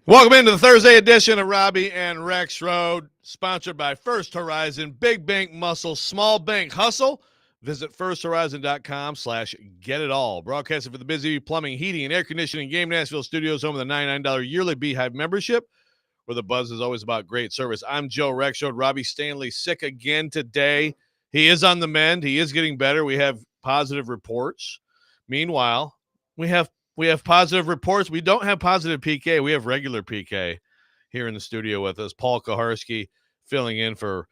Welcome into the Thursday edition of Robby and Rexrode, sponsored by First Horizon, Big Bank Muscle, Small Bank Hustle. Visit firsthorizon.com/get-it-all. Broadcasting for the Busy Plumbing, Heating, and Air Conditioning Game Nashville Studios, home of the $99 yearly Beehive membership, where the buzz is always about great service. I'm Joe Rexrode. Robbie Stanley sick again today. He is on the mend. He is getting better. We have positive reports. Meanwhile, we have positive reports. We don't have positive PK. We have regular PK here in the studio with us. Paul Kaharski filling in for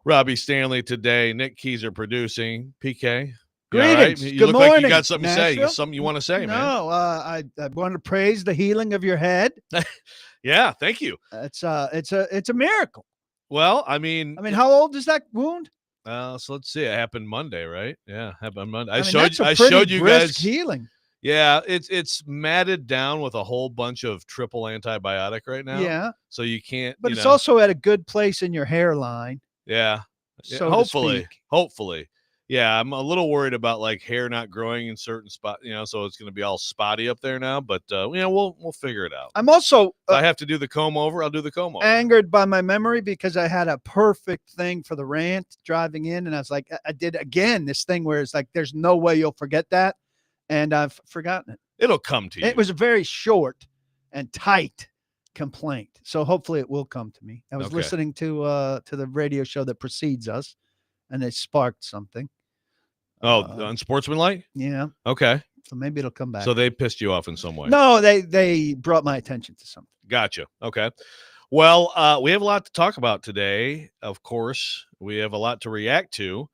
Robbie Stanley today. Nick Keyser producing. PK, greetings. You Good look morning, like you got something Nashville. to say. Something you want to say, man? No, I want to praise the healing of your head. Yeah, thank you. It's a miracle. Well, I mean, how old is that wound? So let's see. It happened Monday, right? Yeah, happened Monday. I showed you guys healing. Yeah, it's matted down with a whole bunch of triple antibiotic right now. Yeah. So you can't. But it's also at a good place in your hairline. Yeah. So hopefully. Yeah, I'm a little worried about like hair not growing in certain spots, so it's going to be all spotty up there now. But we'll figure it out. I'm also if I have to do the comb over, I'll do the comb over. Angered by my memory because I had a perfect thing for the rant driving in, and I was like, I did again this thing where it's like, there's no way you'll forget that. And I've forgotten it. It'll come to you. It was a very short and tight complaint, so hopefully it will come to me. I was listening to the radio show that precedes us, and it sparked something. On Sportsmanlike? Yeah. Okay. So maybe it'll come back. So they pissed you off in some way? No, they brought my attention to something. Gotcha. Okay. Well, we have a lot to talk about today. Of course, we have a lot to react to,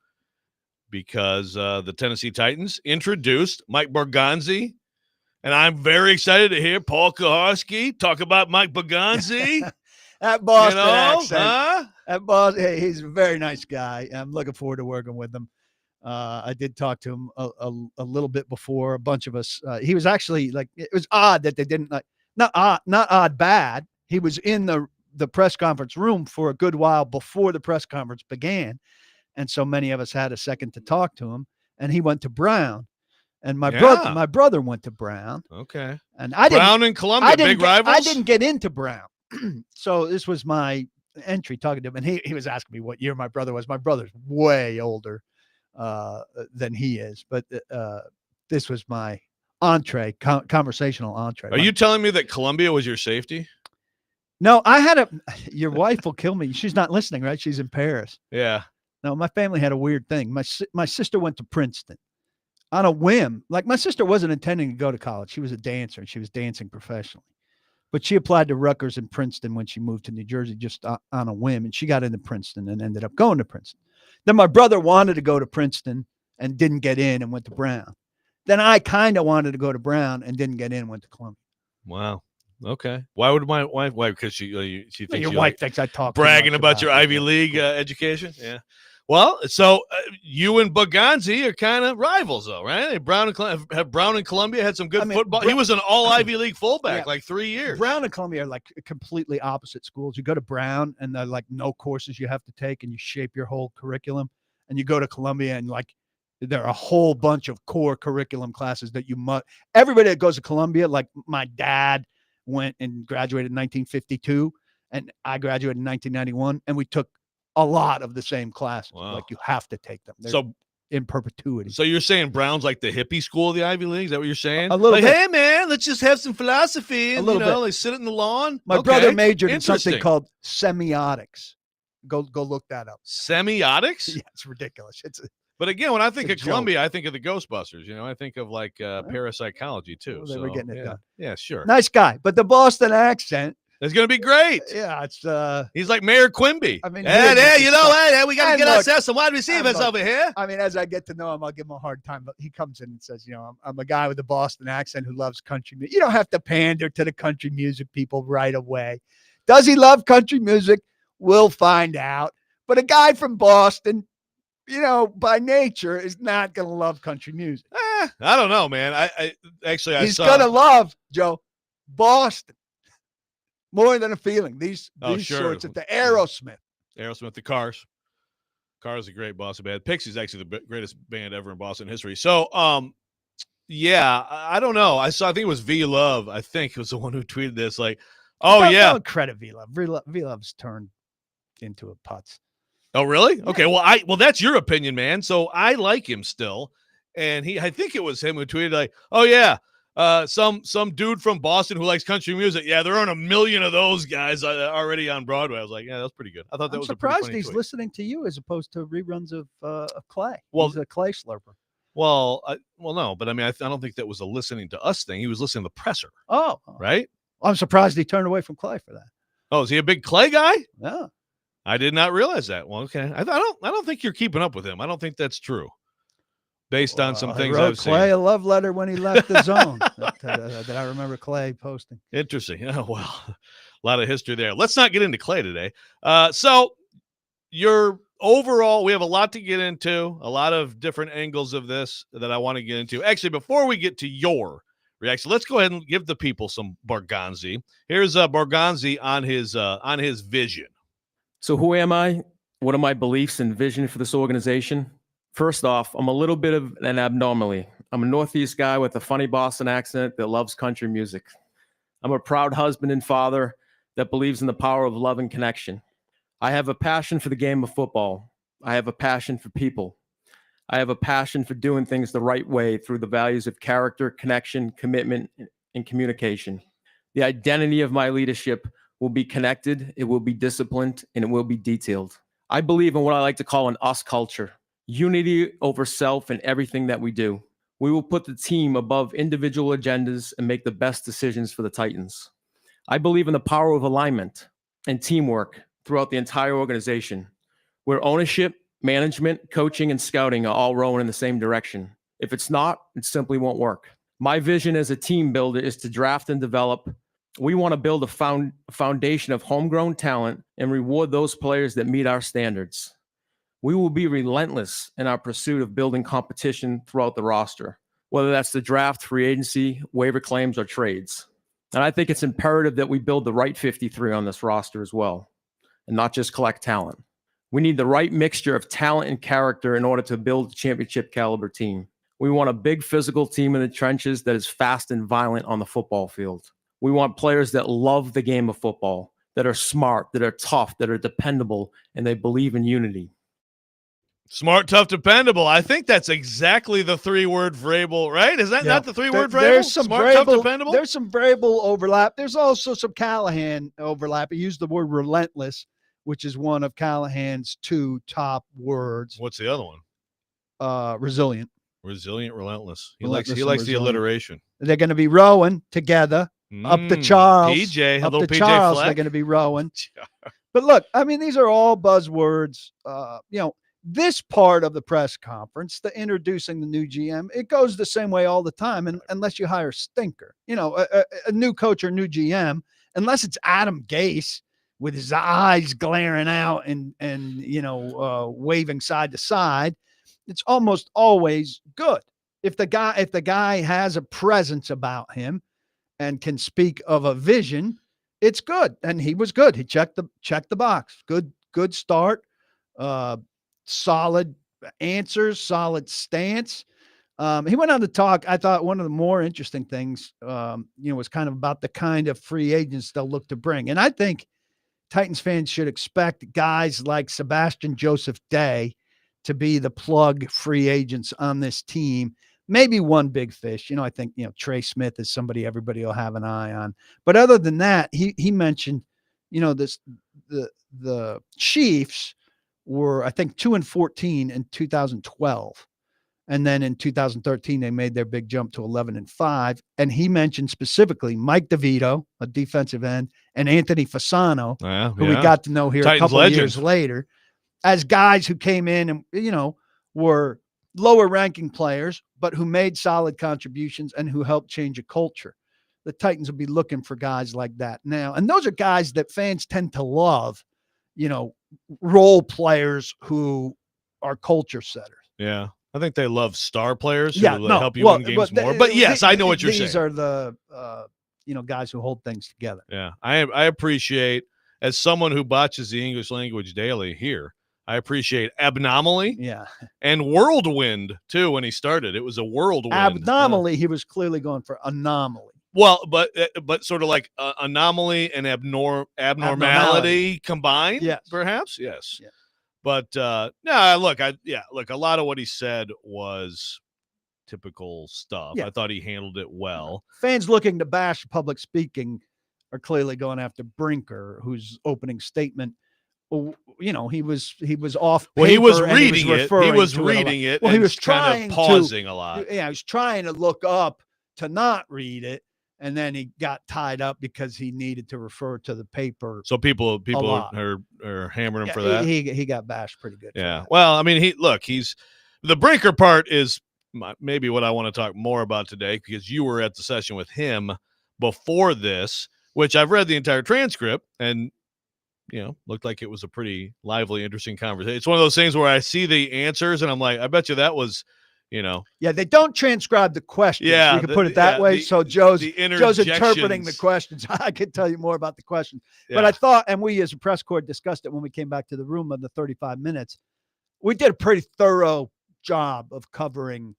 because the Tennessee Titans introduced Mike Borgonzi, and I'm very excited to hear Paul Kaharski talk about Mike Borgonzi. That Boston accent. Huh? That boss, hey, he's a very nice guy. I'm looking forward to working with him. I did talk to him a little bit before. A bunch of us. He was actually like, it was odd that they didn't not odd bad. He was in the press conference room for a good while before the press conference began. And so many of us had a second to talk to him, and he went to Brown, and my brother went to Brown. Okay. And Brown and Columbia, big rivals. I didn't get into Brown. So this was my entry talking to him, and he was asking me what year my brother was. My brother's way older than he is, but this was my conversational entree. Are you telling me that Columbia was your safety? No, your wife will kill me. She's not listening, right? She's in Paris. Yeah. No, my family had a weird thing. My sister went to Princeton on a whim. Like, my sister wasn't intending to go to college. She was a dancer, and she was dancing professionally. But she applied to Rutgers and Princeton when she moved to New Jersey just on a whim, and she got into Princeton and ended up going to Princeton. Then my brother wanted to go to Princeton and didn't get in and went to Brown. Then I kind of wanted to go to Brown and didn't get in, went to Columbia. Wow. Okay. Why would my wife? Why? Because she thinks your wife thinks I talk bragging about your Ivy League education. Yeah. Well, so you and Borgonzi are kind of rivals, though, right? Brown and Columbia had some good football. He was an all Ivy League fullback, like 3 years. Brown and Columbia are like completely opposite schools. You go to Brown, and they're like no courses you have to take, and you shape your whole curriculum. And you go to Columbia, and like there are a whole bunch of core curriculum classes that you must. Everybody that goes to Columbia, like my dad went and graduated in 1952, and I graduated in 1991, and we took a lot of the same classes. Wow. Like, you have to take them. They're in perpetuity. So you're saying Brown's like the hippie school of the Ivy League? Is that what you're saying? A little bit. Hey, man, let's just have some philosophy. And, like sit in the lawn. My brother majored in something called semiotics. Go look that up. Semiotics? Yeah, it's ridiculous. But again, when I think of Columbia, I think of the Ghostbusters. I think of like parapsychology too. Well, they were getting it done. Yeah, sure. Nice guy, but the Boston accent. It's going to be great. Yeah, it's he's like Mayor Quimby. I mean, we got to get ourselves some wide receivers over here. I mean, as I get to know him, I'll give him a hard time. But he comes in and says, I'm a guy with a Boston accent who loves country music. You don't have to pander to the country music people right away. Does he love country music? We'll find out. But a guy from Boston, by nature, is not going to love country music. I don't know, man. He's going to love, Joe, Boston. More than a feeling. These sorts of the Aerosmith. The Cars. Cars are a great Boston band. Pixie's actually the greatest band ever in Boston history. So, I don't know. I think it was V Love. I think it was the one who tweeted this. Like, Oh, yeah. Don't credit V-Love. V-Love's turned into a putz. Oh, really? Yeah. Okay. Well, that's your opinion, man. So I like him still. And I think it was him who tweeted like, oh, yeah, some dude from Boston who likes country music. Yeah, there aren't a million of those guys already on Broadway. I was like, yeah, that's pretty good. I thought that was a pretty surprised funny he's tweet. listening to you as opposed to reruns of Clay. Well, he's a Clay slurper. Well, no, but I mean, I don't think that was a listening to us thing. He was listening to the presser. Oh, right? I'm surprised he turned away from Clay for that. Oh, is he a big Clay guy? Yeah. I did not realize that. Well, okay. I don't think you're keeping up with him. I don't think that's true. Based on some things I've seen. Clay a love letter when he left the zone that I remember Clay posting. Interesting. Oh, well, a lot of history there. Let's not get into Clay today. So your overall, we have a lot to get into, a lot of different angles of this that I want to get into. Actually, before we get to your reaction, let's go ahead and give the people some Borgonzi. Here's Borgonzi on his vision. So who am I? What are my beliefs and vision for this organization? First off, I'm a little bit of an abnormally. I'm a Northeast guy with a funny Boston accent that loves country music. I'm a proud husband and father that believes in the power of love and connection. I have a passion for the game of football. I have a passion for people. I have a passion for doing things the right way through the values of character, connection, commitment, and communication. The identity of my leadership will be connected, it will be disciplined, and it will be detailed. I believe in what I like to call an us culture. Unity over self in everything that we do. We will put the team above individual agendas and make the best decisions for the Titans. I believe in the power of alignment and teamwork throughout the entire organization, where ownership, management, coaching, and scouting are all rowing in the same direction. If it's not, it simply won't work. My vision as a team builder is to draft and develop. We want to build a foundation of homegrown talent and reward those players that meet our standards. We will be relentless in our pursuit of building competition throughout the roster, whether that's the draft, free agency, waiver claims, or trades. And I think it's imperative that we build the right 53 on this roster as well, and not just collect talent. We need the right mixture of talent and character in order to build a championship caliber team. We want a big physical team in the trenches that is fast and violent on the football field. We want players that love the game of football, that are smart, that are tough, that are dependable, and they believe in unity. Smart, tough, dependable. I think that's exactly the 3-word Vrabel, right? Is that not the 3-word Vrabel? There's some Smart, Vrabel, tough, dependable? There's some Vrabel overlap. There's also some Callahan overlap. He used the word relentless, which is one of Callahan's 2 top words. What's the other one? Resilient. Resilient, relentless. He Relentless likes the alliteration. They're going to be rowing together up the Charles. PJ, up little the PJ Charles, Fleck. they're going to be rowing. But look, I mean, these are all buzzwords. This part of the press conference, the introducing the new GM, it goes the same way all the time, and unless you hire a stinker, a new coach or new GM, unless it's Adam Gase with his eyes glaring out and waving side to side, it's almost always good. If the guy has a presence about him and can speak of a vision, it's good. And he was good. He checked the box. Good start. Solid answers, solid stance. He went on to talk. I thought one of the more interesting things, was kind of about the kind of free agents they'll look to bring. And I think Titans fans should expect guys like Sebastian Joseph Day to be the plug free agents on this team. Maybe one big fish. I think, Trey Smith is somebody everybody will have an eye on. But other than that, he mentioned, the Chiefs were, I think, 2-14 in 2012. And then in 2013, they made their big jump to 11-5. And he mentioned specifically Mike DeVito, a defensive end, and Anthony Fasano, who we got to know here Titans a couple of years later, as guys who came in and, were lower ranking players, but who made solid contributions and who helped change a culture. The Titans will be looking for guys like that now. And those are guys that fans tend to love, role players who are culture setters. Yeah. I think they love star players who help you win games more. But yes, I know what you're saying. These are the, guys who hold things together. Yeah. I appreciate, as someone who botches the English language daily here, I appreciate abnomaly and whirlwind, too, when he started. It was a whirlwind. Abnomaly, he was clearly going for anomaly. Well, but sort of like anomaly and abnormality combined, Yes. perhaps. Yes. Yeah. But no, look, a lot of what he said was typical stuff. Yeah. I thought he handled it well. Fans looking to bash public speaking are clearly going after Brinker, whose opening statement, you know, he was off paper. Well, he was and reading he was it. He was referring to reading it. Well, and he was kind trying of pausing a lot. Yeah, he was trying to look up to not read it, and then he got tied up because he needed to refer to the paper. So people are hammering him for that. He got bashed pretty good. Yeah. Well, I mean, he's the Brinker part is maybe what I want to talk more about today, because you were at the session with him before this, which I've read the entire transcript, and looked like it was a pretty lively, interesting conversation. It's one of those things where I see the answers and I'm like, I bet you that was, Yeah, they don't transcribe the questions. Yeah, we can put it that way. So Joe's interpreting the questions. I could tell you more about the questions. Yeah. But I thought, and we as a press corps discussed it when we came back to the room of the 35 minutes, we did a pretty thorough job of covering,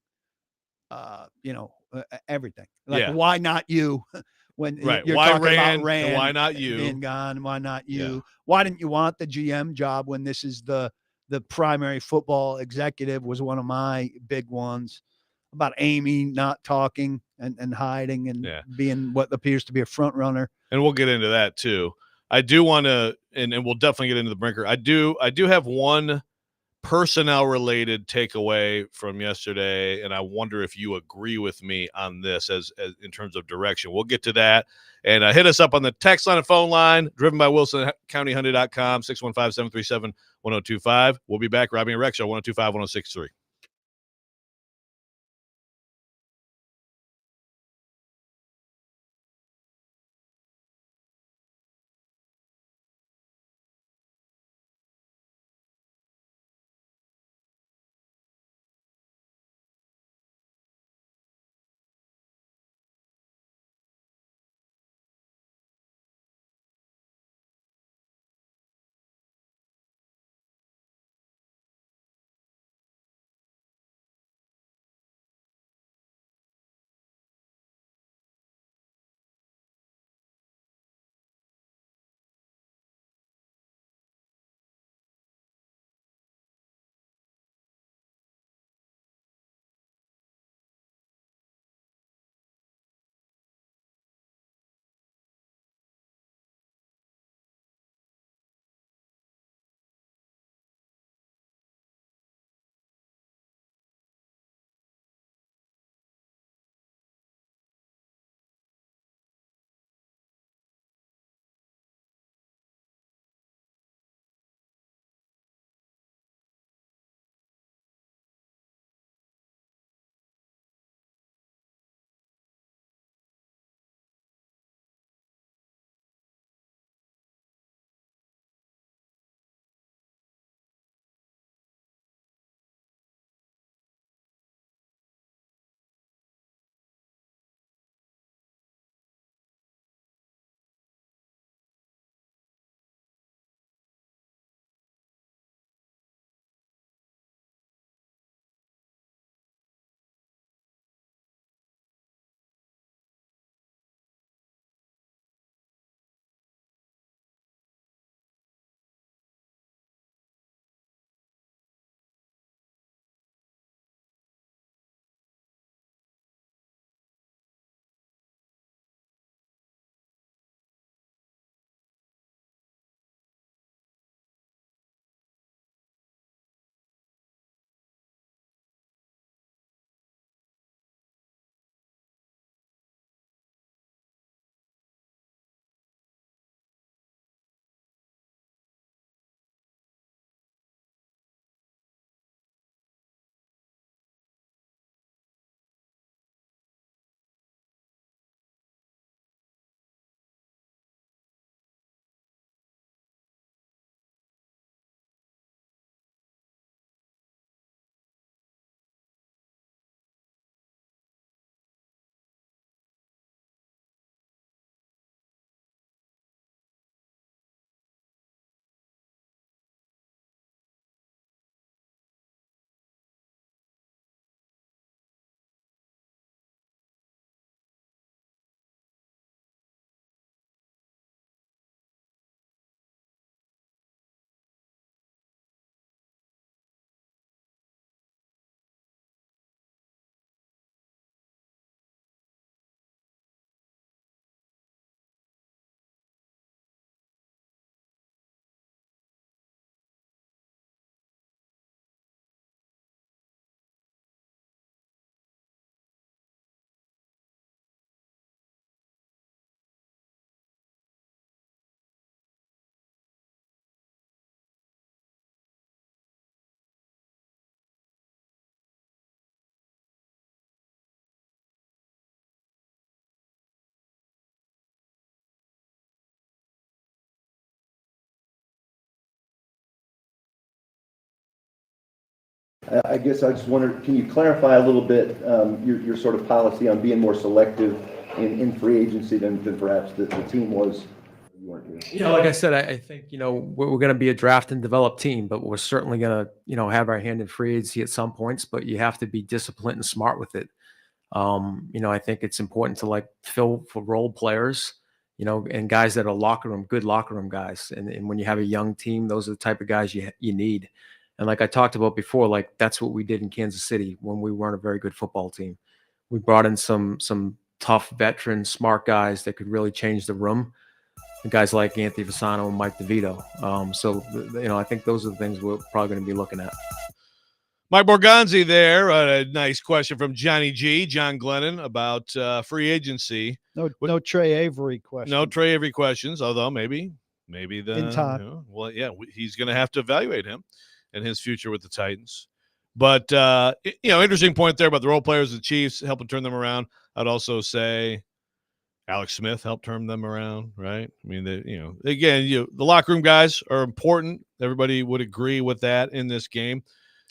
everything. Like, why not you? When you're why talking Rand, about Rand and why not you being gone, why not you? Yeah. Why didn't you want the GM job when this is the primary football executive? Was one of my big ones. About Amy not talking and hiding and being what appears to be a front runner. And we'll get into that too. I do want to, and we'll definitely get into the Brinker. I do have one personnel related takeaway from yesterday, and I wonder if you agree with me on this as in terms of direction. We'll get to that. And hit us up on the text line and phone line, driven by WilsonCountyHyundai.com, 615-737-1025. We'll be back. Robby and Rex Show, 1025-1063. I guess I just wondered, can you clarify a little bit your sort of policy on being more selective in free agency than perhaps the team was? You weren't here. Like I said, I think, we're going to be a draft and develop team, but we're certainly going to, have our hand in free agency at some points, but you have to be disciplined and smart with it. I think it's important to fill for role players, and guys that are good locker room guys. And when you have a young team, those are the type of guys you need. And like I talked about before, that's what we did in Kansas City when we weren't a very good football team. We brought in some tough veteran, smart guys that could really change the room. Guys like Anthony Fasano and Mike DeVito. I think those are the things we're probably going to be looking at. Mike Borgonzi there. A nice question from Johnny G, John Glennon, about free agency. No Trey Avery questions. No Trey Avery questions, although maybe in time. He's going to have to evaluate him and his future with the Titans. But, interesting point there about the role players of the Chiefs helping turn them around. I'd also say Alex Smith helped turn them around, right? I mean, the locker room guys are important. Everybody would agree with that in this game.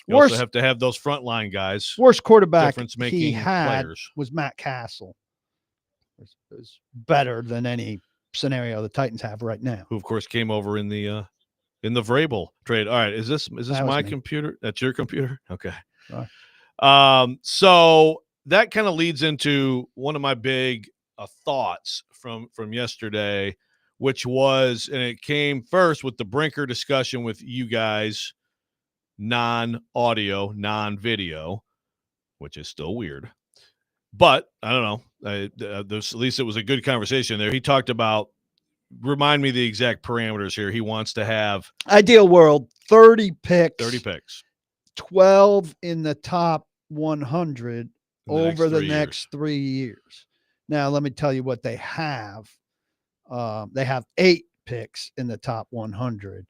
You also have to have those frontline guys. Worst quarterback he had players. Was Matt Castle. It was better than any scenario the Titans have right now. Who, of course, came over in the Vrabel trade. All right, is this my computer? That's your computer? Okay. Right. So that kind of leads into one of my big thoughts from yesterday, which was, and it came first with the Brinker discussion with you guys, non-audio, non-video, which is still weird. But I don't know. At least it was a good conversation there. He talked about, remind me the exact parameters here. He wants to have ideal world, 30 picks, 12 in the top 100 over the next 3 years. Now, let me tell you what they have. They have 8 picks in the top 100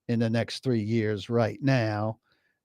in the next 3 years right now,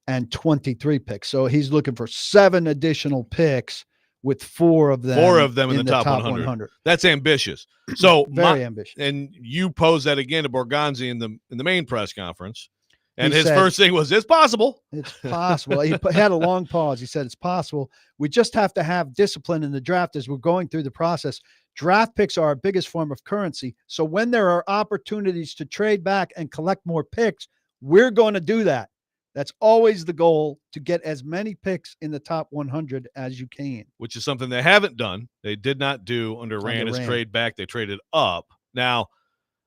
and 23 picks. So he's looking for 7 additional picks with 4 of them in the top 100. That's ambitious. So very ambitious. And you posed that again to Borgonzi in the main press conference. And his first thing was, it's possible. It's possible. He had a long pause. He said, it's possible. We just have to have discipline in the draft as we're going through the process. Draft picks are our biggest form of currency. So when there are opportunities to trade back and collect more picks, we're going to do that. That's always the goal, to get as many picks in the top 100 as you can. Which is something they haven't done. They did not do under Rand trade back. They traded up. Now,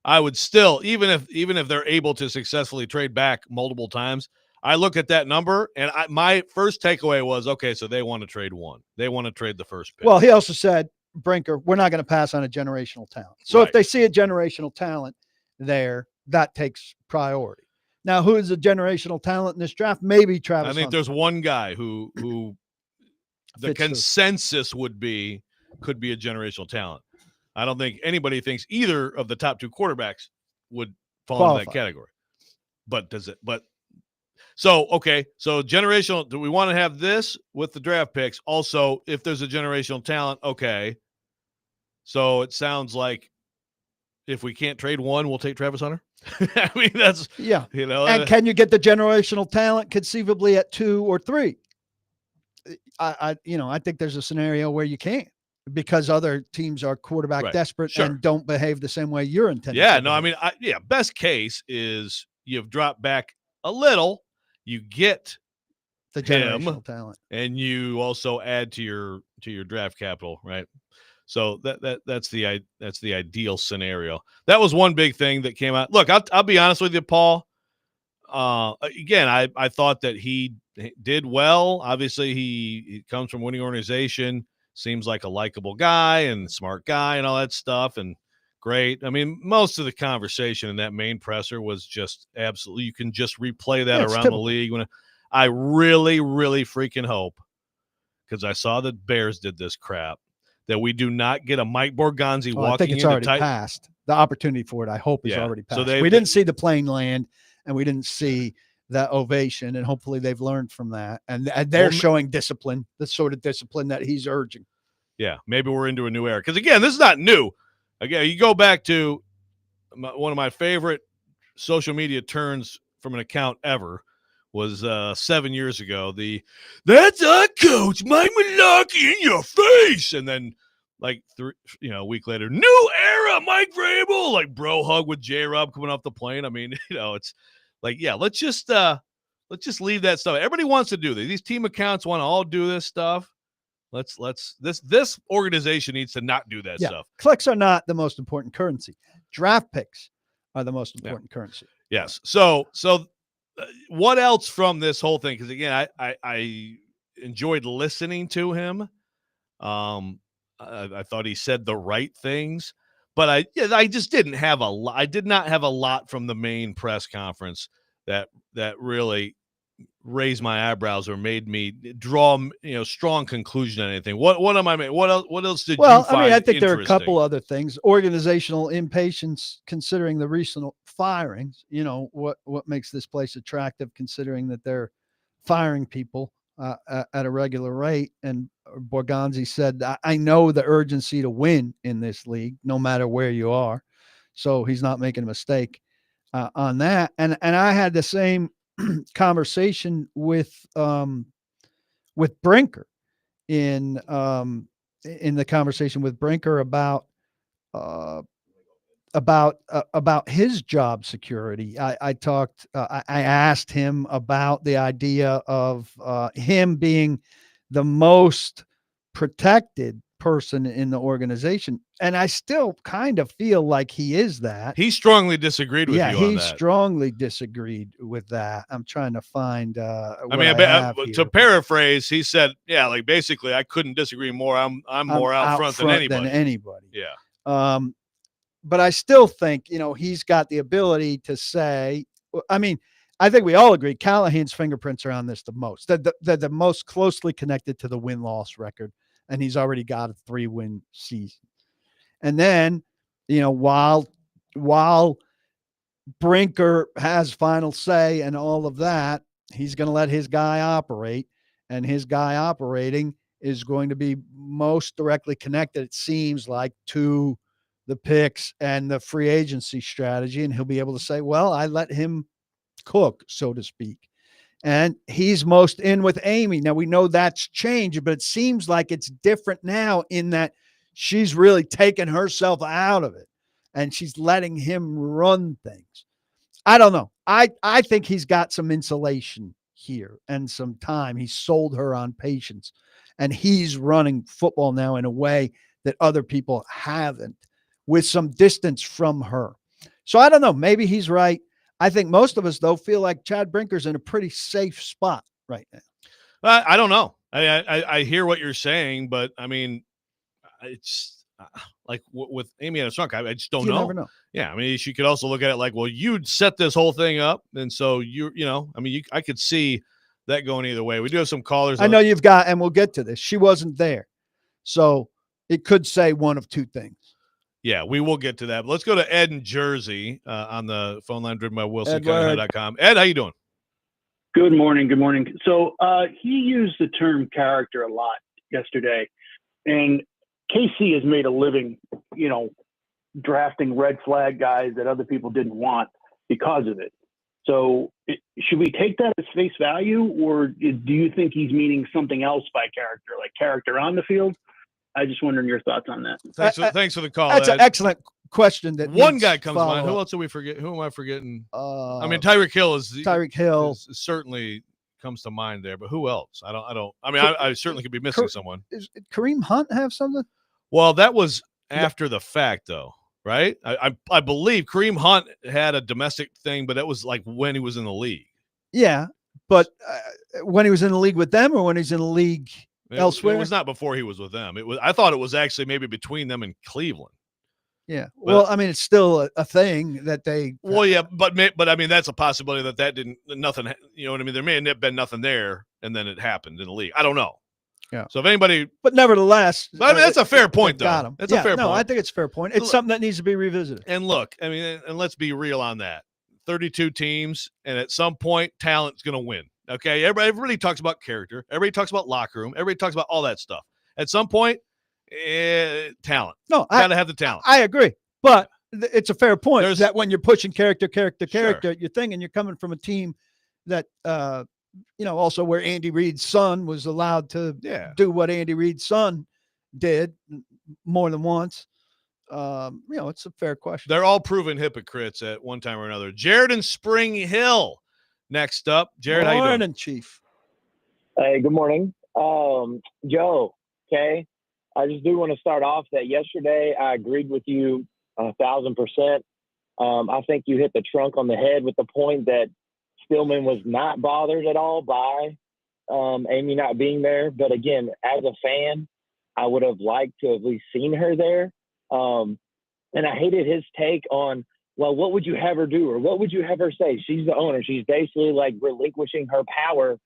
I would still, even if they're able to successfully trade back multiple times, I look at that number, and my first takeaway was, okay, so they want to trade one. They want to trade the first pick. Well, he also said, Brinker, we're not going to pass on a generational talent. So if they see a generational talent there, that takes priority. Now, who is a generational talent in this draft? Maybe Travis. I think there's one guy who the consensus would be could be a generational talent. I don't think anybody thinks either of the top 2 quarterbacks would fall into that category. But does it? But so, okay. So generational, do we want to have this with the draft picks? Also, if there's a generational talent, okay. So it sounds like if we can't trade one, we'll take Travis Hunter. I mean, that's, And can you get the generational talent conceivably at 2 or 3? I think there's a scenario where you can't, because other teams are quarterback desperate and don't behave the same way you're intended. Yeah, no, I mean, best case is you've dropped back a little, you get the generational talent, and you also add to your draft capital, right? So that's the ideal scenario. That was one big thing that came out. Look, I'll be honest with you, Paul. Again, I thought that he did well. Obviously, he comes from a winning organization. Seems like a likable guy and smart guy and all that stuff, and great. I mean, most of the conversation in that main presser was just absolutely. You can just replay that around the league. When I really, really freaking hope, because I saw that Bears did this crap, that we do not get a Mike Borgonzi walking. I think it's already passed. The opportunity for it, I hope, is already passed. So we didn't see the plane land, and we didn't see that ovation, and hopefully they've learned from that. And they're showing discipline, the sort of discipline that he's urging. Yeah, maybe we're into a new era. Because, again, this is not new. Again, you go back to one of my favorite social media turns from an account ever was 7 years ago. That's our coach, Mike Malarkey, in your face. And then like a week later, new era, Mike Vrabel, like bro hug with J-Rob coming off the plane. I mean, it's like, yeah, let's just leave that stuff. Everybody wants to do this. These team accounts want to all do this stuff. This organization needs to not do that stuff. Clicks are not the most important currency. Draft picks are the most important currency. Yes. So what else from this whole thing? Because again, I enjoyed listening to him. I thought he said the right things, but I just didn't have a lot. I did not have a lot from the main press conference that really raised my eyebrows or made me draw strong conclusion on anything. What else did you find? I mean, I think there are a couple other things. Organizational impatience, considering the recent firings. What makes this place attractive, considering that they're firing people at a regular rate. And Borgonzi said, I know the urgency to win in this league, no matter where you are. So he's not making a mistake on that. And I had the same conversation with Brinker in the conversation with Brinker about his job security. I asked him about the idea of him being the most protected person in the organization. And I still kind of feel like he is that. He strongly disagreed with you on that. Yeah, he strongly disagreed with that. I'm trying to find to paraphrase, he said, yeah, like basically I couldn't disagree more. I'm more out front than anybody. Yeah. But I still think, he's got the ability to say, I mean, I think we all agree Callahan's fingerprints are on this the most. They're the most closely connected to the win-loss record, and he's already got a 3-win season. And then, while Brinker has final say and all of that, he's going to let his guy operate, and his guy operating is going to be most directly connected, it seems like, to the picks and the free agency strategy. And he'll be able to say, well, I let him cook, so to speak. And he's most in with Amy. Now we know that's changed, but it seems like it's different now in that she's really taken herself out of it and she's letting him run things. I don't know. I think he's got some insulation here and some time. He sold her on patience, and he's running football now in a way that other people haven't, with some distance from her. So I don't know. Maybe he's right. I think most of us, though, feel like Chad Brinker's in a pretty safe spot right now. I don't know. I hear what you're saying, but I mean, it's like with Amy Adams-Strunk, I just don't know. You never know. Yeah, I mean, she could also look at it like, well, you'd set this whole thing up, and so I could see that going either way. We do have some callers. I know you've got, and we'll get to this. She wasn't there, so it could say one of two things. Yeah, we will get to that. But let's go to Ed in Jersey on the phone line driven by WilsonCounty.com. Ed, how you doing? Good morning. Good morning. So he used the term character a lot yesterday, and KC has made a living, drafting red flag guys that other people didn't want because of it. So should we take that as face value, or do you think he's meaning something else by character, like character on the field? I just wondering your thoughts on that. Thanks for the call. That's an excellent question. That one guy comes to mind. Who else do we forget? Who am I forgetting? I mean, Tyreek Hill certainly comes to mind there, but who else? I don't. I mean, I certainly could be missing someone. Does Kareem Hunt have something? Well, that was after the fact, though, right? I believe Kareem Hunt had a domestic thing, but that was like when he was in the league. Yeah, but when he was in the league with them, or when he's in the league elsewhere? It was not before he was with them. I thought it was actually maybe between them and Cleveland. Yeah. Well, I mean, it's still a thing that they. Well, yeah, but I mean, that's a possibility that didn't nothing. You know what I mean? There may have been nothing there, and then it happened in the league. I don't know. Yeah. So if anybody, but nevertheless, I mean, that's a fair point, though. Got him. That's a fair point. No, I think it's a fair point. It's something that needs to be revisited. And look, I mean, and let's be real on that. 32 teams, and at some point, talent's going to win. Okay, everybody talks about character. Everybody talks about locker room. Everybody talks about all that stuff. At some point, talent. No, got to have the talent. I agree, but it's a fair point that when you're pushing character, Sure. you're thinking you're coming from a team that also where Andy Reid's son was allowed to Yeah. do what Andy Reid's son did more than once. It's a fair question. They're all proven hypocrites at one time or another. Jared and Spring Hill next up. Jared, how you doing? Morning, Chief. Hey, good morning. Joe, okay, I just do want to start off that yesterday I agreed with you 1,000%. I think you hit the trunk on the head with the point that Stillman was not bothered at all by Amy not being there. But again, as a fan, I would have liked to have at least seen her there. And I hated his take on, well, what would you have her do? Or what would you have her say? She's the owner. She's basically like relinquishing her power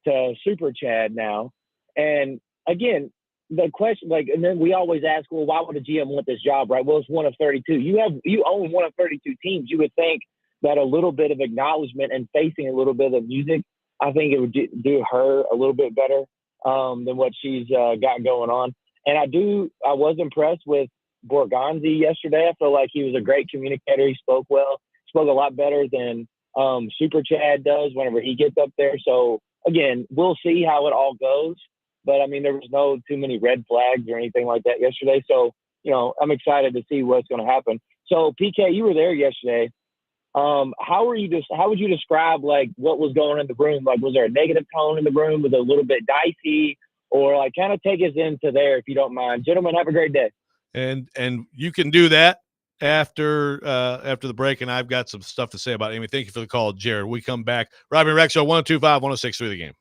to Super Chad now. And again, the question, and then we always ask, well, why would a GM want this job, right? Well, it's one of 32. You own one of 32 teams. You would think that a little bit of acknowledgement and facing a little bit of music, I think it would do her a little bit better than what she's got going on. And I was impressed with Borgonzi yesterday. I feel like he was a great communicator. He spoke well, spoke a lot better than Super Chad does whenever he gets up there. So again, we'll see how it all goes. But I mean, there was no too many red flags or anything like that yesterday. So, I'm excited to see what's going to happen. So PK, you were there yesterday. How would you describe what was going on in the room? Like, was there a negative tone in the room? Was it a little bit dicey, or kind of take us into there if you don't mind? Gentlemen, have a great day. And you can do that after the break, and I've got some stuff to say about Amy. Thank you for the call, Jared. We come back. Robby and Rexrode 102.5 106.3 The Game.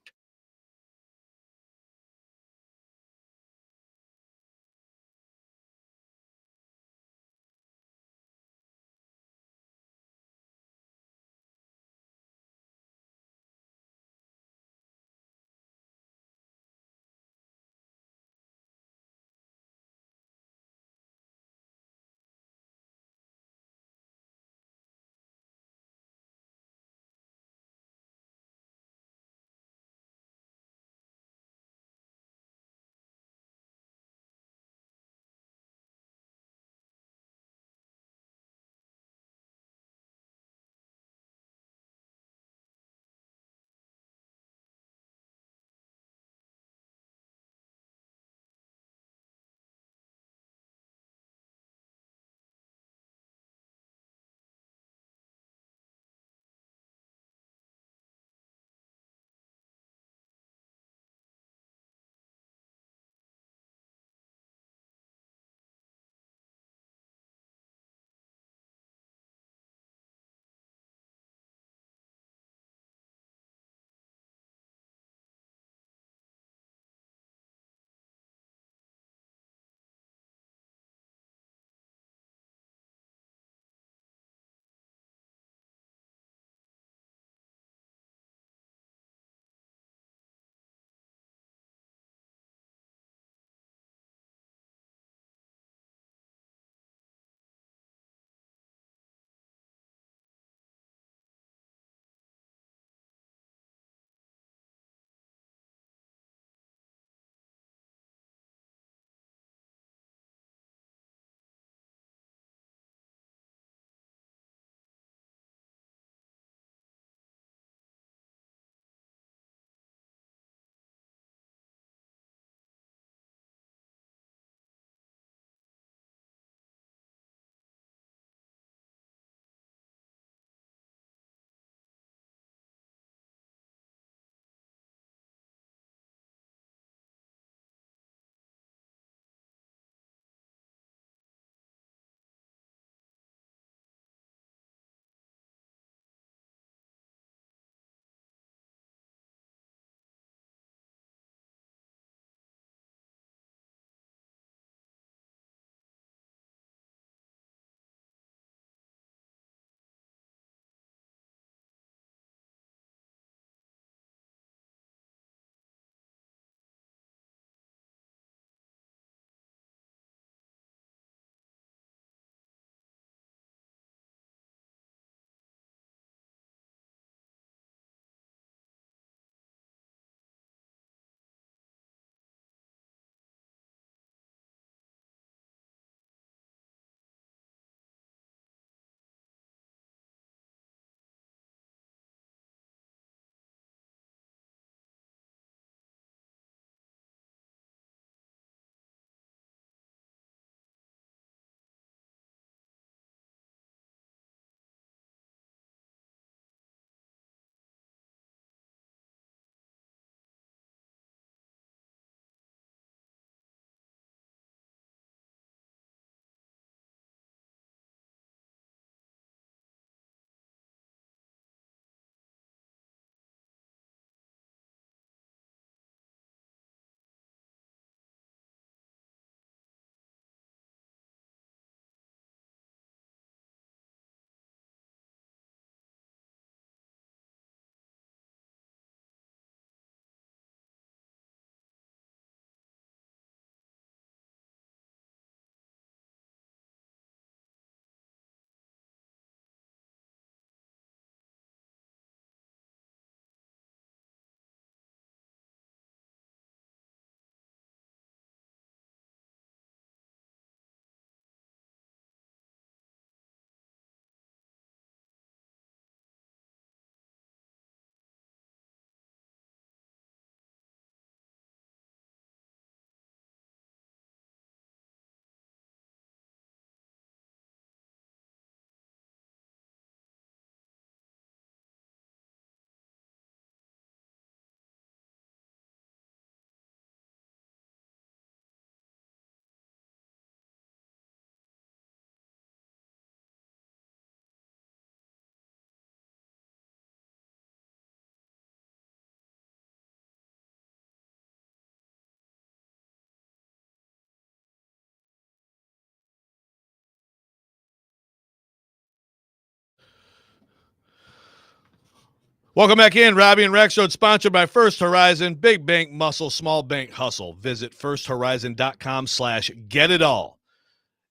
Welcome back in. Robby and Rexrode, sponsored by First Horizon. Big bank muscle, small bank hustle. Visit firsthorizon.com/getitall.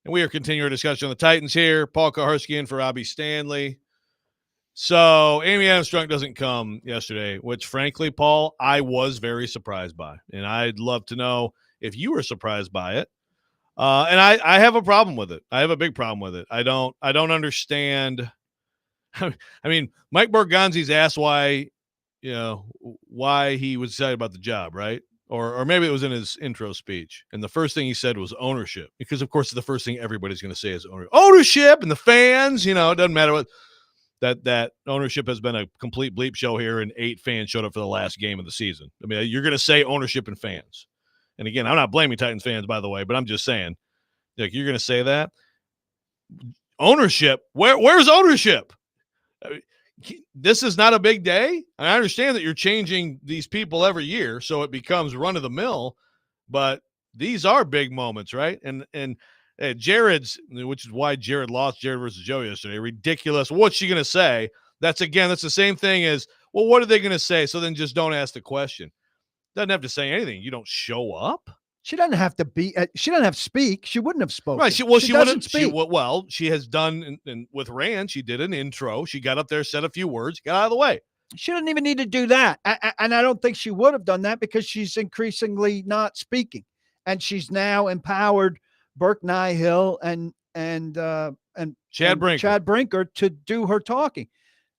And we are continuing our discussion on the Titans here. Paul Kaharski in for Robby Stanley. So Amy Adams-Strunk doesn't come yesterday, which frankly, Paul, I was very surprised by. And I'd love to know if you were surprised by it. And I have a problem with it. I have a big problem with it. I don't understand. I mean, Mike Borgonzi's asked why he was excited about the job, right? Or maybe it was in his intro speech. And the first thing he said was ownership, because of course the first thing everybody's going to say is ownership and the fans, it doesn't matter what that ownership has been a complete bleep show here, and 8 fans showed up for the last game of the season. I mean, you're going to say ownership and fans. And again, I'm not blaming Titans fans, by the way, but I'm just saying, like, you're going to say that ownership, where's ownership? This is not a big day. I understand that you're changing these people every year, so it becomes run of the mill, but these are big moments, right? And Jared's, which is why Jared lost Jared versus Joe yesterday. Ridiculous. What's she going to say? That's the same thing as, well, what are they going to say? So then just don't ask the question. Doesn't have to say anything. You don't show up. She doesn't have to be. She doesn't have to speak. She wouldn't have spoken. Right. She doesn't speak. She has done, and with Rand, she did an intro. She got up there, said a few words, got out of the way. She didn't even need to do that. And I don't think she would have done that, because she's increasingly not speaking. And she's now empowered Burke Nihill and Chad Brinker to do her talking,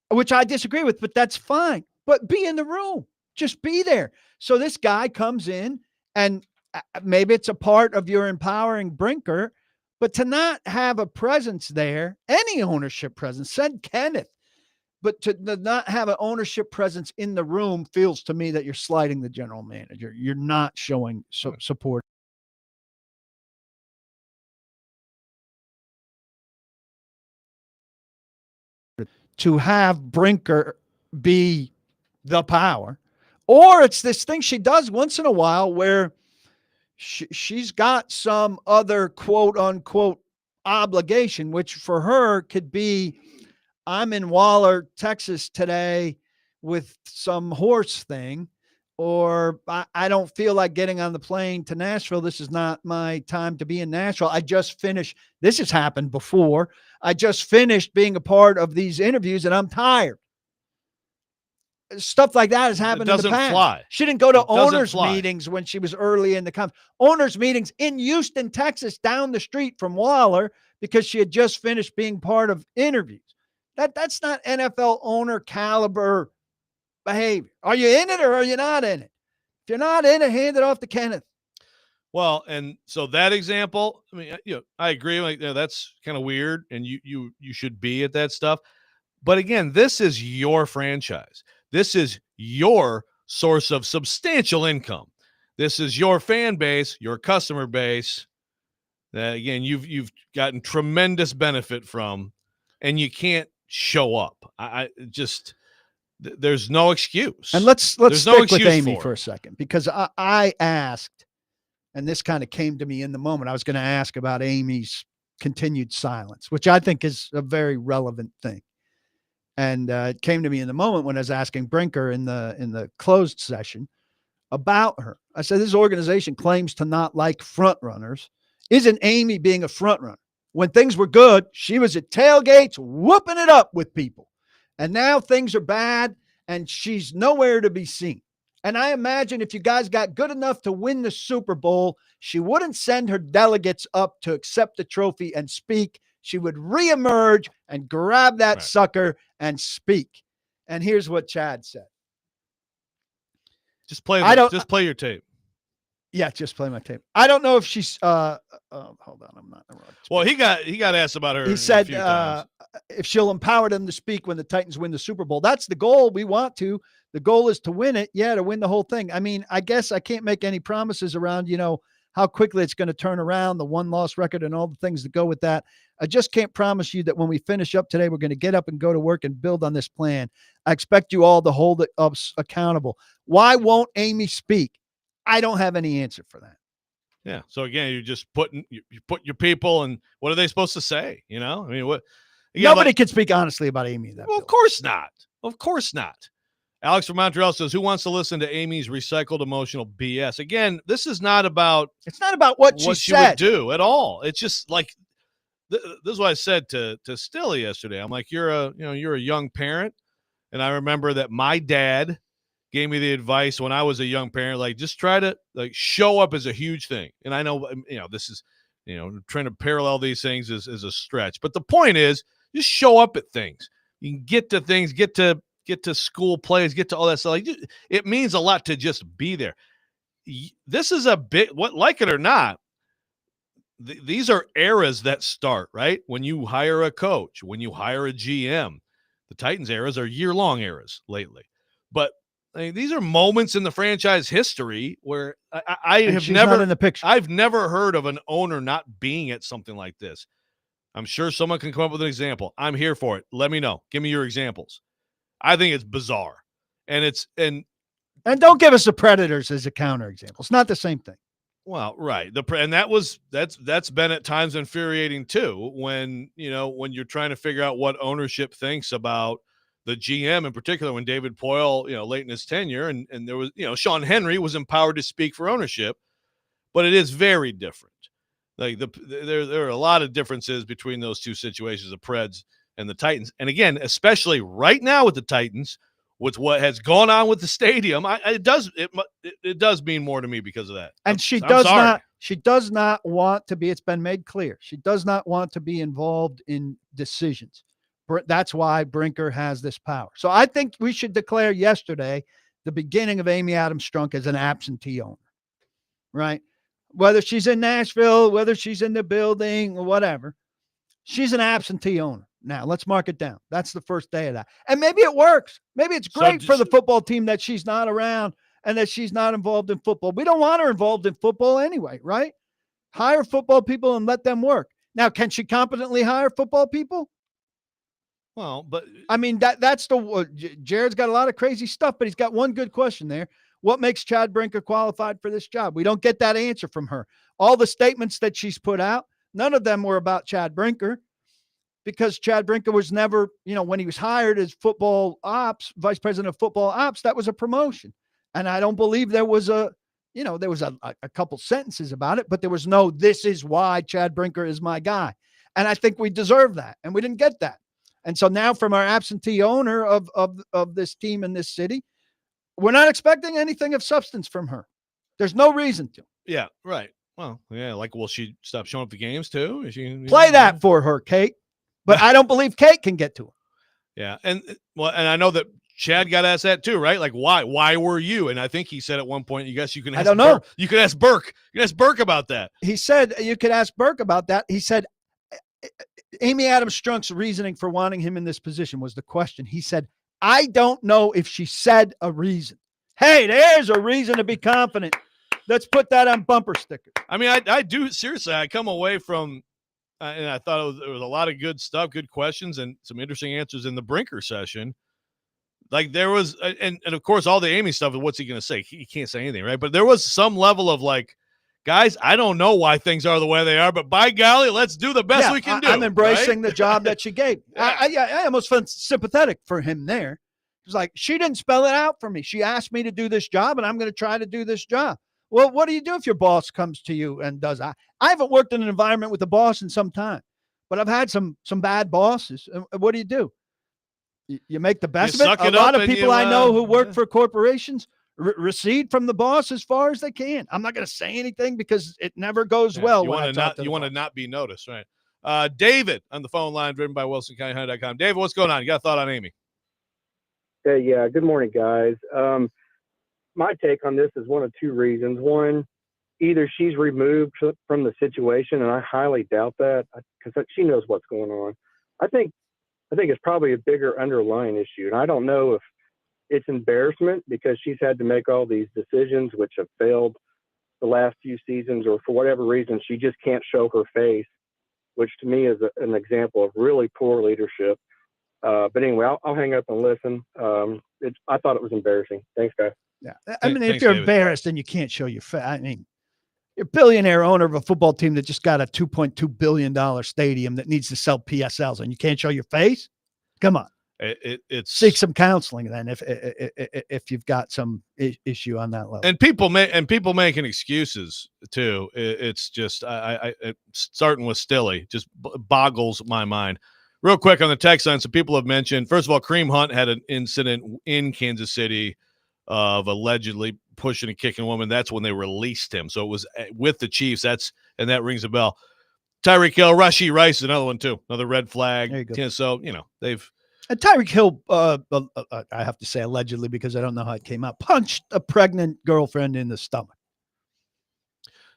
which I disagree with, but that's fine. But be in the room. Just be there. So this guy comes in, and maybe it's a part of your empowering Brinker, but to not have a presence there, any ownership presence, said Kenneth, but to not have an ownership presence in the room feels to me that you're sliding the general manager. You're not showing support. To have Brinker be the power, or it's this thing she does once in a while where she's got some other quote unquote obligation, which for her could be, I'm in Waller, Texas today with some horse thing, or I don't feel like getting on the plane to Nashville. This is not my time to be in Nashville. I just finished. This has happened before. I just finished being a part of these interviews and I'm tired. Stuff like that has happened in the past. Fly. She didn't go to owners meetings when she was early in the conference. Owners meetings in Houston, Texas, down the street from Waller, because she had just finished being part of interviews. That's not NFL owner caliber behavior. Are you in it or are you not in it? If you're not in it, hand it off to Kenneth. Well, and so that example, I mean, I agree. Like, that's kind of weird, and you should be at that stuff. But again, this is your franchise. This is your source of substantial income. This is your fan base, your customer base that, again, you've gotten tremendous benefit from, and you can't show up. There's no excuse. And let's stick with Amy for a second, because I asked, and this kind of came to me in the moment. I was going to ask about Amy's continued silence, which I think is a very relevant thing. And it came to me in the moment when I was asking Brinker in the closed session about her. I said, this organization claims to not like front runners. Isn't Amy being a front runner? When things were good, she was at tailgates whooping it up with people. And now things are bad and she's nowhere to be seen. And I imagine if you guys got good enough to win the Super Bowl, she wouldn't send her delegates up to accept the trophy and speak. She would reemerge and grab that sucker and speak. And here's what Chad said. Just play your tape. Yeah, just play my tape. I don't know if she's hold on, I'm not in the right. Well, he got asked about her. He said if she'll empower them to speak when the Titans win the Super Bowl. That's the goal. We want to. The goal is to win it. Yeah, to win the whole thing. I mean, I guess I can't make any promises around, how quickly it's going to turn around, the 1-loss record and all the things that go with that. I just can't promise you that when we finish up today, we're going to get up and go to work and build on this plan. I expect you all to hold us accountable. Why won't Amy speak? I don't have any answer for that. Yeah. So again, you put your people, and what are they supposed to say? I mean, what? Nobody can speak honestly about Amy. Of course not. Of course not. Alex from Montreal says, who wants to listen to Amy's recycled emotional BS? Again, this is not about It's not about what she would said. do at all. It's just like this is what I said to Stilly yesterday. I'm like, you're a young parent, and I remember that my dad gave me the advice when I was a young parent, like just try to like show up is a huge thing. And I know this is trying to parallel these things is a stretch, but the point is just show up at things. You can get to things, get to school plays, get to all that stuff. Like, it means a lot to just be there. This is a bit, what, like it or not, these are eras that start, right? When you hire a coach, when you hire a GM, the Titans eras are year-long eras lately. But I mean, these are moments in the franchise history where I have never in the picture. I've never heard of an owner not being at something like this. I'm sure someone can come up with an example. I'm here for it. Let me know. Give me your examples. I think it's bizarre. And don't give us the Predators as a counterexample. It's not the same thing. Well, right. That's been at times infuriating too, when you're trying to figure out what ownership thinks about the GM in particular, when David Poyle, late in his tenure, and there was, Sean Henry was empowered to speak for ownership, but it is very different. Like there are a lot of differences between those two situations, the Preds and the Titans. And again, especially right now with the Titans, with what has gone on with the stadium, it does mean more to me because of that. And she does not want to be, it's been made clear, she does not want to be involved in decisions. That's why Brinker has this power. So I think we should declare yesterday the beginning of Amy Adams Strunk as an absentee owner, right? Whether she's in Nashville, whether she's in the building, or whatever, she's an absentee owner. Now, let's mark it down. That's the first day of that. And maybe it works. Maybe it's great for the football team that she's not around and that she's not involved in football. We don't want her involved in football anyway, right? Hire football people and let them work. Now, can she competently hire football people? Well, but I mean, that's Jared's got a lot of crazy stuff, but he's got one good question there. What makes Chad Brinker qualified for this job? We don't get that answer from her. All the statements that she's put out, none of them were about Chad Brinker, because Chad Brinker was never, when he was hired as football ops, vice president of football ops, that was a promotion. And I don't believe there was a couple sentences about it, but there was no, this is why Chad Brinker is my guy. And I think we deserve that. And we didn't get that. And so now from our absentee owner of this team in this city, we're not expecting anything of substance from her. There's no reason to. Yeah, right. Well, yeah, will she stop showing up to games too? Play that for her, Kate. But I don't believe Kate can get to her. Yeah, and I know that Chad got asked that too, right? Like, why were you? And I think he said at one point, you guess you can ask, I don't know. You could ask Burke. You can ask Burke about that. He said you could ask Burke about that. He said Amy Adams Strunk's reasoning for wanting him in this position was the question. He said, I don't know if she said a reason. Hey, there's a reason to be confident. Let's put that on bumper stickers. I mean, I do seriously. I come away from, and I thought there was a lot of good stuff, good questions, and some interesting answers in the Brinker session. Like there was, and of course, all the Amy stuff. What's he going to say? He can't say anything, right? But there was some level of like, guys, I don't know why things are the way they are, but by golly, let's do the best we can do. I'm embracing right? the job that she gave. I almost felt sympathetic for him there. It was like, she didn't spell it out for me. She asked me to do this job, and I'm going to try to do this job. Well, what do you do if your boss comes to you and does? I haven't worked in an environment with a boss in some time, but I've had some bad bosses. What do? You make the best of it. A lot of people I know who work for corporations recede from the boss as far as they can. I'm not going to say anything because it never goes well. You want to not be noticed, right? David on the phone line, driven by WilsonCountyHunter.com. David, what's going on? You got a thought on Amy? Yeah. Good morning, guys. My take on this is one of two reasons. One, either she's removed from the situation, and I highly doubt that because she knows what's going on. I think it's probably a bigger underlying issue, and I don't know if it's embarrassment because she's had to make all these decisions which have failed the last few seasons, or for whatever reason she just can't show her face, which to me is an example of really poor leadership. But anyway, I'll hang up and listen. I thought it was embarrassing. Thanks, guys. Yeah, I mean, if you're embarrassed and you can't show your face, I mean, you're a billionaire owner of a football team that just got a $2.2 billion stadium that needs to sell PSLs, and you can't show your face. Come on. It's seek some counseling then if you've got some issue on that level. And people making excuses too. It's just starting with Stilly just boggles my mind. Real quick on the text line, some people have mentioned. First of all, Kareem Hunt had an incident in Kansas City of allegedly pushing and kicking a woman. That's when they released him. So it was with the Chiefs. And that rings a bell. Tyreek Hill, Rashee Rice, another one too. Another red flag. There you go. So they've. And Tyreek Hill, I have to say allegedly because I don't know how it came out, punched a pregnant girlfriend in the stomach.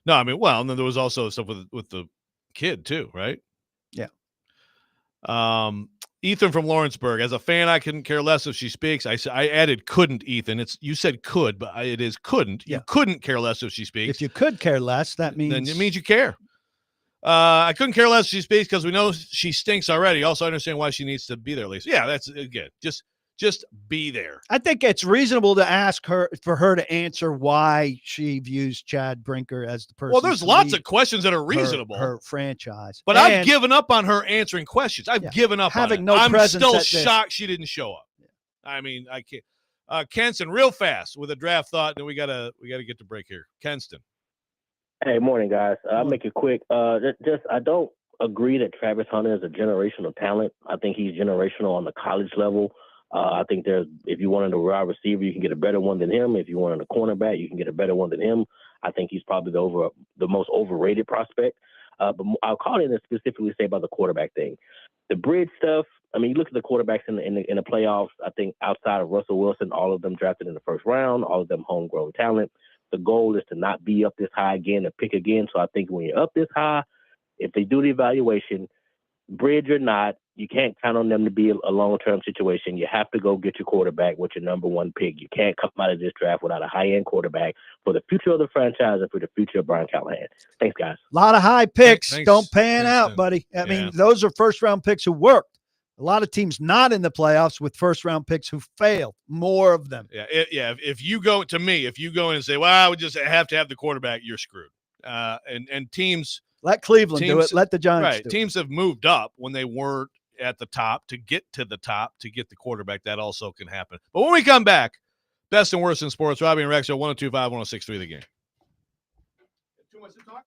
No, I mean, well, and then there was also stuff with the kid too, right? Yeah. Ethan from Lawrenceburg. As a fan, I couldn't care less if she speaks. I added couldn't, Ethan. You said could, but it is couldn't. Yeah. You couldn't care less if she speaks. If you could care less, that means then it means you care. I couldn't care less if she speaks because we know she stinks already. Also, I understand why she needs to be there at least. Yeah, that's again. Just be there. I think it's reasonable to ask her for her to answer why she views Chad Brinker as the person. Well, there's lots of questions that are reasonable. Her franchise, but I've given up on her answering questions. I've given up having on it. no I'm presence. still shocked she didn't show up. Yeah. I mean, I can't. Kenston, real fast with a draft thought. Then we gotta get to break here. Kenston. Hey, morning, guys. I'll make it quick. Just I don't agree that Travis Hunter is a generational talent. I think he's generational on the college level. I think if you wanted a wide receiver, you can get a better one than him. If you wanted a cornerback, you can get a better one than him. I think he's probably the most overrated prospect. But I'll call in and specifically say about the quarterback thing. The bridge stuff, I mean, you look at the quarterbacks in the playoffs, I think outside of Russell Wilson, all of them drafted in the first round, all of them homegrown talent. The goal is to not be up this high again and pick again. So I think when you're up this high, if they do the evaluation, bridge or not, you can't count on them to be a long-term situation. You have to go get your quarterback with your number one pick. You can't come out of this draft without a high-end quarterback for the future of the franchise and for the future of Brian Callahan. Thanks, guys. A lot of high picks. Thanks, don't pan out, buddy. I mean, those are first-round picks who worked. A lot of teams not in the playoffs with first-round picks who failed. More of them. Yeah. If you go in and say, well, I would just have to have the quarterback, you're screwed. And teams – let Cleveland do it. Let the Giants do it. Teams have moved up when they weren't at the top to get to the top to get the quarterback. That also can happen. But when we come back, best and worst in sports, Robby and Rexrode, 102.5, 106.3 The Game. Too much to talk?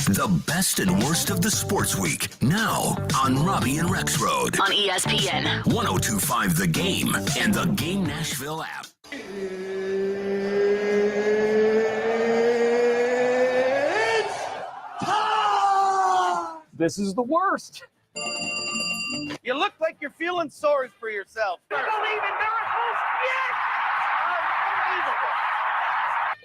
The best and worst of the sports week, now on Robby and Rexrode. On ESPN. 102.5 The Game and the Game Nashville app. This is the worst. You look like you're feeling sorry for yourself.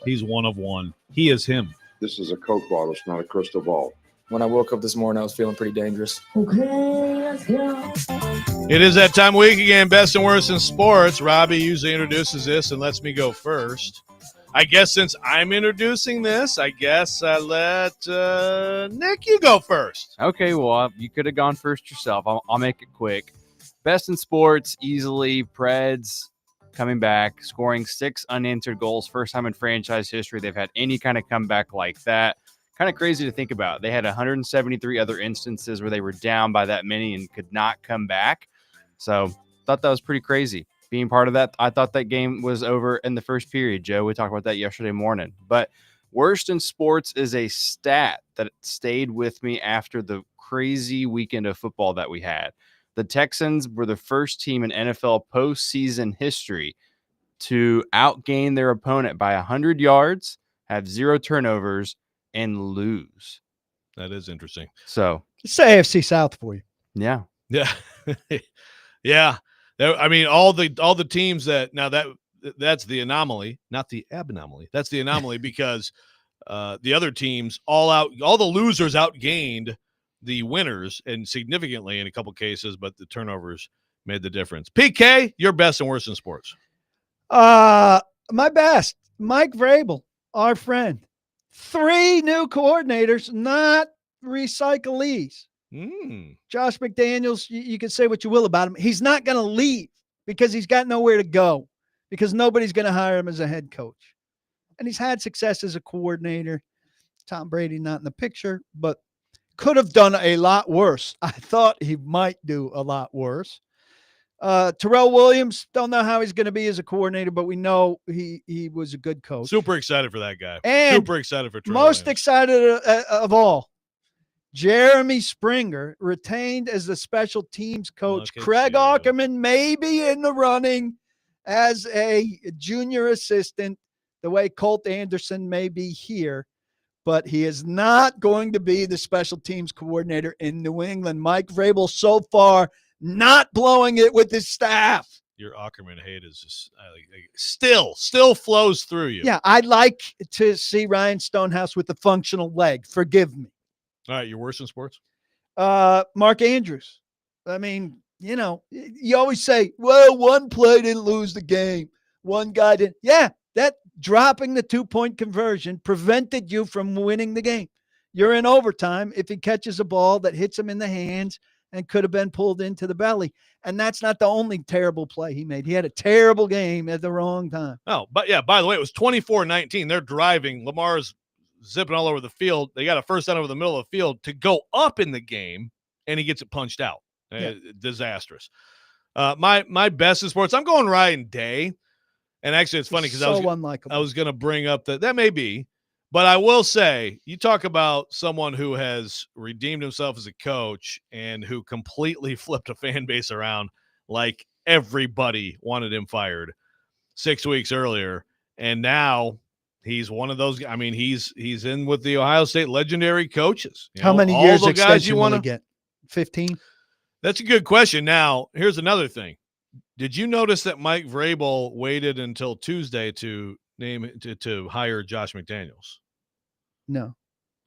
He's one of one. He is him. This is a Coke bottle. It's not a crystal ball. When I woke up this morning, I was feeling pretty dangerous. Okay, let's go. It is that time of week again, best and worst in sports. Robby usually introduces this and lets me go first. I guess since I'm introducing this, I guess I let Nick, you go first. Okay, well, you could have gone first yourself. I'll make it quick. Best in sports, easily, Preds coming back, scoring 6 unanswered goals. First time in franchise history they've had any kind of comeback like that. Kind of crazy to think about. They had 173 other instances where they were down by that many and could not come back. So thought that was pretty crazy. Being part of that, I thought that game was over in the first period, Joe. We talked about that yesterday morning. But worst in sports is a stat that stayed with me after the crazy weekend of football that we had. The Texans were the first team in NFL postseason history to outgain their opponent by 100 yards, have 0 turnovers, and lose. That is interesting. So It's the AFC South for you. Yeah. Yeah. Yeah. I mean, all the teams that's the anomaly, not the abnormally. That's the anomaly because the other teams all the losers outgained the winners and significantly in a couple cases, but the turnovers made the difference. PK, your best and worst in sports. My best, Mike Vrabel, our friend. 3 new coordinators, not recyclees. Josh McDaniels, you can say what you will about him. He's not going to leave because he's got nowhere to go because nobody's going to hire him as a head coach. And he's had success as a coordinator. Tom Brady not in the picture, but could have done a lot worse. I thought he might do a lot worse. Terrell Williams, don't know how he's going to be as a coordinator, but we know he was a good coach. Super excited for that guy. And super excited for Terrell most Williams. excited of all, Jeremy Springer retained as the special teams coach. Craig Aukerman may be in the running as a junior assistant, the way Colt Anderson may be here, but he is not going to be the special teams coordinator in New England. Mike Vrabel so far not blowing it with his staff. Your Aukerman hate is just still flows through you. Yeah, I'd like to see Ryan Stonehouse with a functional leg. Forgive me. All right, your worst in sports? Mark Andrews. I mean, you always say, well, one play didn't lose the game. One guy didn't. Yeah, that dropping the 2-point conversion prevented you from winning the game. You're in overtime if he catches a ball that hits him in the hands and could have been pulled into the belly. And that's not the only terrible play he made. He had a terrible game at the wrong time. Oh, but yeah, by the way, it was 24-19. They're driving. Lamar's zipping all over the field. They got a first down over the middle of the field to go up in the game, and he gets it punched out. Yeah. Disastrous. My best in sports, I'm going Ryan Day. And actually, it's funny because I was going to bring up that may be, but I will say, you talk about someone who has redeemed himself as a coach and who completely flipped a fan base around like everybody wanted him fired 6 weeks earlier. And now he's one of those. I mean, he's in with the Ohio State legendary coaches. How many years extension will he get? 15? That's a good question. Now, here's another thing. Did you notice that Mike Vrabel waited until Tuesday to hire Josh McDaniels? No.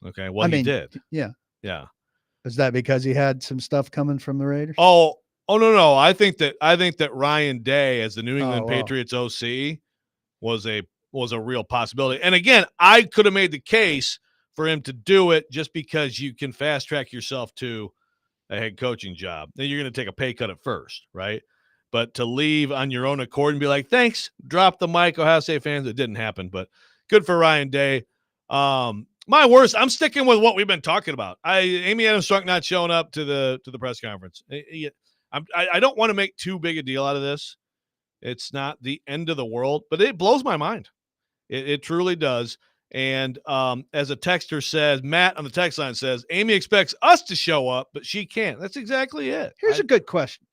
Okay. Well, he did. Yeah. Yeah. Is that because he had some stuff coming from the Raiders? Oh no. I think that Ryan Day as the New England Patriots OC was a real possibility. And again, I could have made the case for him to do it just because you can fast track yourself to a head coaching job. Then you're going to take a pay cut at first, right? But to leave on your own accord and be like, thanks, drop the mic, Ohio State fans, it didn't happen. But good for Ryan Day. My worst, I'm sticking with what we've been talking about. Amy Adams Strunk not showing up to the press conference. I don't want to make too big a deal out of this. It's not the end of the world, but it blows my mind. It truly does. And as a texter says, Matt on the text line says, Amy expects us to show up, but she can't. That's exactly it. Here's a good question.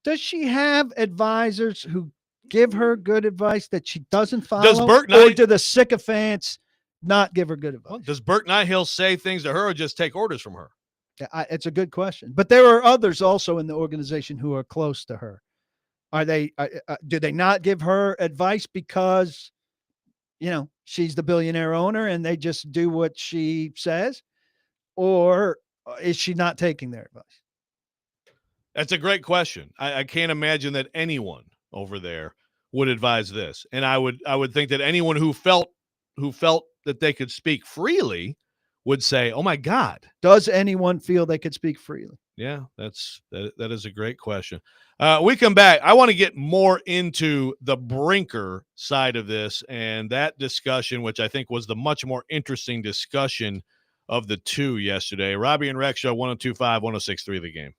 Does she have advisors who give her good advice that she doesn't follow? Does Burke or do the sycophants not give her good advice? Well, does Burke Nihill say things to her or just take orders from her? It's a good question. But there are others also in the organization who are close to her. Are they? Do they not give her advice because, she's the billionaire owner and they just do what she says? Or is she not taking their advice? That's a great question. I can't imagine that anyone over there would advise this. And I would think that anyone who felt that they could speak freely would say, oh my God. Does anyone feel they could speak freely? Yeah, that is a great question. We come back. I want to get more into the Brinker side of this and that discussion, which I think was the much more interesting discussion of the two yesterday. Robby and Rex Show, 102.5, 106.3 The Game.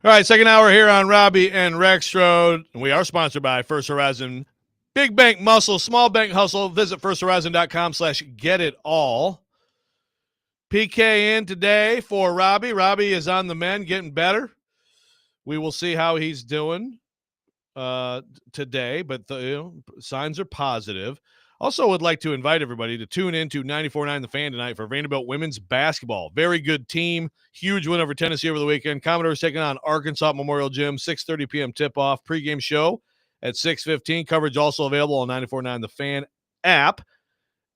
All right, second hour here on Robby and Rexrode. We are sponsored by First Horizon. Big bank muscle, small bank hustle. Visit firsthorizon.com/getitall. PK in today for Robby. Robby is on the mend, getting better. We will see how he's doing today, but the signs are positive. Also would like to invite everybody to tune in to 94.9 The Fan tonight for Vanderbilt women's basketball. Very good team. Huge win over Tennessee over the weekend. Commodores taking on Arkansas Memorial Gym. 6:30 p.m. tip-off. Pregame show at 6:15. Coverage also available on 94.9 The Fan app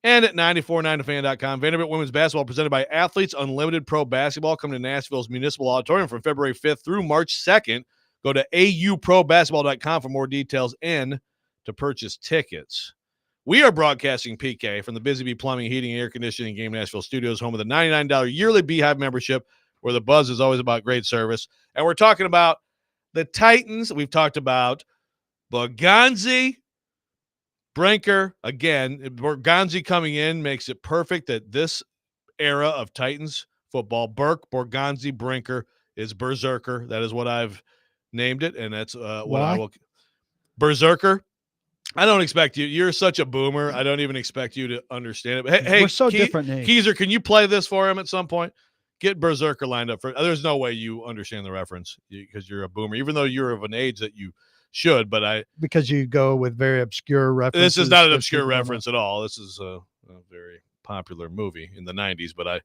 and at 949thefan.com. Vanderbilt women's basketball presented by Athletes Unlimited Pro Basketball coming to Nashville's Municipal Auditorium from February 5th through March 2nd. Go to auprobasketball.com for more details and to purchase tickets. We are broadcasting PK from the Busy Bee Plumbing, Heating, and Air Conditioning Game Nashville Studios, home of the $99 yearly Beehive membership, where the buzz is always about great service. And we're talking about the Titans. We've talked about Borgonzi, Brinker. Again, Borgonzi coming in makes it perfect that this era of Titans football, Burke, Borgonzi, Brinker, is Berserker. That is what I've named it, and that's what I will. Berserker. I don't expect you. You're such a boomer. I don't even expect you to understand it. But hey, we're so different. Keezer, can you play this for him at some point? Get Berserker lined up for. There's no way you understand the reference because you're a boomer, even though you're of an age that you should. But because you go with very obscure references. This is not an obscure reference at all. This is a very popular movie in the '90s. But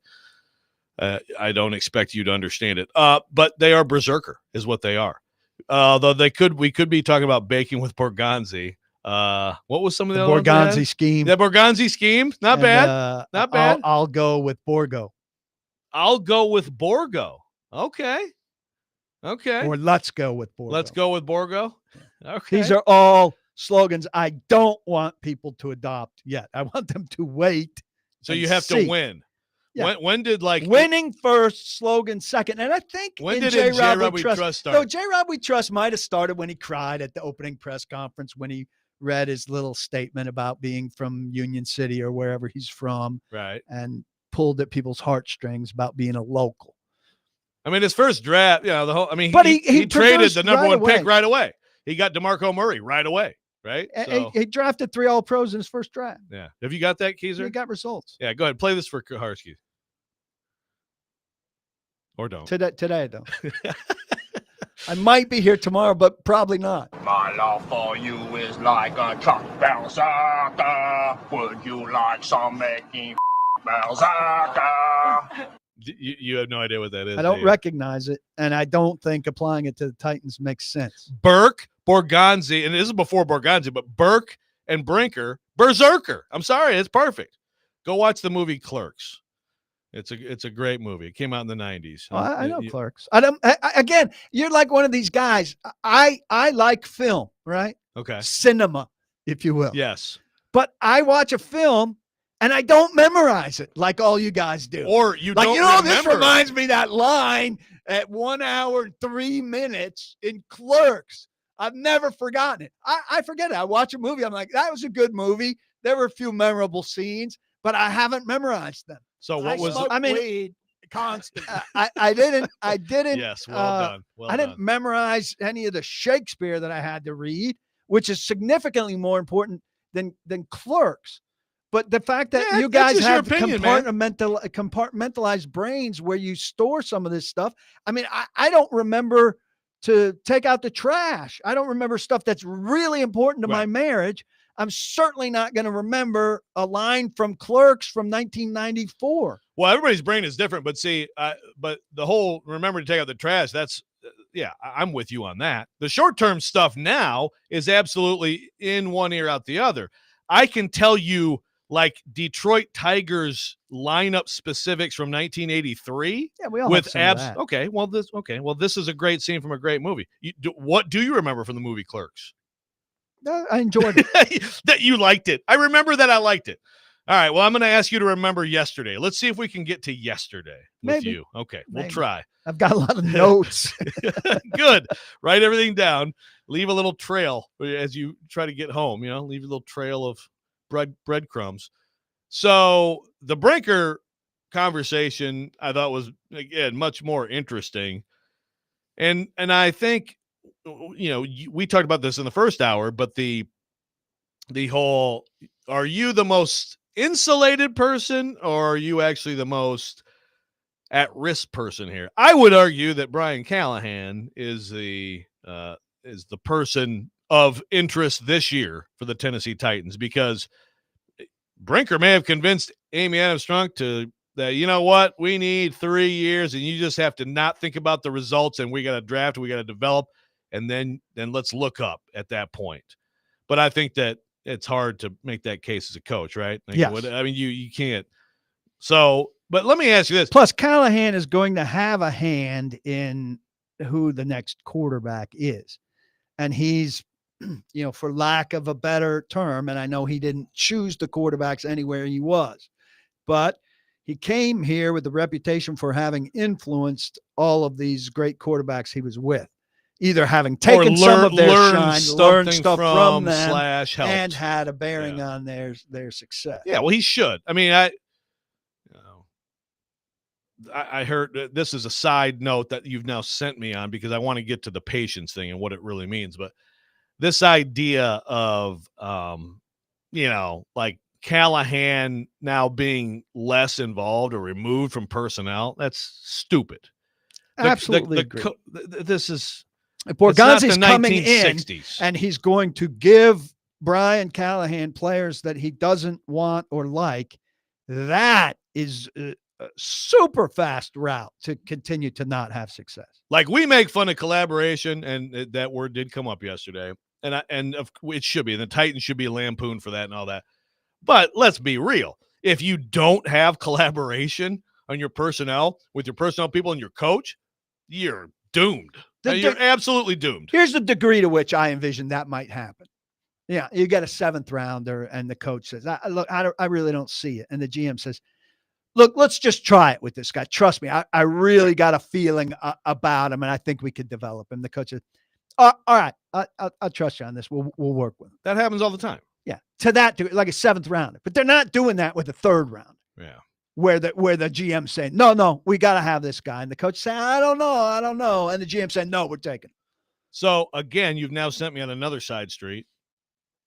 I don't expect you to understand it. But they are Berserker, is what they are. Though we could be talking about baking with Borgonzi. What was some of the other Borgonzi scheme? The Borgonzi scheme, not bad. Not bad. I'll go with Borgo. I'll go with Borgo. Okay. Or let's go with Borgo. Let's go with Borgo. Okay. These are all slogans I don't want people to adopt yet. I want them to wait. So you have to win. Yeah. When did winning first, slogan second? And I think when did J. Rob We Trust start? No, J. Rob We Trust might have started when he cried at the opening press conference when he read his little statement about being from Union City or wherever he's from, right? And pulled at people's heartstrings about being a local. I mean, his first draft, the whole. I mean, but he traded the number one pick right away. He got DeMarco Murray right away. Right? So, he drafted 3 All-Pros in his first draft. Yeah. Have you got that, Keezer? He got results. Yeah, go ahead. Play this for Kaharski. Or don't. Today though. I might be here tomorrow, but probably not. My love for you is like a truck Berserker. Would you like some making Berserker? You have no idea what that is. I don't recognize it, and I don't think applying it to the Titans makes sense. Burke, Borgonzi, and this is before Borgonzi, but Burke and Brinker, Berserker. I'm sorry, it's perfect. Go watch the movie Clerks. It's a great movie. It came out in the 90s. I know Clerks. Again, you're like one of these guys. I like film, right? Okay. Cinema, if you will. Yes. But I watch a film and I don't memorize it like all you guys do. Or you don't remember. This reminds me of that line at 1 hour and 3 minutes in Clerks. I've never forgotten it. I forget it. I watch a movie. I'm like, that was a good movie. There were a few memorable scenes, but I haven't memorized them. So what was? I mean, weed constant. I didn't. Yes, well done. I didn't memorize any of the Shakespeare that I had to read, which is significantly more important than Clerks. But the fact that you guys have compartmentalized brains where you store some of this stuff. I mean, I don't remember to take out the trash. I don't remember stuff that's really important to my marriage. I'm certainly not going to remember a line from Clerks from 1994. Well, everybody's brain is different, but see, but the whole remember to take out the trash, that's, I'm with you on that. The short-term stuff now is absolutely in one ear, out the other. I can tell you like Detroit Tigers lineup specifics from 1983. Yeah, we all with have some of that. Okay, well, this is a great scene from a great movie. What do you remember from the movie Clerks? I enjoyed it. That you liked it. I remember that I liked it. All right. Well, I'm going to ask you to remember yesterday. Let's see if we can get to yesterday with you. Okay. We'll try. I've got a lot of notes. Good. Write everything down. Leave a little trail as you try to get home. Leave a little trail of breadcrumbs. So the Brinker conversation I thought was, again, much more interesting. And I think, we talked about this in the first hour, but the whole, are you the most insulated person or are you actually the most at-risk person here? I would argue that Brian Callahan is the person of interest this year for the Tennessee Titans, because Brinker may have convinced Amy Adams-Strunk that, you know what, we need 3 years and you just have to not think about the results, and we got to draft, we got to develop, and then let's look up at that point. But I think that it's hard to make that case as a coach, right? Yes. I mean, you can't. So, but let me ask you this. Plus, Callahan is going to have a hand in who the next quarterback is. And he's, for lack of a better term, and I know he didn't choose the quarterbacks anywhere he was, but he came here with the reputation for having influenced all of these great quarterbacks he was with, either having taken some of their shine, learned stuff from them, and had a bearing on their success. Yeah, well, he should. I mean, I heard this is a side note that you've now sent me on, because I want to get to the patience thing and what it really means. But this idea of, like Callahan now being less involved or removed from personnel, that's stupid. Absolutely agree. This is Borgonzi's coming in, and he's going to give Brian Callahan players that he doesn't want or like. That is a super fast route to continue to not have success. Like, we make fun of collaboration, and that word did come up yesterday, and it should be, and the Titans should be lampooned for that and all that. But let's be real. If you don't have collaboration on your personnel, with your personnel people and your coach, you're doomed. You're absolutely doomed. Here's the degree to which I envision that might happen. Yeah, you get a 7th rounder, and the coach says, I really don't see it. And the GM says, look, let's just try it with this guy. Trust me, I really got a feeling about him, and I think we could develop him. The coach says, all right, I'll trust you on this. We'll work with him. That happens all the time. Yeah, to that degree, like a 7th rounder. But they're not doing that with a 3rd round. Yeah. Where the GM saying, no, we got to have this guy. And the coach saying, I don't know. And the GM saying, no, we're taking him. So, again, you've now sent me on another side street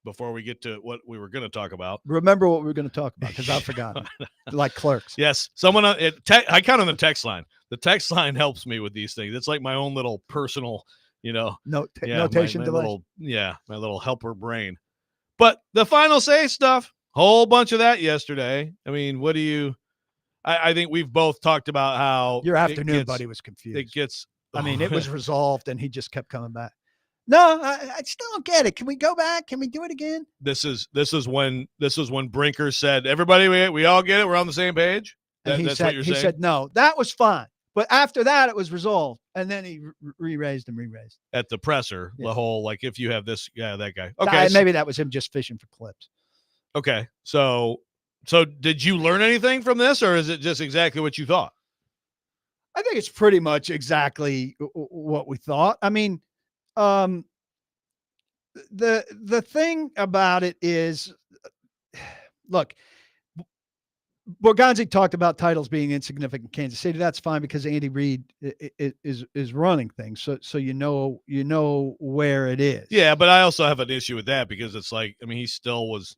before we get to what we were going to talk about. Remember what we were going to talk about, because I've forgotten. Like Clerks. Yes. Someone, I count on the text line. The text line helps me with these things. It's like my own little personal, notation device. My little helper brain. But the final say stuff, whole bunch of that yesterday. I mean, what do you... I think we've both talked about how your afternoon buddy was confused. It was resolved, and he just kept coming back. No, I still don't get it. Can we go back? Can we do it again? This is when Brinker said, "Everybody, we all get it. We're on the same page." That's what you're saying? He said, "No, that was fine." But after that, it was resolved, and then he re-raised at the presser. Yeah. The whole, like, if you have this guy, that guy. Okay, maybe that was him just fishing for clips. Okay, so did you learn anything from this, or is it just exactly what you thought? I think it's pretty much exactly what we thought. I mean, the thing about it is, look, Borgonzi talked about titles being insignificant in Kansas City. That's fine, because Andy Reid is running things. So you know where it is. Yeah, but I also have an issue with that, because it's like, I mean, he still was,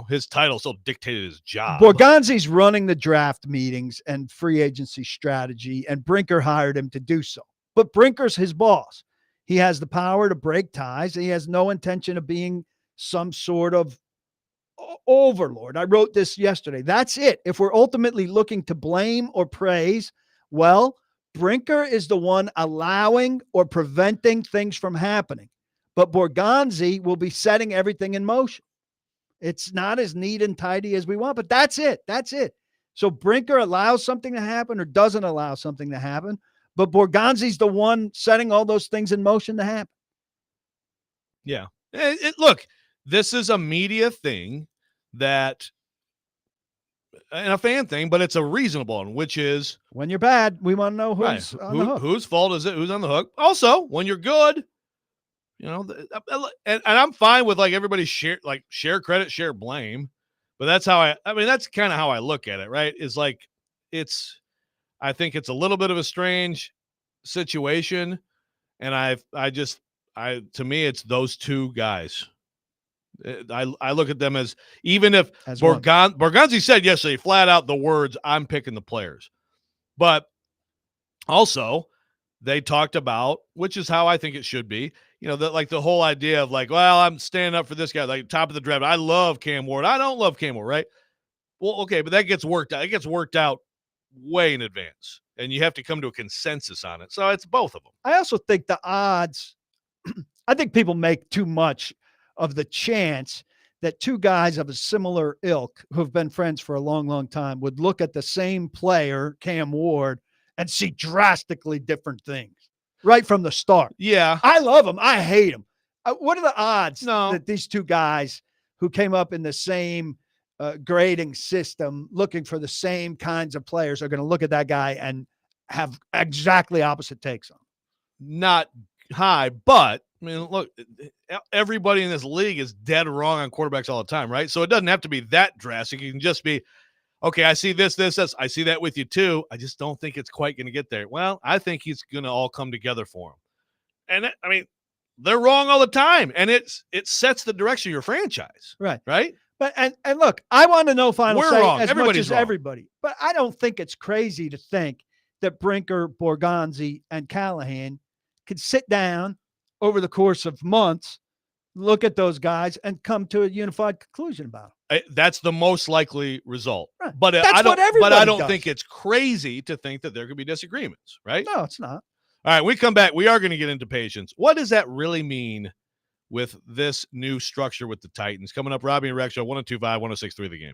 his title still dictated his job. Borgonzi's running the draft meetings and free agency strategy, and Brinker hired him to do so. But Brinker's his boss. He has the power to break ties. He has no intention of being some sort of overlord. I wrote this yesterday. That's it. If we're ultimately looking to blame or praise, well, Brinker is the one allowing or preventing things from happening. But Borgonzi will be setting everything in motion. It's not as neat and tidy as we want, but that's it. That's it. So Brinker allows something to happen or doesn't allow something to happen, but Borgonzi's the one setting all those things in motion to happen. Yeah. Look, this is a media thing and a fan thing, but it's a reasonable one, which is, when you're bad, we want to know who's on the hook. Whose fault is it? Who's on the hook? Also, when you're good, and I'm fine with, like, everybody share credit, share blame, but that's how that's kind of how I look at it, right? Is like, I think it's a little bit of a strange situation, and to me, it's those two guys. I look at them as, even if Borgonzi said yesterday flat out the words, "I'm picking the players," but also they talked about, which is how I think it should be, the whole idea of like, well, I'm standing up for this guy, like top of the draft. I love Cam Ward. I don't love Cam Ward, right? Well, okay, but that gets worked out. It gets worked out way in advance, and you have to come to a consensus on it. So it's both of them. I also think the odds, I think people make too much of the chance that two guys of a similar ilk who've been friends for a long, long time would look at the same player, Cam Ward, and see drastically different things right from the start. Yeah. I love him. I hate him. What are the odds No. that these two guys who came up in the same grading system, looking for the same kinds of players, are going to look at that guy and have exactly opposite takes on him? Not high, but I mean, look, everybody in this league is dead wrong on quarterbacks all the time, right? So it doesn't have to be that drastic. It can just be, okay, I see this. I see that with you too. I just don't think it's quite going to get there. Well, I think he's going to all come together for him. And I mean, they're wrong all the time, and it sets the direction of your franchise. Right. Right. But and look, I want to know final We're say wrong. as Everybody's much as wrong. everybody. But I don't think it's crazy to think that Brinker, Borgonzi, and Callahan could sit down over the course of months, look at those guys, and come to a unified conclusion about them. That's the most likely result. Right. But That's I don't. what everybody But I don't does. think it's crazy to think that there could be disagreements. Right. No, it's not. All right, we come back. We are going to get into patience. What does that really mean with this new structure with the Titans? Coming up, Robby and Rexrode, 102.5, 106.3 The Game.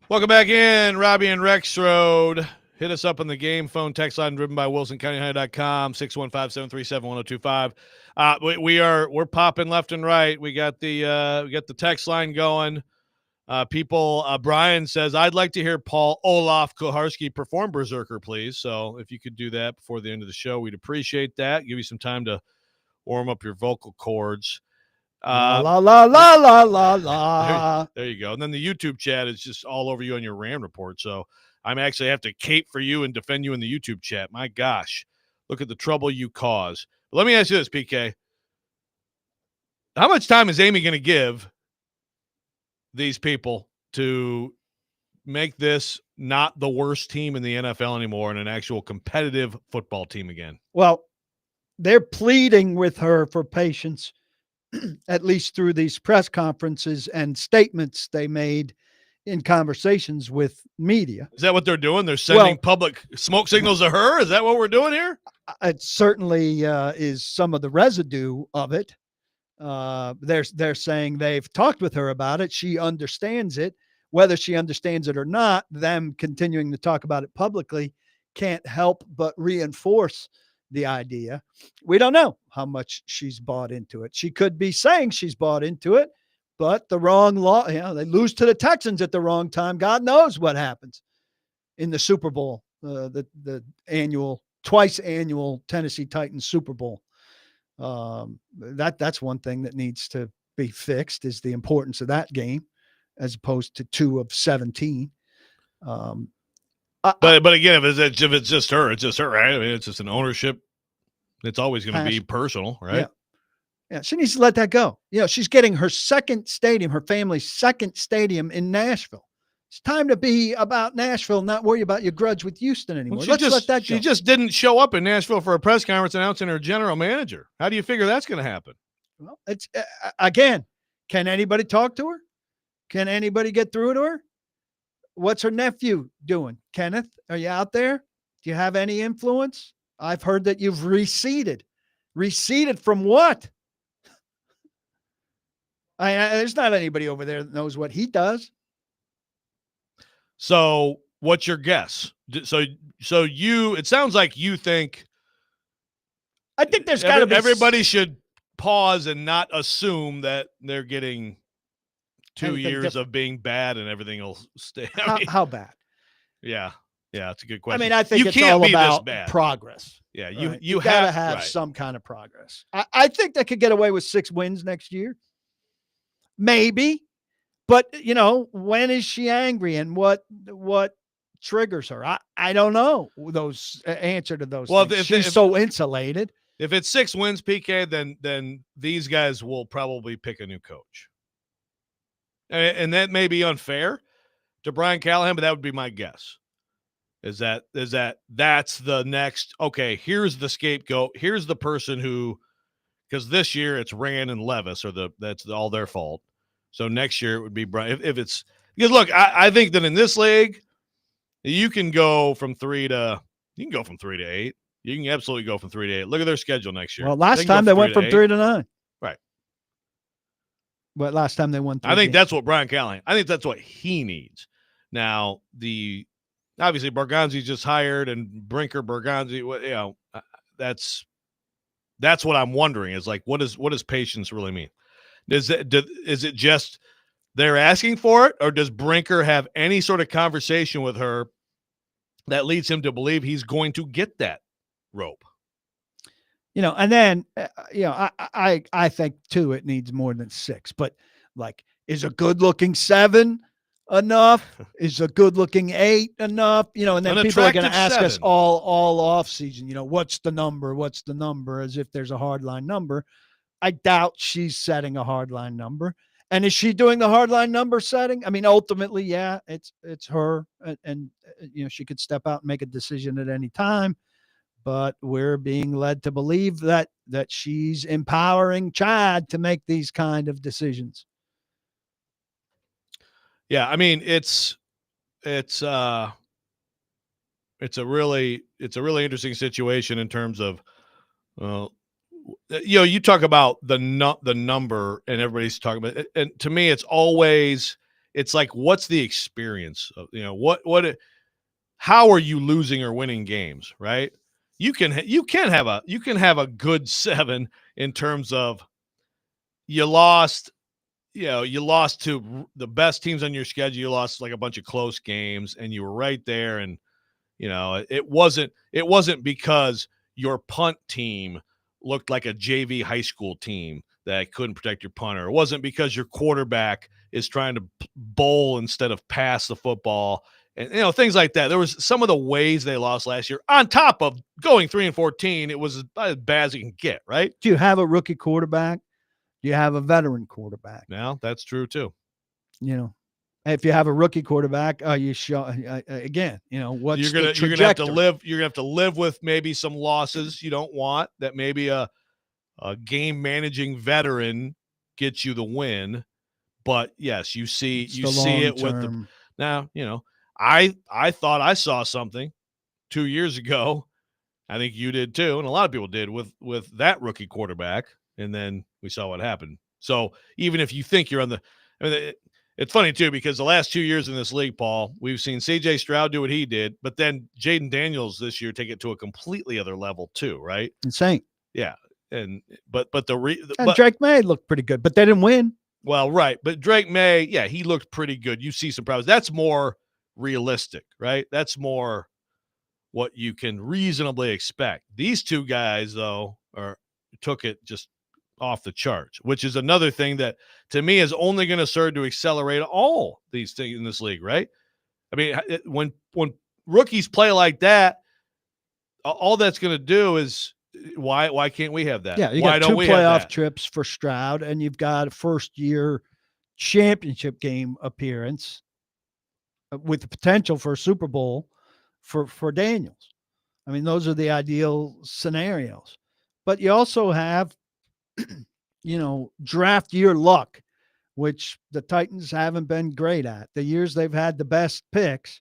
Welcome back in, Robby and Rexrode. Hit us up on the game phone text line driven by WilsonCountyHigh.com, 615-737-1025. We're popping left and right. We got the text line going. Brian says, I'd like to hear Paul Olaf Kuharski perform Berserker, please. So if you could do that before the end of the show, we'd appreciate that. Give you some time to warm up your vocal cords. La la la la la la la. There you go. And then the YouTube chat is just all over you on your RAM report. So I'm actually have to cape for you and defend you in the YouTube chat. My gosh, look at the trouble you cause. But let me ask you this, PK. How much time is Amy going to give these people to make this not the worst team in the NFL anymore and an actual competitive football team again? Well, they're pleading with her for patience, at least through these press conferences and statements they made in conversations with media. Is that what they're doing? They're sending public smoke signals to her? Is that what we're doing here? It certainly is some of the residue of it. They're saying they've talked with her about it. She understands it. Whether she understands it or not, them continuing to talk about it publicly can't help but reinforce the idea. We don't know how much she's bought into it. She could be saying she's bought into it, but the wrong law, they lose to the Texans at the wrong time. God knows what happens in the Super Bowl, the twice annual Tennessee Titans Super Bowl. That's one thing that needs to be fixed, is the importance of that game as opposed to 2 of 17. But again, if it's just her, it's just her, right? I mean, it's just an ownership. It's always going to be personal, right? Yeah, she needs to let that go. She's getting her her family's second stadium in Nashville. It's time to be about Nashville, not worry about your grudge with Houston anymore. Well, let that go. She just didn't show up in Nashville for a press conference announcing her general manager. How do you figure that's going to happen? Well, it's again, can anybody talk to her? Can anybody get through to her? What's her nephew doing? Kenneth, are you out there? Do you have any influence? I've heard that you've receded. Receded from what? There's not anybody over there that knows what he does. So what's your guess? So it sounds like you think. I think there's got to be. Everybody should pause and not assume that they're getting 2 years of being bad and everything will stay. How bad? Yeah, that's a good question. I mean, I think it's all about progress. Yeah, you got to have some kind of progress. I think they could get away with 6 wins next year. Maybe. But, when is she angry and what triggers her? I don't know those answer to those things. She's so insulated. If it's 6 wins, PK, then these guys will probably pick a new coach. And that may be unfair to Brian Callahan, but that would be my guess. Is that that's the next, okay, here's the scapegoat. Here's the person who, because this year it's Rand and Levis, that's all their fault. So next year it would be Brian. If it's, because look, I think that in this league, you can go from 3 to 8. You can absolutely go from 3 to 8. Look at their schedule next year. Well, last time they went from 3 to 9. Right. But last time they won 3 I think games. That's what Brian Callahan, I think that's what he needs. Now, obviously Berganzi's just hired, and Berganzi, that's what I'm wondering is like, what does patience really mean? Is it just they're asking for it, or does Brinker have any sort of conversation with her that leads him to believe he's going to get that rope? And then, I think too, it needs more than 6, but like, is a good looking 7 enough? Is a good looking 8 enough? And then people are going to ask us all off season, what's the number, as if there's a hard line number. I doubt she's setting a hard line number. And is she doing the hard line number setting? I mean, ultimately, yeah, it's her, and she could step out and make a decision at any time. But we're being led to believe that she's empowering Chad to make these kind of decisions. Yeah, I mean, it's a really interesting situation in terms of, you talk about the number, and everybody's talking about it, and to me, it's always it's like, what's the experience of, how are you losing or winning games, right? You can have a good 7 in terms of you lost to the best teams on your schedule. You lost like a bunch of close games and you were right there. And, it wasn't because your punt team looked like a JV high school team that couldn't protect your punter. It wasn't because your quarterback is trying to bowl instead of pass the football. And, things like that. There was some of the ways they lost last year on top of going 3-14. It was as bad as you can get, right? Do you have a rookie quarterback? Do you have a veteran quarterback? Now that's true too. If you have a rookie quarterback, you show again, what's you're gonna have to live. You're gonna have to live with maybe some losses you don't want. That maybe a game managing veteran gets you the win. But yes, you see it with the now. I thought I saw something 2 years ago. I think you did too, and a lot of people did with that rookie quarterback. And then we saw what happened. So even if you think you're on it's funny too, because the last 2 years in this league, Paul, we've seen C.J. Stroud do what he did, but then Jaden Daniels this year take it to a completely other level too, right? Insane. Yeah, and but Drake May looked pretty good, but they didn't win. Well, right, but Drake May, yeah, he looked pretty good. You see some problems. That's more realistic, right? That's more what you can reasonably expect. These two guys, though, took it just off the charts, which is another thing that to me is only going to serve to accelerate all these things in this league, right? I mean, when rookies play like that, all that's going to do is why can't we have that? Yeah, you why got 2 playoff trips for Stroud, and you've got a first-year championship game appearance with the potential for a Super Bowl for Daniels. I mean, those are the ideal scenarios. But you also have draft year luck, which the Titans haven't been great at. The years they've had the best picks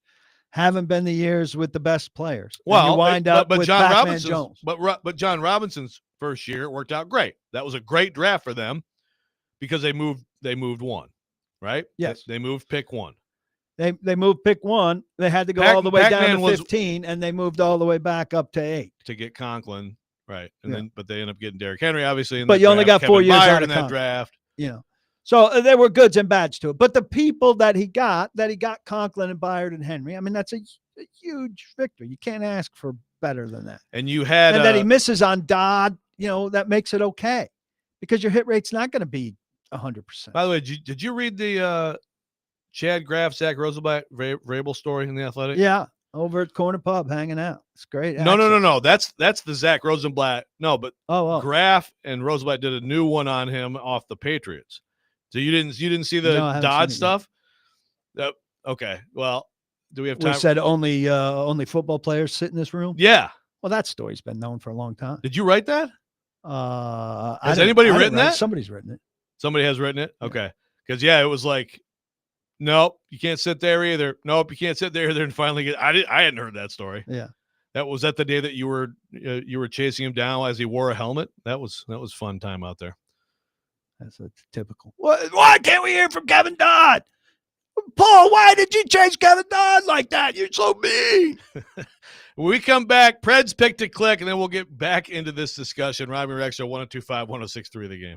haven't been the years with the best players. Well, and you wind up with John Batman Robinson's, Jones. but John Robinson's first year it worked out great. That was a great draft for them because they moved one, right? Yes, they moved pick 1. They moved pick 1. They had to go all the way down to 15, and they moved all the way back up to 8 to get Conklin. Right. And then, but they end up getting Derrick Henry, obviously. But you only got 4 years out of that draft. So there were goods and bads to it. But the people that he got Conklin and Byard and Henry. I mean, that's a huge victory. You can't ask for better than that. And you had. And that he misses on Dodd, that makes it okay because your hit rate's not going to be 100%. By the way, did you read the Chad Graff, Zach Rosenblatt, Vrabel story in The Athletic? Yeah. Over at Corner Pub hanging out. It's great. No. That's the Zach Rosenblatt. No, but Graff and Rosenblatt did a new one on him off the Patriots. So you didn't see the Dodd stuff? Okay. Well, do we have time? We said only football players sit in this room? Yeah. Well, that story's been known for a long time. Did you write that? Has anybody written that? Somebody's written it. Somebody has written it? Okay. Because it was like, nope, you can't sit there either. Nope, you can't sit there either. And finally, I hadn't heard that story. Yeah, was that the day that you were chasing him down as he wore a helmet. That was fun time out there. That's a typical. Why can't we hear from Kevin Dodd? Paul, why did you chase Kevin Dodd like that? You're so mean. When we come back, Pred's pick to click, and then we'll get back into this discussion. Robby and Rexrode 102.5, 106.3 The Game.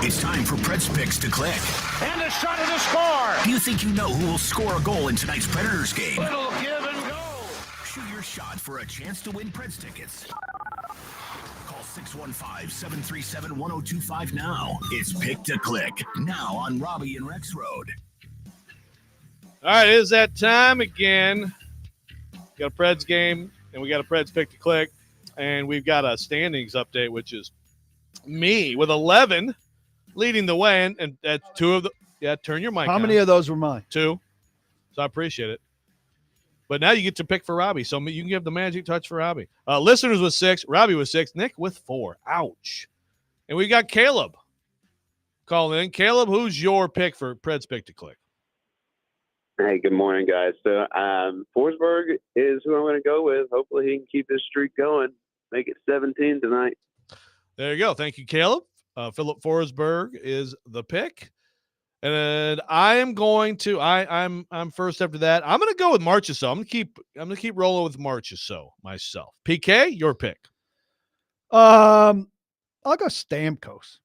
It's time for Preds Picks to click. And a shot at the score. Do you think you know who will score a goal in tonight's Predators game? Little give and go. Shoot your shot for a chance to win Preds tickets. Call 615-737-1025 now. It's Pick to Click, now on Robby and Rexrode. All right, it is that time again. Got a Preds game, and we got a Preds Pick to Click, and we've got a standings update, which is me with 11 leading the way, and that's two of the – yeah, turn your mic How on. many of those were mine? 2. So I appreciate it. But now you get to pick for Robby, so you can give the magic touch for Robby. Listeners with 6, Robby with 6, Nick with 4. Ouch. And we got Caleb calling in. Caleb, who's your pick for Preds Pick to Click? Hey, good morning, guys. So Forsberg is who I'm going to go with. Hopefully he can keep his streak going, make it 17 tonight. There you go. Thank you, Caleb. Philip Forsberg is the pick. And I am going to I'm first after that. I'm going to go with Marchessault. I'm going to keep rolling with Marchessault myself. PK, your pick. I'll go Stamkos.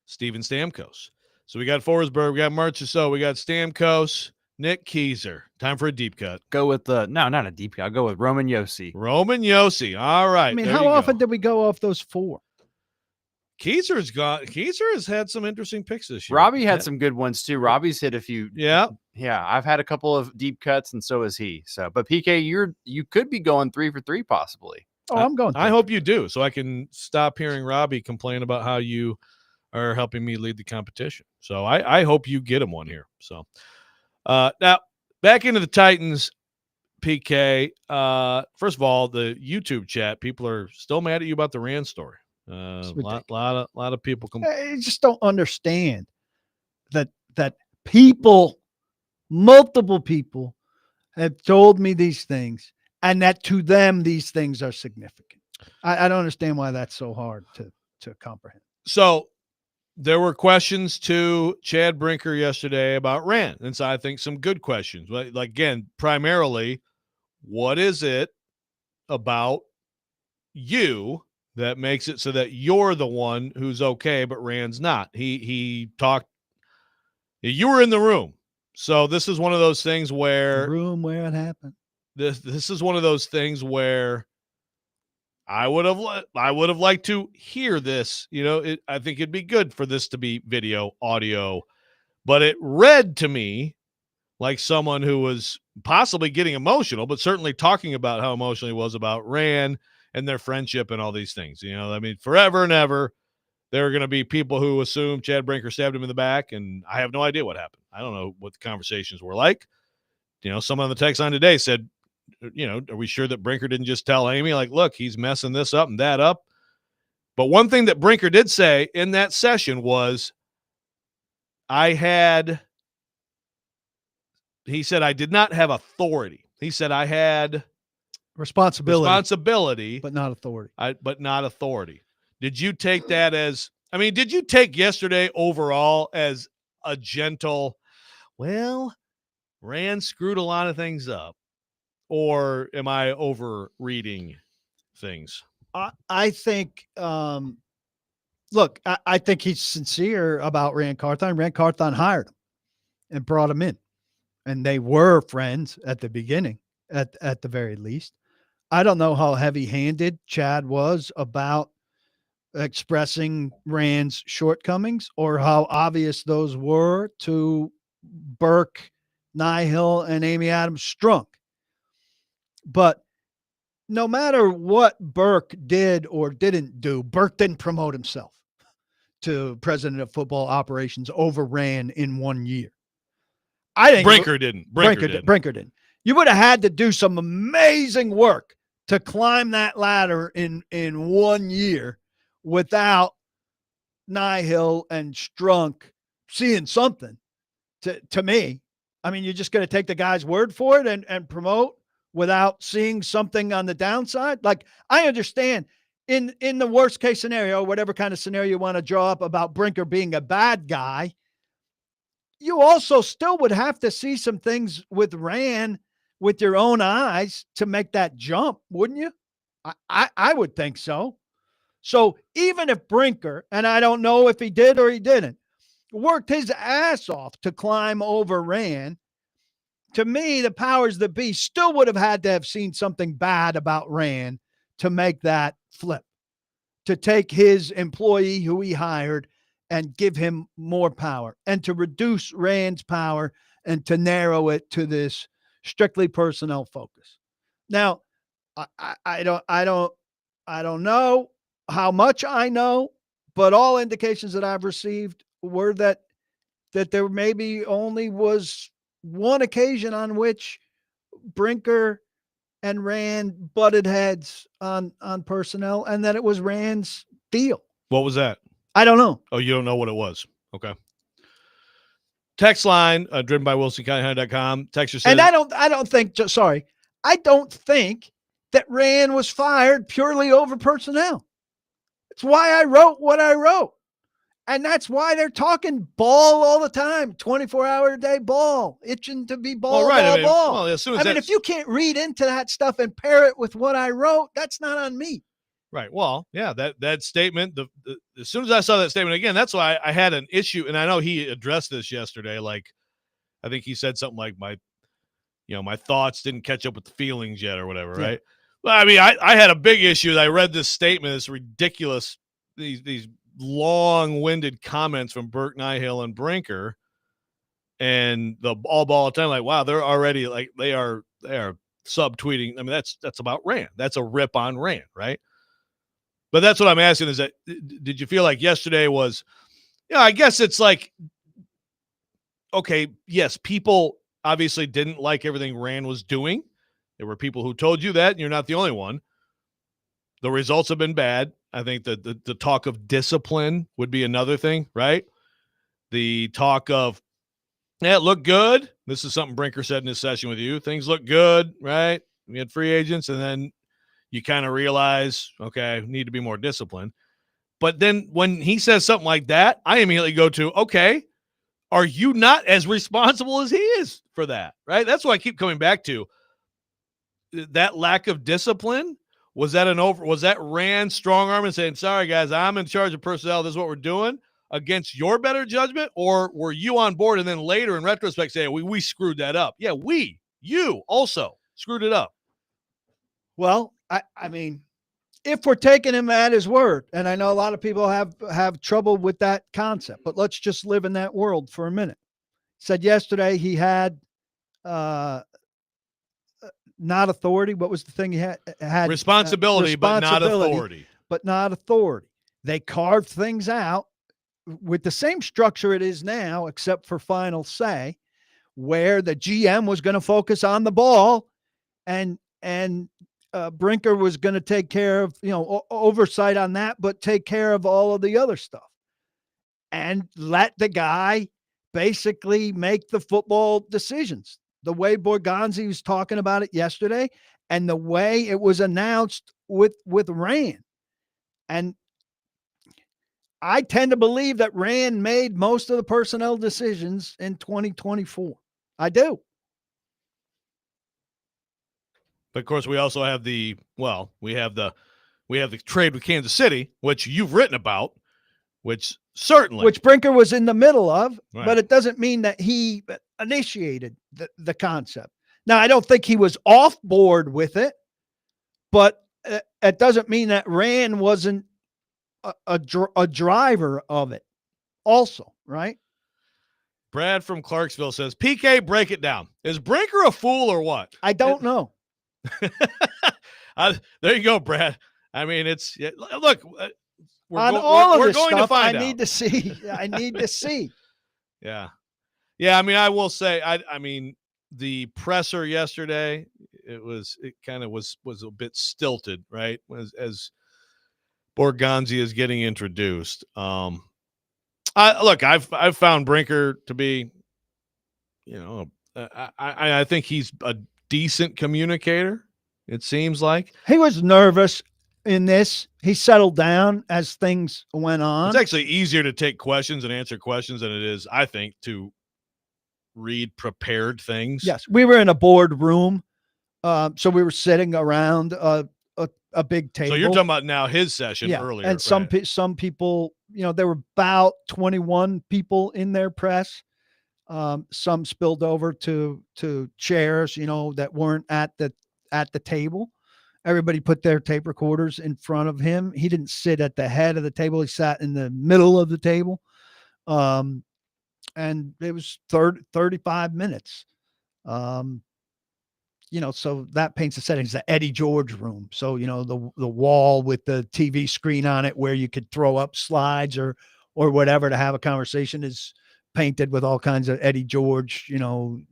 Steven Stamkos. So we got Forsberg, we got Marchessault, we got Stamkos, Nick Keyser. Time for a deep cut. Go with not a deep cut. I'll go with Roman Josi. Roman Josi. All right. I mean, how often did we go off those 4? Keyser has had some interesting picks this year. Robby had some good ones too. Robby's hit a few. Yeah. Yeah. I've had a couple of deep cuts, and so has he. So, but PK, you could be going 3 for 3 possibly. Oh, I'm going. I hope you do, so I can stop hearing Robby complain about how you are helping me lead the competition. So I hope you get him one here. So now back into the Titans, PK. First of all, the YouTube chat, people are still mad at you about the Rand story. Lot of people I just don't understand that people, multiple people, have told me these things, and that to them these things are significant. I don't understand why that's so hard to comprehend. So there were questions to Chad Brinker yesterday about Rand, and so I think some good questions. Like again, primarily, what is it about you that makes it so that you're the one who's okay, but Rand's not? He talked. You were in the room, so this is one of those things where the room where it happened. This is one of those things where I would have liked to hear this. You know, I think it'd be good for this to be video, audio, but it read to me like someone who was possibly getting emotional, but certainly talking about how emotional he was about Rand and their friendship and all these things. You know, I mean, forever and ever, there are going to be people who assume Chad Brinker stabbed him in the back, and I have no idea what happened. I don't know what the conversations were like. You know, someone on the text line today said, you know, are we sure that Brinker didn't just tell Amy, like, look, he's messing this up and that up? But one thing that Brinker did say in that session was, he said, I did not have authority. He said, I had responsibility, but not authority. But not authority. Did you take that as, I mean, did you take yesterday overall as a gentle, well, Rand screwed a lot of things up? Or am I over-reading things? I think, look, I think he's sincere about Rand Carthon. Rand Carthon hired him and brought him in. And they were friends at the beginning, at the very least. I don't know how heavy-handed Chad was about expressing Rand's shortcomings or how obvious those were to Burke, Nihill, and Amy Adams Strunk. But no matter what Burke did or didn't do, Burke didn't promote himself to president of football operations over Rand in 1 year. I think Brinker didn't. Brinker didn't. You would have had to do some amazing work to climb that ladder in 1 year without Nihill and Strunk seeing something. To me, I mean, you're just going to take the guy's word for it and promote without seeing something on the downside. Like, I understand in the worst case scenario, whatever kind of scenario you want to draw up about Brinker being a bad guy, you also still would have to see some things with Rand with your own eyes to make that jump, wouldn't you? I would think so. So even if Brinker, and I don't know if he did or he didn't, worked his ass off to climb over Rand, to me, the powers that be still would have had to have seen something bad about Rand to make that flip, to take his employee who he hired and give him more power, and to reduce Rand's power and to narrow it to this strictly personnel focus. Now, I don't know how much I know, but all indications that I've received were that there maybe only was one occasion on which Brinker and Rand butted heads on personnel, and that it was Rand's deal. What was that? I don't know. Oh, you don't know what it was. Okay. Text line driven by WilsonCountyHunter.com. Texter says, And I don't think that Rand was fired purely over personnel. It's why I wrote what I wrote. And that's why they're talking ball all the time, 24-hour-a-day ball, itching to be ball, well, right. ball, I mean, ball. Well, as soon as I mean, if you can't read into that stuff and pair it with what I wrote, that's not on me. Right. Well, yeah, that statement, as soon as I saw that statement again, that's why I had an issue. And I know he addressed this yesterday. Like, I think he said something like my thoughts didn't catch up with the feelings yet or whatever. Yeah. Right. Well, I mean, I had a big issue. I read this statement, this ridiculous, these long-winded comments from Burke, Nihill, and Brinker, and the all the time. Like, wow, they're already like they are subtweeting. I mean, that's about Rand. That's a rip on Rand, right? But that's what I'm asking is that did you feel like yesterday was, I guess it's like, okay, yes, people obviously didn't like everything Rand was doing. There were people who told you that, and you're not the only one. The results have been bad. I think that the talk of discipline would be another thing, right? The talk of, it looked good. This is something Brinker said in his session with you. Things look good, right? We had free agents, and then you kind of realize, okay, I need to be more disciplined. But then when he says something like that, I immediately go to, okay, are you not as responsible as he is for that, right? That's what I keep coming back to. That lack of discipline. Was that Rand strong arm and saying, sorry, guys, I'm in charge of personnel. This is what we're doing against your better judgment? Or were you on board and then later in retrospect say, we screwed that up? Yeah, you also screwed it up. Well, I mean, if we're taking him at his word, and I know a lot of people have trouble with that concept, but let's just live in that world for a minute. Said yesterday he had not authority. What was the thing he had? Responsibility, but not authority. But not authority. They carved things out with the same structure it is now, except for final say, where the GM was going to focus on the ball, and Brinker was going to take care of oversight on that, but take care of all of the other stuff, and let the guy basically make the football decisions. The way Borgonzi was talking about it yesterday, and the way it was announced with Rand. And I tend to believe that Rand made most of the personnel decisions in 2024. I do. But of course, we also have the trade with Kansas City, which you've written about, which Brinker was in the middle of, right. But it doesn't mean that he initiated the concept. Now, I don't think he was off board with it, but it doesn't mean that Rand wasn't a driver of it also, right? Brad from Clarksville says, PK, break it down. Is Brinker a fool or what? I don't know. There you go, Brad. I mean, look. We're going to find out. I need to see. I need to see. Yeah. I mean, I will say, I mean, the presser yesterday, it kind of was a bit stilted, right? As Borgonzi is getting introduced. I've found Brinker to be, I think he's a decent communicator. It seems like he was nervous in this. He settled down as things went on. It's actually easier to take questions and answer questions than it is, I think, to read prepared things. Yes, we were in a board room, so we were sitting around a a big table. So you're talking about now his session earlier. And some people, there were about 21 people in their press. Some spilled over to chairs, that weren't at the table. Everybody put their tape recorders in front of him. He didn't sit at the head of the table. He sat in the middle of the table. And it was 35 minutes. So that paints the setting. It's the Eddie George room. So, the wall with the TV screen on it where you could throw up slides or whatever to have a conversation is painted with all kinds of Eddie George,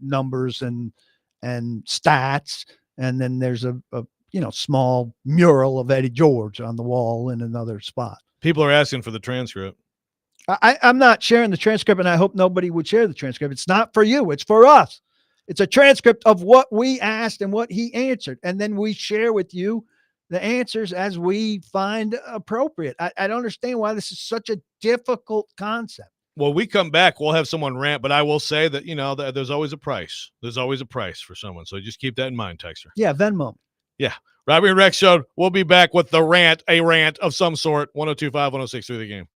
numbers and stats. And then there's a small mural of Eddie George on the wall in another spot. People are asking for the transcript. I'm not sharing the transcript, and I hope nobody would share the transcript. It's not for you. It's for us. It's a transcript of what we asked and what he answered. And then we share with you the answers as we find appropriate. I don't understand why this is such a difficult concept. Well, we come back, we'll have someone rant, but I will say that, there's always a price. There's always a price for someone. So just keep that in mind, Texter. Yeah, Venmo. Yeah. Robby and Rex Show. We'll be back with a rant of some sort. 102.5, 106 through the game.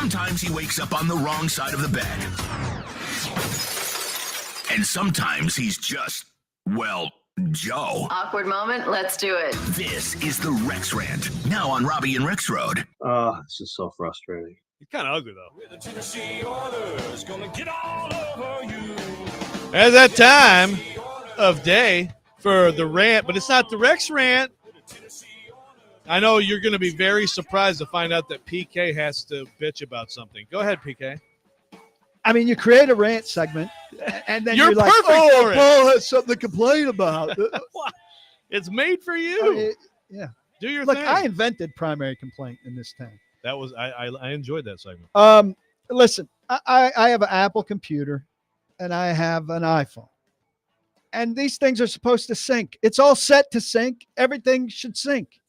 Sometimes he wakes up on the wrong side of the bed. And sometimes he's just, well, Joe. Awkward moment. Let's do it. This is the Rex Rant, now on Robby and Rexrode. This is so frustrating. He's kind of ugly, though. At that time of day for the rant, but it's not the Rex Rant. I know you're going to be very surprised to find out that PK has to bitch about something. Go ahead, PK. I mean, you create a rant segment, and then You're like, perfect "Oh, for it." Paul has something to complain about." It's made for you. Yeah. Do your Look, thing. I invented primary complaint in this town. That was I enjoyed that segment. Listen, I have an Apple computer, and I have an iPhone, and these things are supposed to sync. It's all set to sync. Everything should sync,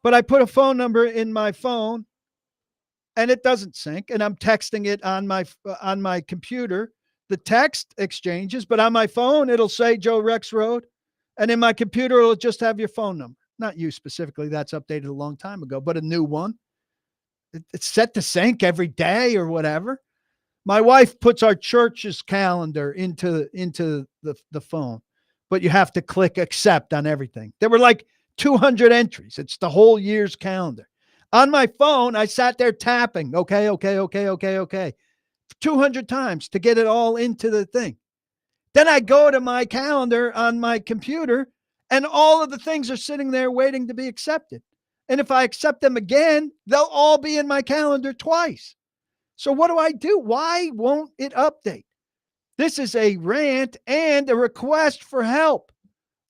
but I put a phone number in my phone, and it doesn't sync. And I'm texting it on my computer. The text exchanges, but on my phone it'll say Joe Rexrode, and in my computer it'll just have your phone number. Not you specifically. That's updated a long time ago, but a new one. It's set to sync every day or whatever. My wife puts our church's calendar into the phone, but you have to click accept on everything. There were like 200 entries. It's the whole year's calendar. On my phone, I sat there tapping, okay, 200 times to get it all into the thing. Then I go to my calendar on my computer, and all of the things are sitting there waiting to be accepted. And if I accept them again, they'll all be in my calendar twice. So what do? Why won't it update? This is a rant and a request for help.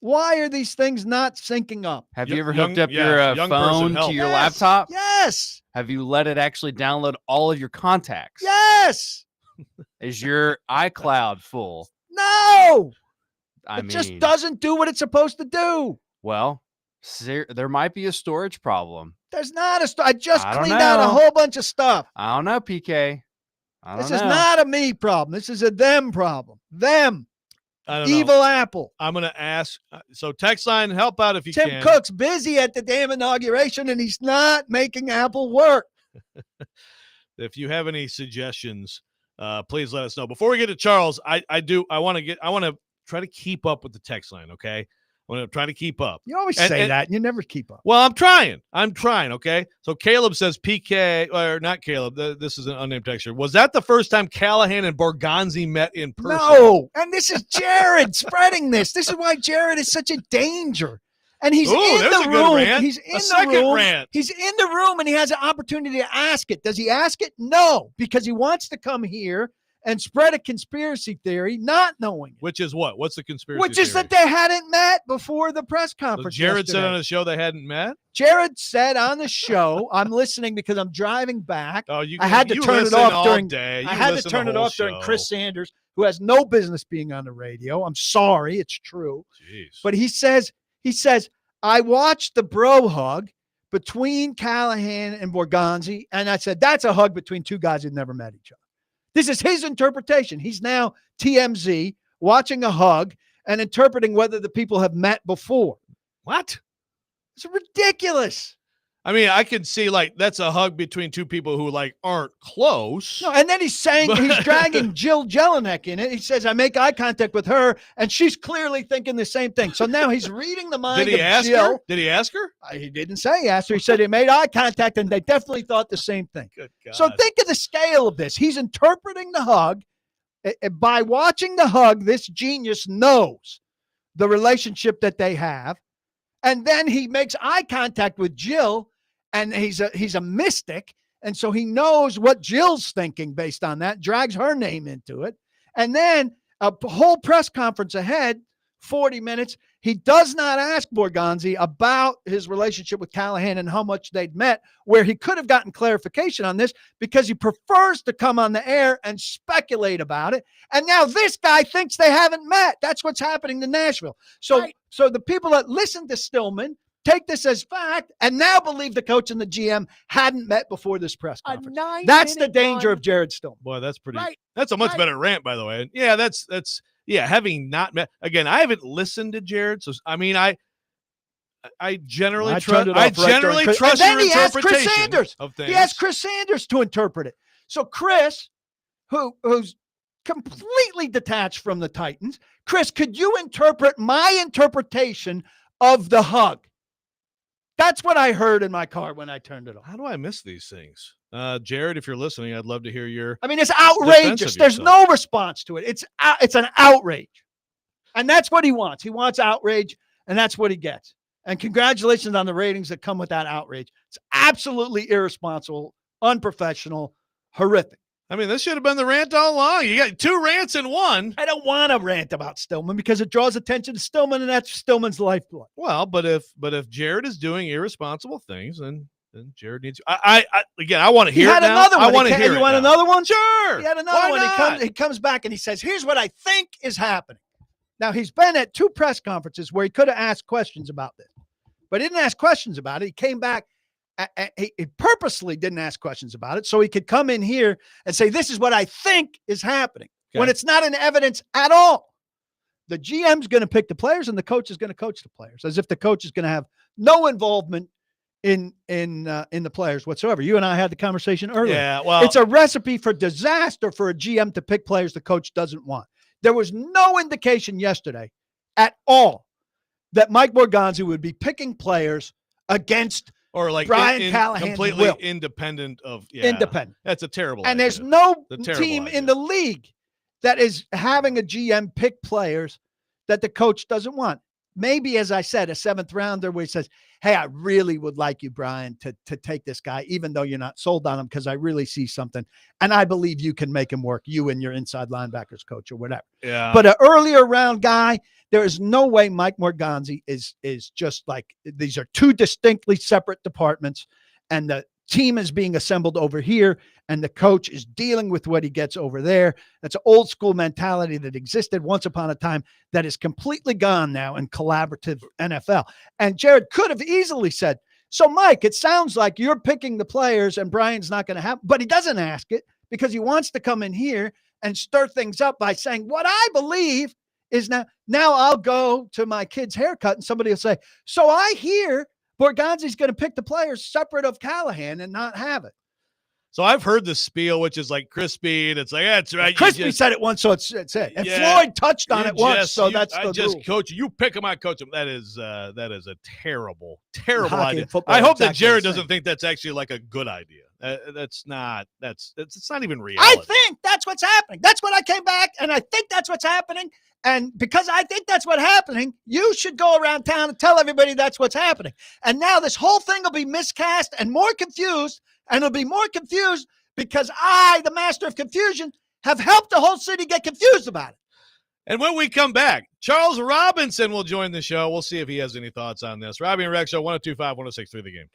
Why are these things not syncing up? Have you ever hooked up your phone to your Yes, laptop? Yes. Have you let it actually download all of your contacts? Yes. Is your iCloud full? No. I mean, just doesn't do what it's supposed to do. Well, there might be a storage problem. There's not a I just I don't cleaned out a know. whole bunch of stuff. I don't know, PK. This is not a me problem. This is a them problem. Them. I don't Evil know. Apple. I'm going to ask. So text line, help out if you Tim can. Cook's busy at the damn inauguration, and he's not making Apple work. If you have any suggestions, please let us know. Before we get to Charles, I want to try to keep up with the text line. Okay, I'm going to try to keep up. You always say that, and you never keep up. Well, I'm trying. Okay. So Caleb says PK, or not Caleb. This is an unnamed texture. Was that the first time Callahan and Borgonzi met in person? No, and this is Jared spreading this. This is why Jared is such a danger. And he's in the room. Rant. He's in a the second room. Rant. He's in the room, and he has an opportunity to ask it. Does he ask it? No, because he wants to come here and spread a conspiracy theory, not knowing it. Which is what? What's the conspiracy Which is theory? that they hadn't met before the press So conference. Jared said yesterday. on the show they hadn't met? Jared said on the show, I'm listening because I'm driving back. Oh, I had to turn it off during day. I had to turn it off during Chris Sanders, who has no business being on the radio. I'm sorry, it's true. Jeez. But he says, I watched the bro hug between Callahan and Borgonzi, and I said, that's a hug between two guys who've never met each other. This is his interpretation. He's now TMZ watching a hug and interpreting whether the people have met before. What? It's ridiculous. I mean, I could see that's a hug between two people who aren't close. No, and then he's saying he's dragging Jill Jelinek in it. He says, I make eye contact with her, and she's clearly thinking the same thing. So now he's reading the mind Did he of ask Jill. her? Did he ask her? He didn't say he asked her. He said he made eye contact, and they definitely thought the same thing. Good God. So think of the scale of this. He's interpreting the hug. By watching the hug, this genius knows the relationship that they have. And then he makes eye contact with Jill, and he's a mystic. And so he knows what Jill's thinking based on that, drags her name into it. And then a whole press conference ahead, 40 minutes. He does not ask Borgonzi about his relationship with Callahan and how much they'd met, where he could have gotten clarification on this because he prefers to come on the air and speculate about it. And now this guy thinks they haven't met. That's what's happening to Nashville. So, so the people that listen to Stillman take this as fact and now believe the coach and the GM hadn't met before this press conference. That's the danger of Jared Stillman. Boy, that's pretty. That's a much better rant, by the way. And yeah, that's having not met again. I haven't listened to Jared, so I mean, I generally I trust. turned it I off right during generally Chris- trust and then your he has Chris interpretation Sanders. of things. He has Chris Sanders to interpret it. So Chris, who's completely detached from the Titans, Chris, could you interpret my interpretation of the hug? That's what I heard in my car when I turned it off. How do I miss these things? Jared, if you're listening, I'd love to hear your. I mean, it's outrageous. There's no response to it. It's an outrage. And that's what he wants. He wants outrage, and that's what he gets. And congratulations on the ratings that come with that outrage. It's absolutely irresponsible, unprofessional, horrific. I mean, this should have been the rant all along. You got 2 rants in one. I don't want to rant about Stillman because it draws attention to Stillman, and that's Stillman's lifeblood. Well, but if Jared is doing irresponsible things, then Jared needs. I want to hear it now. Another one. I want to hear You it want now. another one? Sure. He had another one. Not? He comes back and he says, "Here's what I think is happening." Now, he's been at 2 press conferences where he could have asked questions about this, but he didn't ask questions about it. He came back. He purposely didn't ask questions about it so he could come in here and say, this is what I think is happening, when it's not in evidence at all. The GM's going to pick the players and the coach is going to coach the players, as if the coach is going to have no involvement in the players whatsoever. You and I had the conversation earlier. Yeah, well, it's a recipe for disaster for a GM to pick players the coach doesn't want. There was no indication yesterday at all that Mike Borgonzi would be picking players against or like Brian Callahan's completely will. Independent of Independent. That's a terrible And idea. there's no It's a terrible team idea. in the league that is having a GM pick players that the coach doesn't want. Maybe, as I said, a 7th rounder where he says, hey, I really would like you, Brian, to take this guy, even though you're not sold on him, because I really see something. And I believe you can make him work, you and your inside linebackers coach or whatever. Yeah. But an earlier round guy, there is no way Mike Morganzi is just like, these are 2 distinctly separate departments, and the team is being assembled over here, and the coach is dealing with what he gets over there. That's an old school mentality that existed once upon a time that is completely gone now in collaborative NFL. And Jared could have easily said, so Mike, it sounds like you're picking the players and Brian's not going to have, but he doesn't ask it because he wants to come in here and stir things up by saying what I believe is now I'll go to my kid's haircut and somebody will say, so I hear Borgonzi's going to pick the players separate of Callahan and not have it. So I've heard the spiel, which is like crispy, and it's like, that's right. Crispy said it once, so it's it. And Floyd touched on it once, so that's the rule. Coach you. Pick him, I coach him. That is a terrible Hockey idea. and football I are hope that exactly Jared the same. doesn't think that's actually like a good idea. It's not even reality. I think that's what's happening. That's what I came back, and I think that's what's happening. And because I think that's what's happening, you should go around town and tell everybody that's what's happening. And now this whole thing will be miscast and more confused, and it'll be more confused because I, the master of confusion, have helped the whole city get confused about it. And when we come back, Charles Robinson will join the show. We'll see if he has any thoughts on this. Robby and Rex Show, 102.5, 106.3 The Game.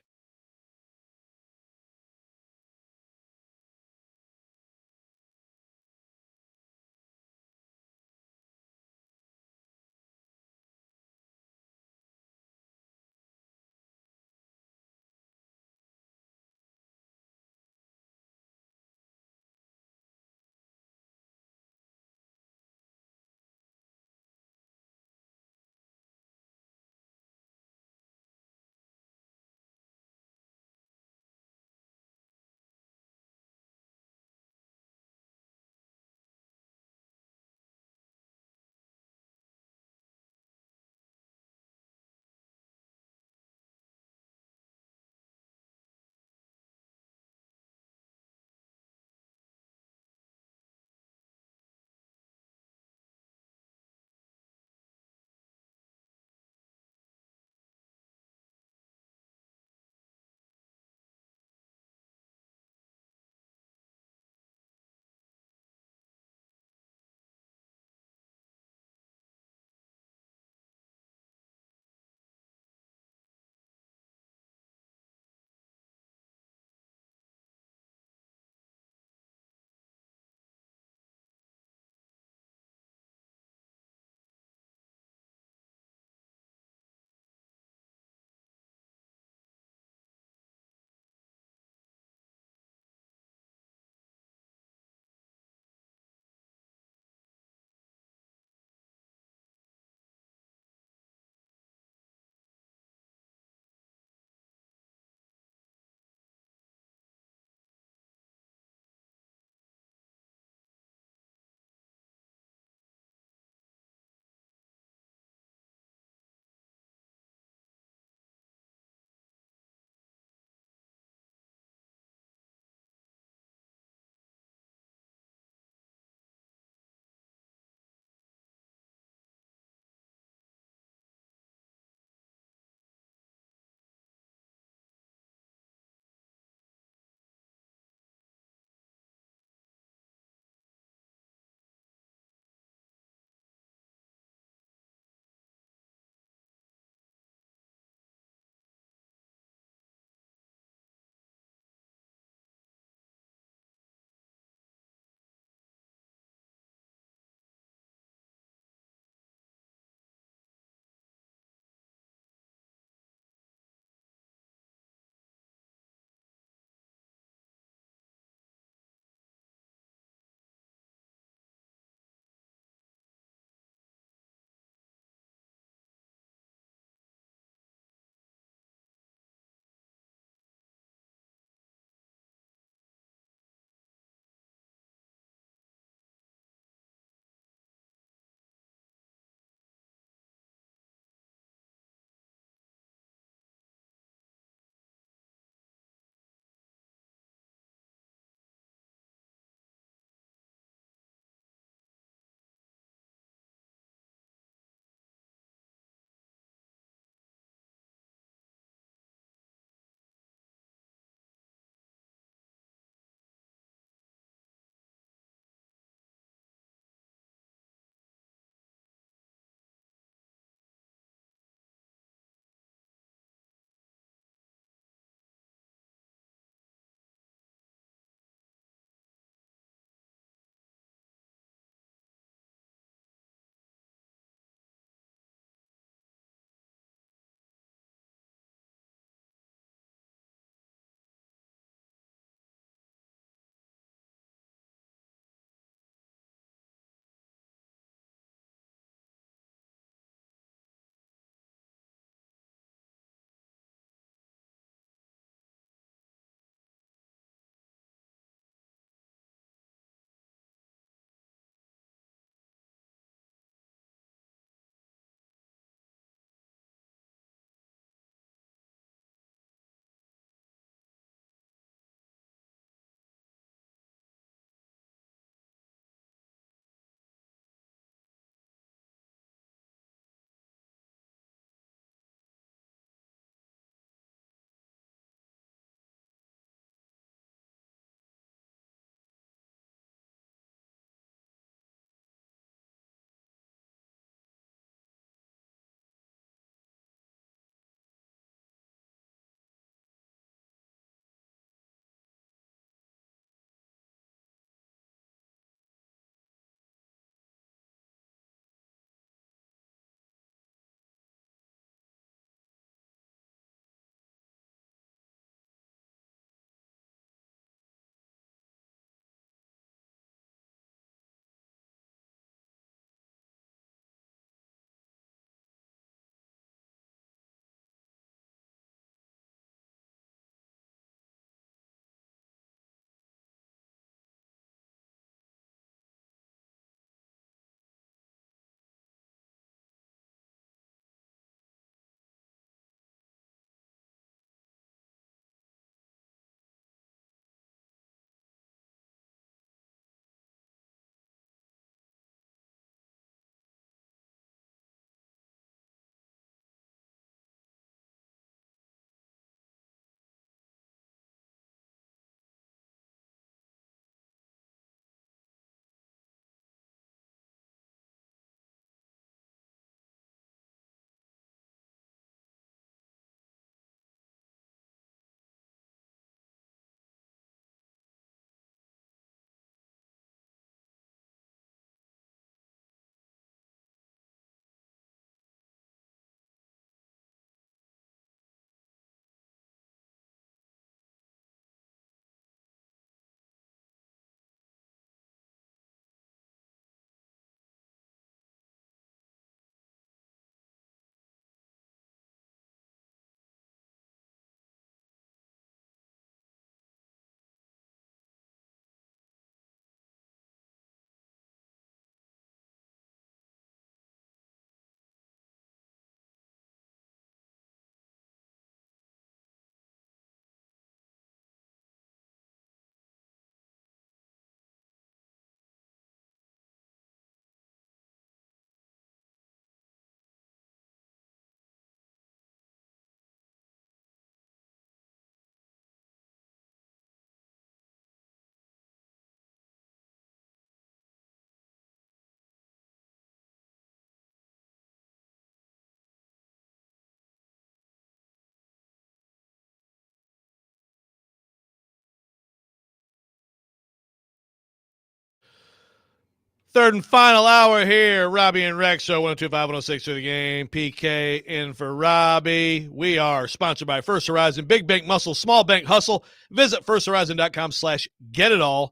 Third and final hour here. Robby and Rex Show 102.5-106 through the game. PK in for Robby. We are sponsored by First Horizon. Big bank muscle, small bank hustle. Visit firsthorizon.com/getitall.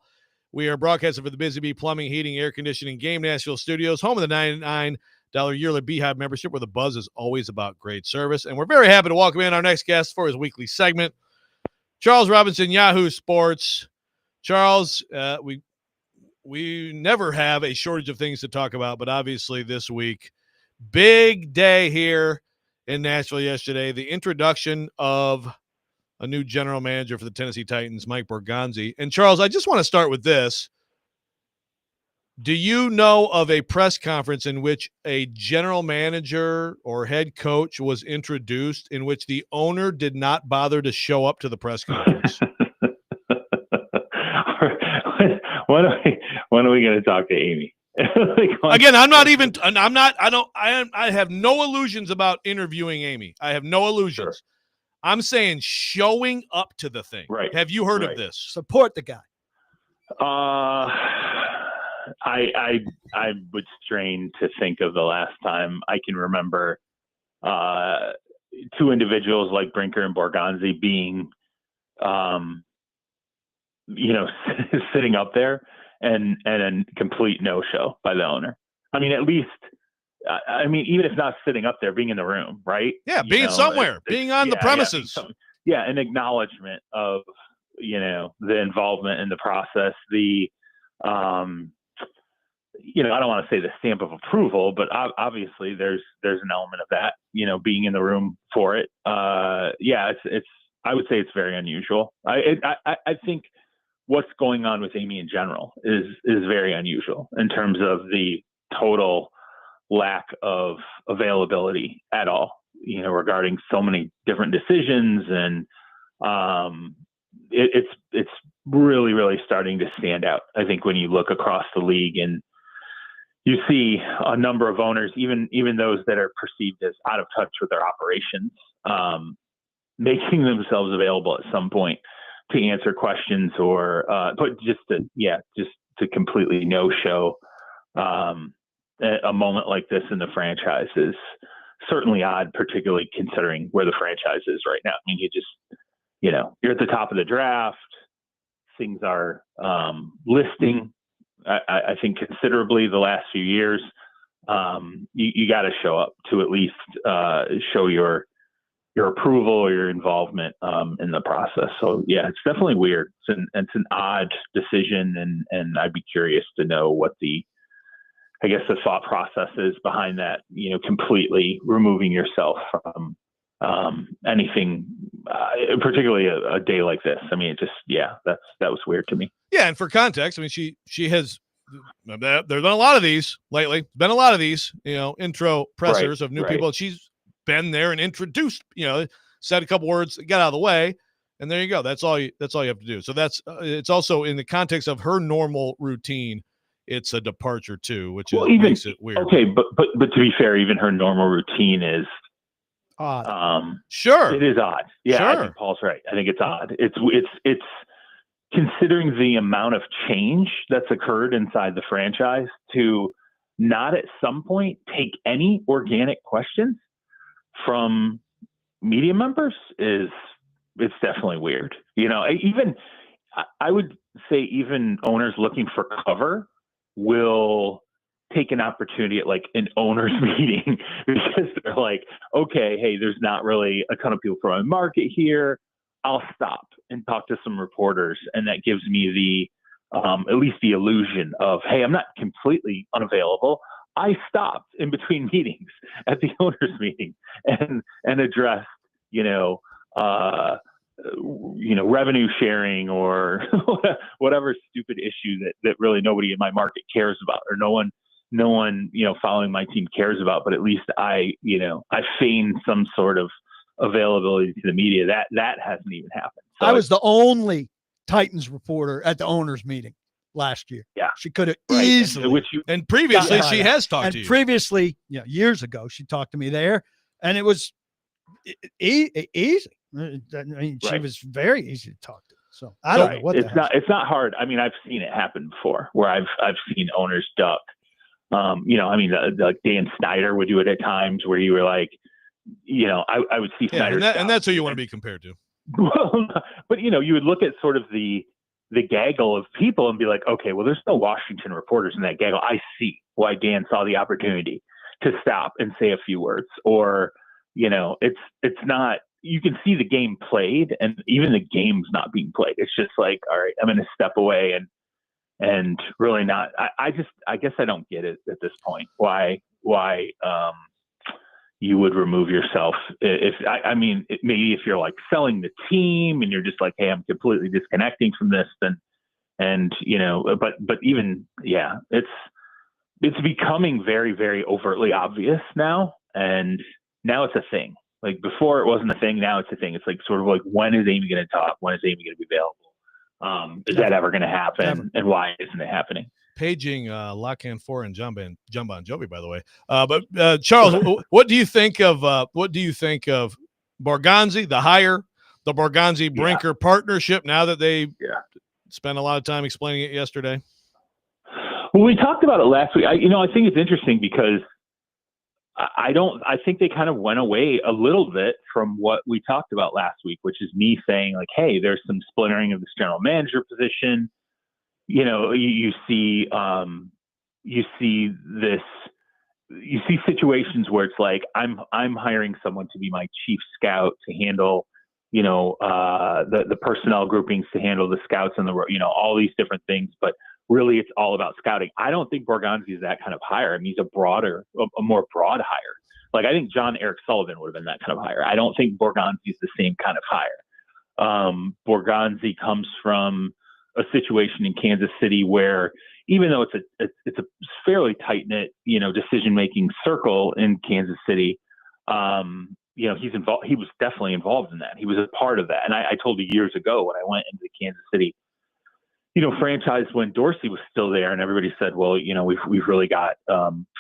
We are broadcasting for the Busy Bee Plumbing, Heating, Air Conditioning, Game Nashville Studios, home of the $99 yearly Beehive membership, where the buzz is always about great service. And we're very happy to welcome in our next guest for his weekly segment, Charles Robinson, Yahoo Sports. Charles, we never have a shortage of things to talk about, but obviously this week, big day here in Nashville yesterday, the introduction of a new general manager for the Tennessee Titans, Mike Borgonzi. And Charles, I just want to start with this. Do you know of a press conference in which a general manager or head coach was introduced in which the owner did not bother to show up to the press conference? When are we going to talk to Amy? Again, I have no illusions about interviewing Amy. I have no illusions. Sure. I'm saying showing up to the thing. Right. Have you heard of this? Support the guy. I would strain to think of the last time I can remember two individuals like Brinker and Borgonzi being, sitting up there and a complete no-show by the owner. I mean, at least, even if not sitting up there, being in the room, right? Yeah, being somewhere, being on the premises. Yeah, an acknowledgement of, the involvement in the process, I don't want to say the stamp of approval, but obviously there's an element of that, being in the room for it. I would say it's very unusual. I think what's going on with Amy in general is very unusual in terms of the total lack of availability at all, regarding so many different decisions. And it's really, really starting to stand out. I think when you look across the league and you see a number of owners, even those that are perceived as out of touch with their operations, making themselves available at some point to answer questions or just to completely no-show a moment like this in the franchise is certainly odd, particularly considering where the franchise is right now. I mean, you're at the top of the draft. Things are listing, I think, considerably the last few years. You got to show up to at least show your approval or your involvement in the process. So yeah, it's definitely weird. It's an odd decision, and I'd be curious to know what the thought process is behind that. Completely removing yourself from anything, particularly a day like this. I mean, that was weird to me. Yeah, and for context, I mean, she has. There's been a lot of these lately. Been a lot of these, intro pressers of new people. She's been there and introduced, said a couple words, got out of the way, and there you go. That's all you have to do. So it's also in the context of her normal routine. It's a departure too, which makes it weird. Okay, but to be fair, even her normal routine is odd. Sure, it is odd. Yeah, sure. I think Paul's right. I think it's odd. It's considering the amount of change that's occurred inside the franchise to not at some point take any organic questions from media members it's definitely weird. Even I would say even owners looking for cover will take an opportunity at like an owners meeting because they're like, okay, hey, there's not really a ton of people from my market here. I'll stop and talk to some reporters. And that gives me at least the illusion of, hey, I'm not completely unavailable. I stopped in between meetings at the owners meeting and addressed, revenue sharing or whatever stupid issue that really nobody in my market cares about, or no one, following my team cares about, but at least I feign some sort of availability to the media. That hasn't even happened. So I was the only Titans reporter at the owners meeting last year. Yeah. She could have easily. And previously she has talked to you. Previously, years ago, she talked to me there, and it was easy. I mean, she was very easy to talk to. So I don't know what it's not hard. I mean, I've seen it happen before where I've seen owners duck. Like Dan Snyder would do it at times where you were like, I would see Snyder. And that's who you want to be compared to. Well, but you would look at sort of the gaggle of people and be like, okay, well, there's no Washington reporters in that gaggle. I see why Dan saw the opportunity to stop and say a few words, or, it's not, you can see the game played and even the game's not being played. It's just like, all right, I'm going to step away and really not, I guess I don't get it at this point. Why you would remove yourself maybe if you're like selling the team and you're just like, hey, I'm completely disconnecting from this, but even, it's becoming very, very overtly obvious now. And now it's a thing. Like before it wasn't a thing. Now it's a thing. It's like sort of like, when is Amy going to talk? When is Amy going to be available? Is that ever going to happen? Never. And why isn't it happening? Paging Lockhan 4 and John Bon Jovi, by the way. But Charles, what do you think of Borgonzi, the hire, the Borgonzi Brinker partnership? Now that they spent a lot of time explaining it yesterday. Well, we talked about it last week. I think it's interesting because I think they kind of went away a little bit from what we talked about last week, which is me saying like, hey, there's some splintering of this general manager position. You see situations where it's like, I'm hiring someone to be my chief scout to handle, the personnel groupings, to handle the scouts on the road, all these different things. But really, it's all about scouting. I don't think Borgonzi is that kind of hire. I mean, he's a more broad hire. Like, I think John Eric Sullivan would have been that kind of hire. I don't think Borgonzi is the same kind of hire. Borgonzi comes from a situation in Kansas City where, even though it's a fairly tight knit, decision-making circle in Kansas City, he's involved. He was definitely involved in that. He was a part of that. And I told you years ago when I went into the Kansas City, franchise, when Dorsey was still there, and everybody said, well, we've really got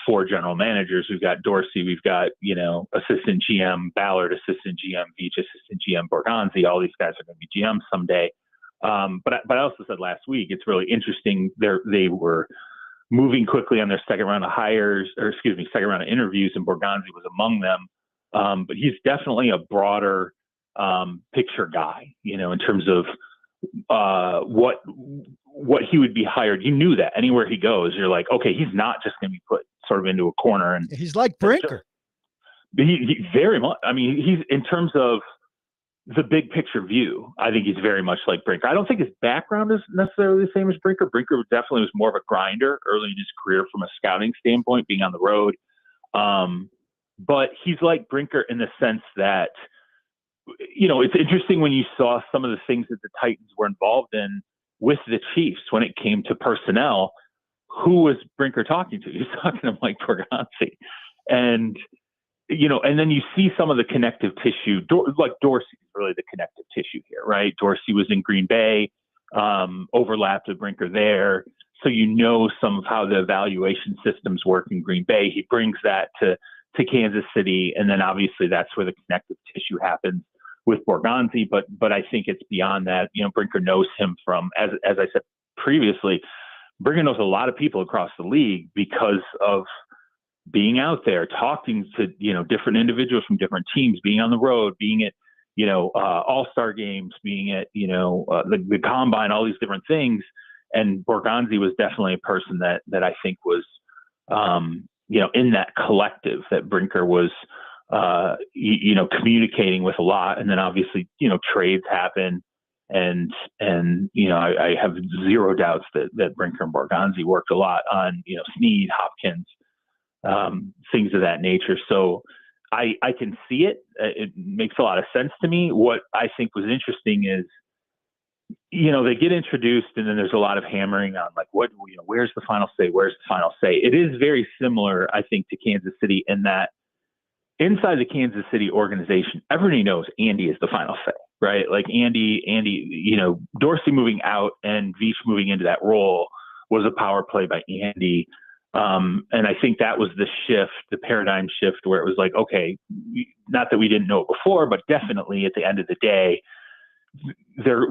4 general managers. We've got Dorsey, we've got, assistant GM Ballard, assistant GM Veach, assistant GM Borgonzi. All these guys are going to be GMs someday. But I also said last week, it's really interesting. They were moving quickly on their second round of interviews, and Borgonzi was among them. But he's definitely a broader picture guy, in terms of what he would be hired. You knew that anywhere he goes, you're like, okay, he's not just going to be put sort of into a corner. And he's like Brinker. He very much. I mean, he's, in terms of the big picture view, I think he's very much like Brinker. I don't think his background is necessarily the same as Brinker. Brinker definitely was more of a grinder early in his career from a scouting standpoint, being on the road. But he's like Brinker in the sense that, it's interesting when you saw some of the things that the Titans were involved in with the Chiefs when it came to personnel. Who was Brinker talking to? He was talking to Mike Borgonzi. And then you see some of the connective tissue, like Dorsey is really the connective tissue here, right? Dorsey was in Green Bay, overlapped with Brinker there. So some of how the evaluation systems work in Green Bay. He brings that to Kansas City. And then obviously that's where the connective tissue happens with Borgonzi. But I think it's beyond that. Brinker knows him from, as I said previously, Brinker knows a lot of people across the league because of being out there, talking to, different individuals from different teams, being on the road, being at, all-star games, being at, the combine, all these different things. And Borgonzi was definitely a person that I think was, in that collective that Brinker was, communicating with a lot. And then obviously, trades happen. And I have zero doubts that Brinker and Borgonzi worked a lot on, Snead, Hopkins, things of that nature. So I can see it. It makes a lot of sense to me. What I think was interesting is, they get introduced and then there's a lot of hammering on like, where's the final say? Where's the final say? It is very similar, I think, to Kansas City in that inside the Kansas City organization, everybody knows Andy is the final say, right? Like Andy, Dorsey moving out and Veach moving into that role was a power play by Andy. And I think that was the paradigm shift where it was like, okay, not that we didn't know it before, but definitely at the end of the day,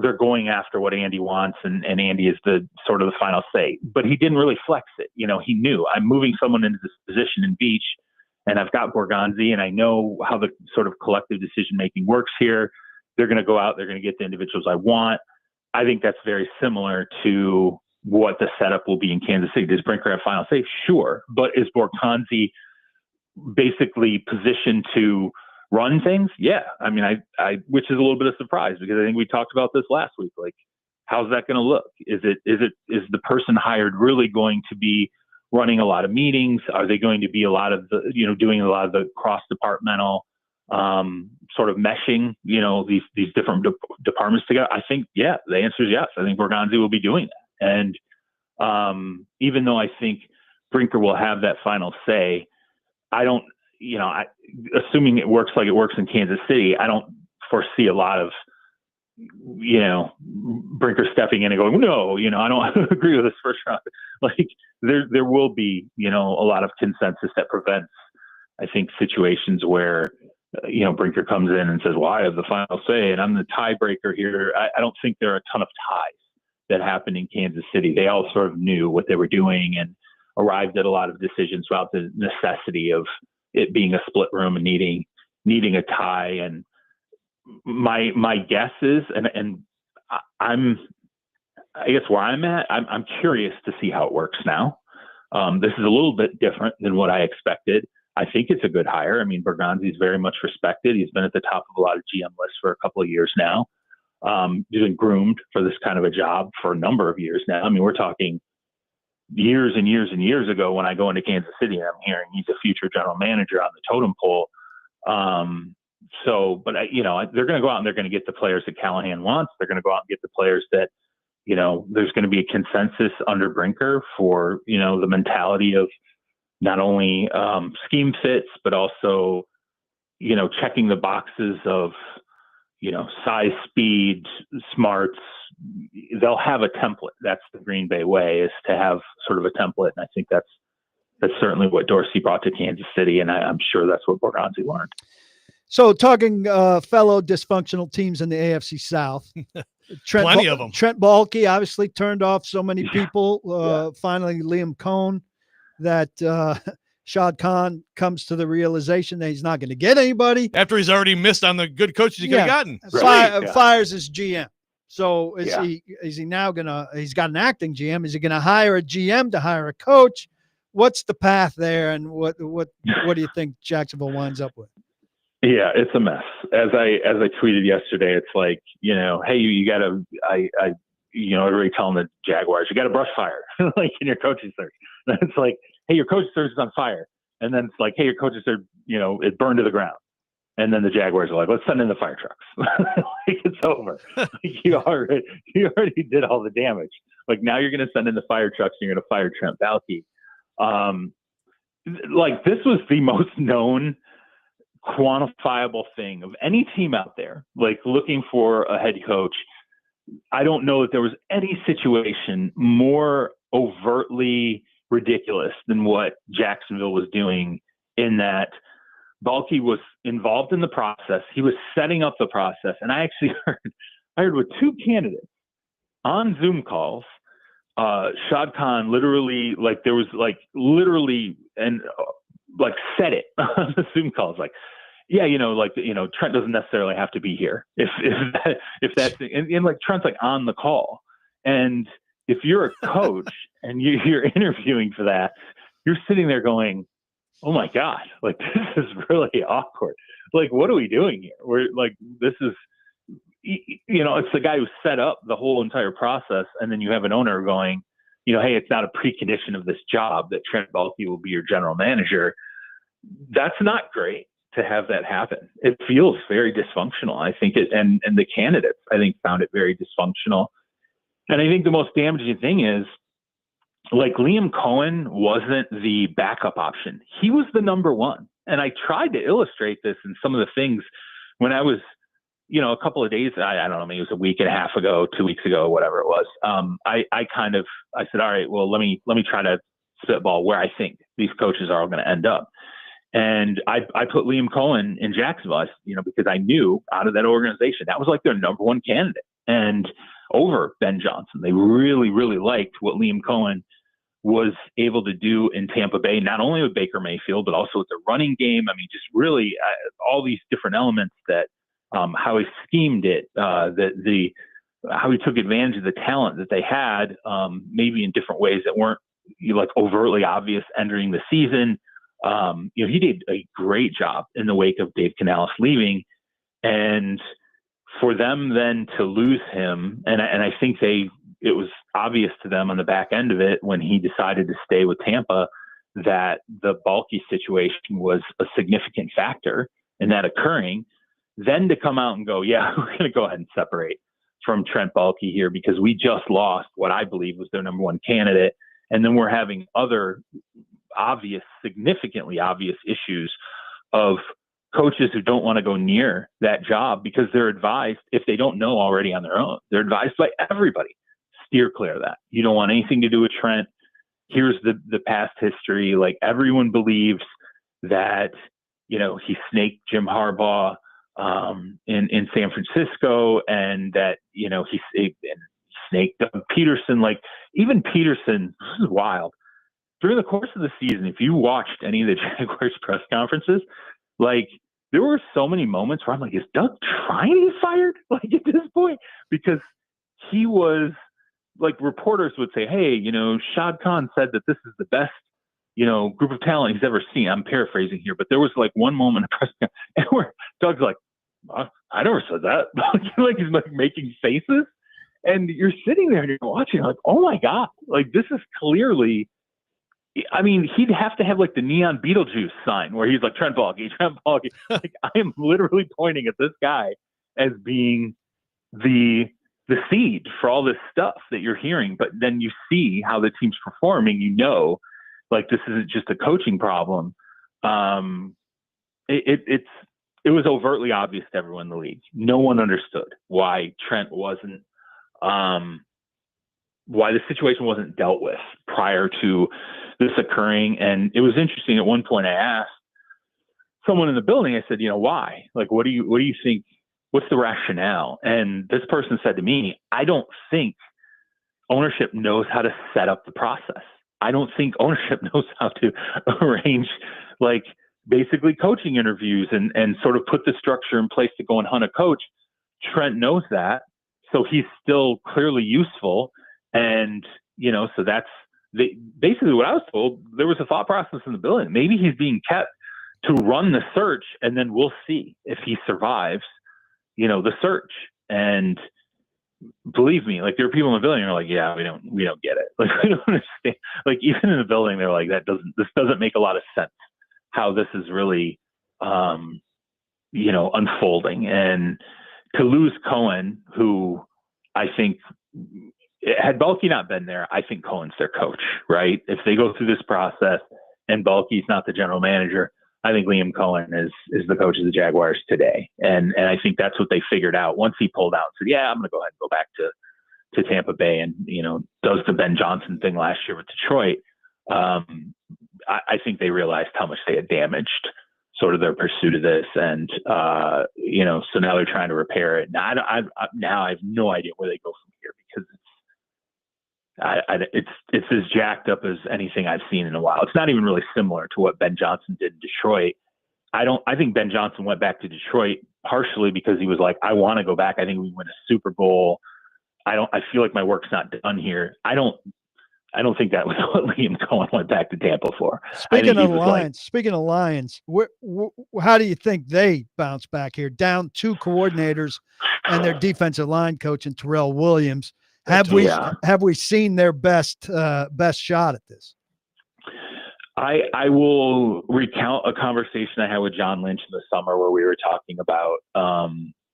they're going after what Andy wants, and Andy is the sort of the final say. But he didn't really flex it. He knew, I'm moving someone into this position in Beach, and I've got Borgonzi, and I know how the sort of collective decision making works here. They're going to go out, they're going to get the individuals I want. I think that's very similar to what the setup will be in Kansas City. Does Brinker have final say? Sure. But is Borgonzi basically positioned to run things? Yeah. I mean, I which is a little bit of surprise, because I think we talked about this last week. Like, how's that going to look? Is the person hired really going to be running a lot of meetings? Are they going to be a lot of the, doing a lot of the cross-departmental sort of meshing, these different departments together? I think, yeah, the answer is yes. I think Borgonzi will be doing that. And even though I think Brinker will have that final say, I don't, assuming it works like it works in Kansas City, I don't foresee a lot of, Brinker stepping in and going, no, I don't agree with this first round. Like, there will be, a lot of consensus that prevents, I think, situations where, Brinker comes in and says, well, I have the final say and I'm the tiebreaker here. I don't think there are a ton of ties that happened in Kansas City. They all sort of knew what they were doing and arrived at a lot of decisions about the necessity of it being a split room and needing a tie. And my guess is, and I guess where I'm at, I'm curious to see how it works now. This is a little bit different than what I expected. I think it's a good hire. I mean, Borgonzi is very much respected. He's been at the top of a lot of GM lists for a couple of years now. He's been groomed for this kind of a job for a number of years now. I mean, we're talking years and years and years ago when I go into Kansas City and I'm hearing he's a future general manager on the totem pole. But they're going to go out and they're going to get the players that Callahan wants. They're going to go out and get the players that, there's going to be a consensus under Brinker for, the mentality of not only scheme fits, but also, checking the boxes of, size, speed, smarts. They'll have a template. That's the Green Bay way, is to have sort of a template. And I think that's certainly what Dorsey brought to Kansas City. And I'm sure that's what Borgonzi learned. So talking fellow dysfunctional teams in the AFC South, Plenty of them. Trent Baalke obviously turned off so many people. Finally, Liam Cohn, that Shad Khan comes to the realization that he's not going to get anybody after he's already missed on the good coaches he could have gotten. Fires his GM. So is he now he's got an acting GM. Is he going to hire a GM to hire a coach? What's the path there? And what do you think Jacksonville winds up with? Yeah, it's a mess. As I tweeted yesterday, it's like, hey, you got to, everybody telling the Jaguars, you got to brush fire, like in your coaching search. And it's like, hey, your coaching search is on fire. And then it's like, hey, your coaching search, it burned to the ground. And then the Jaguars are like, let's send in the fire trucks. Like, it's over. Like, you already did all the damage. Like, now you're going to send in the fire trucks and you're going to fire Trent Baalke. Like, this was the most known quantifiable thing of any team out there, like looking for a head coach. I don't know that there was any situation more overtly ridiculous than what Jacksonville was doing, in that Baalke was involved in the process. He was setting up the process. And I actually heard with two candidates on Zoom calls, Shad Khan literally, like, there was like literally and like said it on the Zoom calls, like, yeah, Trent doesn't necessarily have to be here if that's, and like Trent's like on the call. And if you're a coach and you're interviewing for that, you're sitting there going, oh my God, like, this is really awkward. Like, what are we doing here? We're like, this is, it's the guy who set up the whole entire process. And then you have an owner going, hey, it's not a precondition of this job that Trent Baalke will be your general manager. That's not great to have that happen. It feels very dysfunctional. I think and the candidates, I think, found it very dysfunctional. And I think the most damaging thing is, like, Liam Cohen wasn't the backup option. He was the number one. And I tried to illustrate this in some of the things when I was, a couple of days, I don't know, maybe it was a week and a half ago, 2 weeks ago, whatever it was. I said, all right, well, let me try to spitball where I think these coaches are all going to end up. And I put Liam Cohen in Jacksonville, because I knew out of that organization, that was like their number one candidate. and over Ben Johnson. They really, really liked what Liam Cohen was able to do in Tampa Bay, not only with Baker Mayfield, but also with the running game. I mean, just really all these different elements that how he schemed it, how he took advantage of the talent that they had, maybe in different ways that weren't like overtly obvious entering the season. He did a great job in the wake of Dave Canales leaving, and for them then to lose him, and I think it was obvious to them on the back end of it when he decided to stay with Tampa that the Baalke situation was a significant factor in that occurring. Then to come out and go, yeah, we're going to go ahead and separate from Trent Baalke here because we just lost what I believe was their number one candidate. And then we're having other significantly obvious issues of coaches who don't want to go near that job because they're advised, if they don't know already on their own, they're advised by everybody, steer clear of that. You don't want anything to do with Trent. Here's the past history. Like everyone believes that, he snaked Jim Harbaugh in San Francisco, and that he snaked Doug Peterson. Like even Peterson, this is wild. During the course of the season, if you watched any of the Jaguars press conferences, like there were so many moments where I'm like, is Doug trying to get fired? Like at this point, because he was like, reporters would say, hey, Shad Khan said that this is the best group of talent he's ever seen. I'm paraphrasing here, but there was like one moment and where Doug's like, I never said that. Like he's like making faces, and you're sitting there and you're watching like, oh my God, like this is clearly. I mean, he'd have to have like the neon Beetlejuice sign where he's like Trent Baalke. Like I am literally pointing at this guy as being the seed for all this stuff that you're hearing. But then you see how the team's performing. Like this isn't just a coaching problem. It was overtly obvious to everyone in the league. No one understood why Trent wasn't, why the situation wasn't dealt with prior to this occurring. And it was interesting. At one point I asked someone in the building, I said, why? Like, what do you think? What's the rationale? And this person said to me, I don't think ownership knows how to set up the process. I don't think ownership knows how to arrange like basically coaching interviews and sort of put the structure in place to go and hunt a coach. Trent knows that. So he's still clearly useful. And, so that's basically what I was told. There was a thought process in the building. Maybe he's being kept to run the search, and then we'll see if he survives, the search. And believe me, like there are people in the building who are like, yeah, we don't get it. Like we don't understand. Like even in the building, they're like, this doesn't make a lot of sense how this is really, unfolding. And to lose Cohen, who I think had Baalke not been there, I think Cohen's their coach, right? If they go through this process and Baalke's not the general manager, I think Liam Cohen is the coach of the Jaguars today. And I think that's what they figured out once he pulled out. So yeah, I'm going to go ahead and go back to Tampa Bay and, does the Ben Johnson thing last year with Detroit. I think they realized how much they had damaged sort of their pursuit of this. And, so now they're trying to repair it. Now I have no idea where they go from here because it's as jacked up as anything I've seen in a while. It's not even really similar to what Ben Johnson did in Detroit. I think Ben Johnson went back to Detroit partially because he was like, I want to go back. I think we win a Super Bowl. I feel like my work's not done here. I don't think that was what Liam Cohen went back to Tampa for. Speaking of Lions, how do you think they bounce back here? Down 2 coordinators and their defensive line coach and Terrell Williams. Have we seen their best shot at this? I will recount a conversation I had with John Lynch in the summer where we were talking about,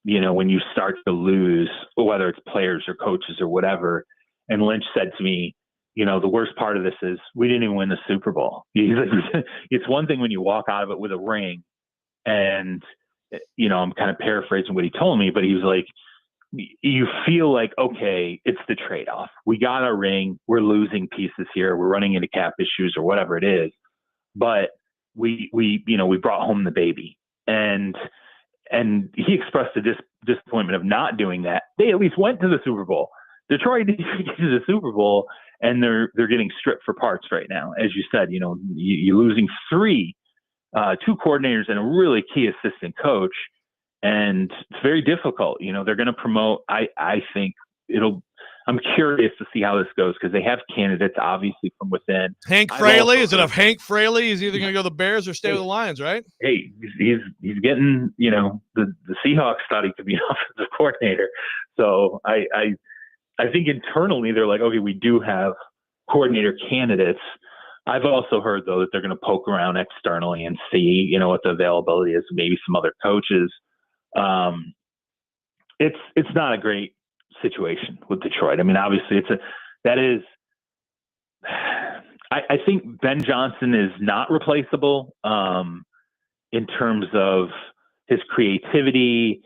when you start to lose, whether it's players or coaches or whatever. And Lynch said to me, the worst part of this is we didn't even win the Super Bowl. He's like, it's one thing when you walk out of it with a ring and, I'm kind of paraphrasing what he told me, but he was like, you feel like, okay, it's the trade-off. We got our ring. We're losing pieces here. We're running into cap issues or whatever it is, but we brought home the baby. And and he expressed a disappointment of not doing that. They at least went to the Super Bowl. Detroit didn't get to the Super Bowl, and they're getting stripped for parts right now. As you said, you're losing two coordinators and a really key assistant coach, and it's very difficult. They're going to promote. I think I'm curious to see how this goes because they have candidates obviously from within. Hank Fraley, is it of Hank Fraley? He's either going to go to the Bears or stay with the Lions, right? Hey, he's getting, the Seahawks thought he could be an offensive coordinator. So I think internally they're like, okay, we do have coordinator candidates. I've also heard though that they're going to poke around externally and see, what the availability is, maybe some other coaches. It's not a great situation with Detroit. I mean, obviously I think Ben Johnson is not replaceable in terms of his creativity,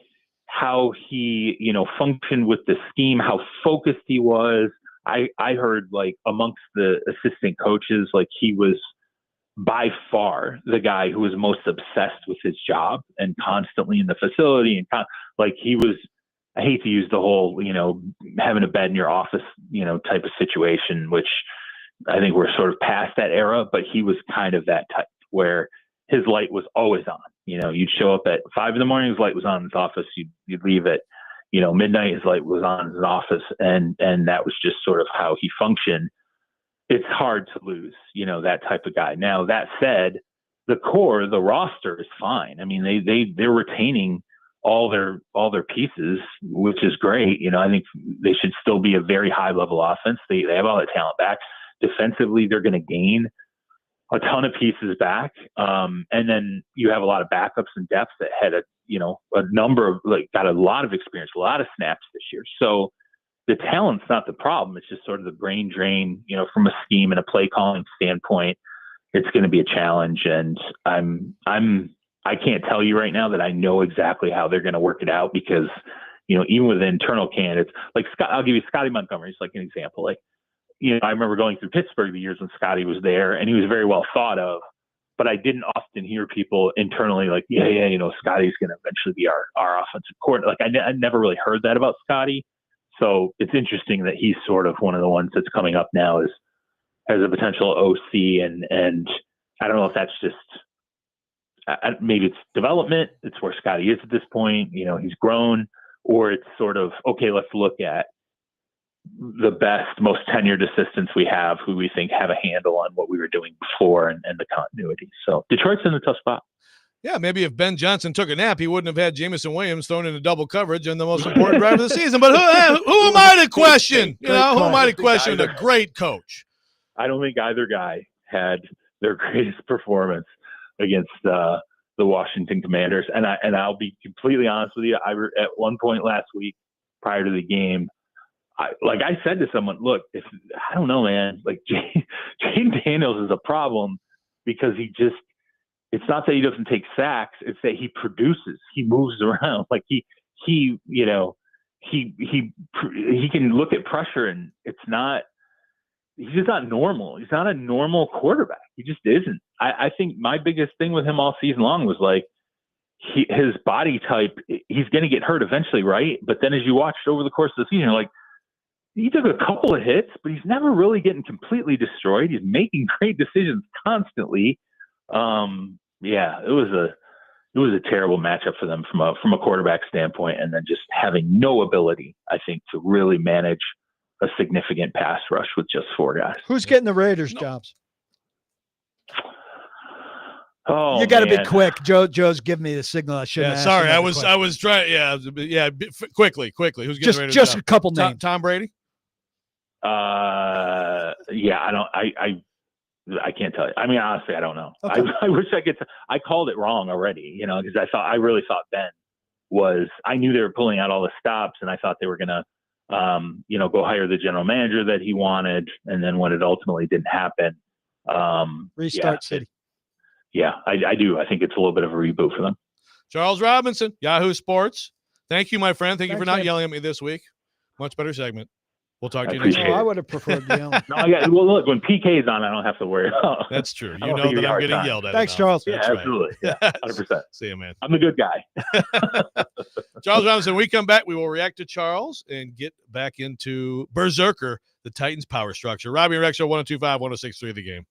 how he, functioned with the scheme, how focused he was. I heard like amongst the assistant coaches, like he was by far the guy who was most obsessed with his job and constantly in the facility and like he was. I hate to use the whole, having a bed in your office, type of situation, which I think we're sort of past that era, but he was kind of that type where his light was always on. You'd show up at 5 a.m, his light was on in his office. You'd leave at, midnight, his light was on in his office. And that was just sort of how he functioned. It's hard to lose, that type of guy. Now, that said, the core, the roster is fine. I mean, they're retaining all their pieces, which is great. I think they should still be a very high level offense. They have all the talent back. Defensively, they're going to gain a ton of pieces back. And then you have a lot of backups and depth that had a number of got a lot of experience, a lot of snaps this year. So the talent's not the problem. It's just sort of the brain drain, from a scheme and a play calling standpoint. It's going to be a challenge. And I can't tell you right now that I know exactly how they're going to work it out because, even with internal candidates, like I'll give you Scotty Montgomery, just like an example. Like, I remember going through Pittsburgh the years when Scotty was there and he was very well thought of, but I didn't often hear people internally like, Scotty's going to eventually be our offensive coordinator. Like I never really heard that about Scotty. So it's interesting that he's sort of one of the ones that's coming up now as a potential OC. And I don't know if that's just, maybe it's development. It's where Scotty is at this point. He's grown, or it's sort of, okay, let's look at the best, most tenured assistants we have who we think have a handle on what we were doing before and the continuity. So Detroit's in a tough spot. Yeah, maybe if Ben Johnson took a nap, he wouldn't have had Jameson Williams thrown into double coverage and the most important drive of the season. But who am I to question? Who am I to question a great coach? I don't think either guy had their greatest performance against the Washington Commanders. And I'll be completely honest with you. At one point last week, prior to the game, I said to someone, look, I don't know, man, like Jane Daniels is a problem because it's not that he doesn't take sacks. It's that he produces, he moves around. Like he can look at pressure and he's just not normal. He's not a normal quarterback. He just isn't. I think my biggest thing with him all season long was like his body type, he's going to get hurt eventually, right? But then as you watched over the course of the season, you're like, he took a couple of hits, but he's never really getting completely destroyed. He's making great decisions constantly. Yeah, it was a terrible matchup for them from a quarterback standpoint, and then just having no ability, I think, to really manage a significant pass rush with just 4 guys. Who's getting the Raiders jobs? Oh, you got to be quick. Joe's giving me the signal. I shouldn't. Yeah, sorry, I was trying. Yeah. Quickly. Who's getting the Raiders just job? A couple names. Tom Brady. Yeah, I can't tell you. I mean, honestly, I don't know. Okay. I wish I could. I called it wrong already, because I really thought Ben was. I knew they were pulling out all the stops, and I thought they were gonna, go hire the general manager that he wanted, and then when it ultimately didn't happen, restart City. I do. I think it's a little bit of a reboot for them. Charles Robinson, Yahoo Sports. Thank you, my friend. Thank you for not yelling at me this week. Much better segment. We'll talk to I you next appreciate week. I would have preferred yelling. No, well, look, when PK's on, I don't have to worry about. That's true. I You don't know think it'd that be a I'm hard getting time. yelled at. Thanks, enough. Charles. Yeah, That's right. absolutely. Yeah, 100%. See you, man. I'm the good guy. Charles Robinson, we come back. We will react to Charles and get back into Berserker, the Titans' power structure. Robby and Rexrode 1025, 1063 The Game.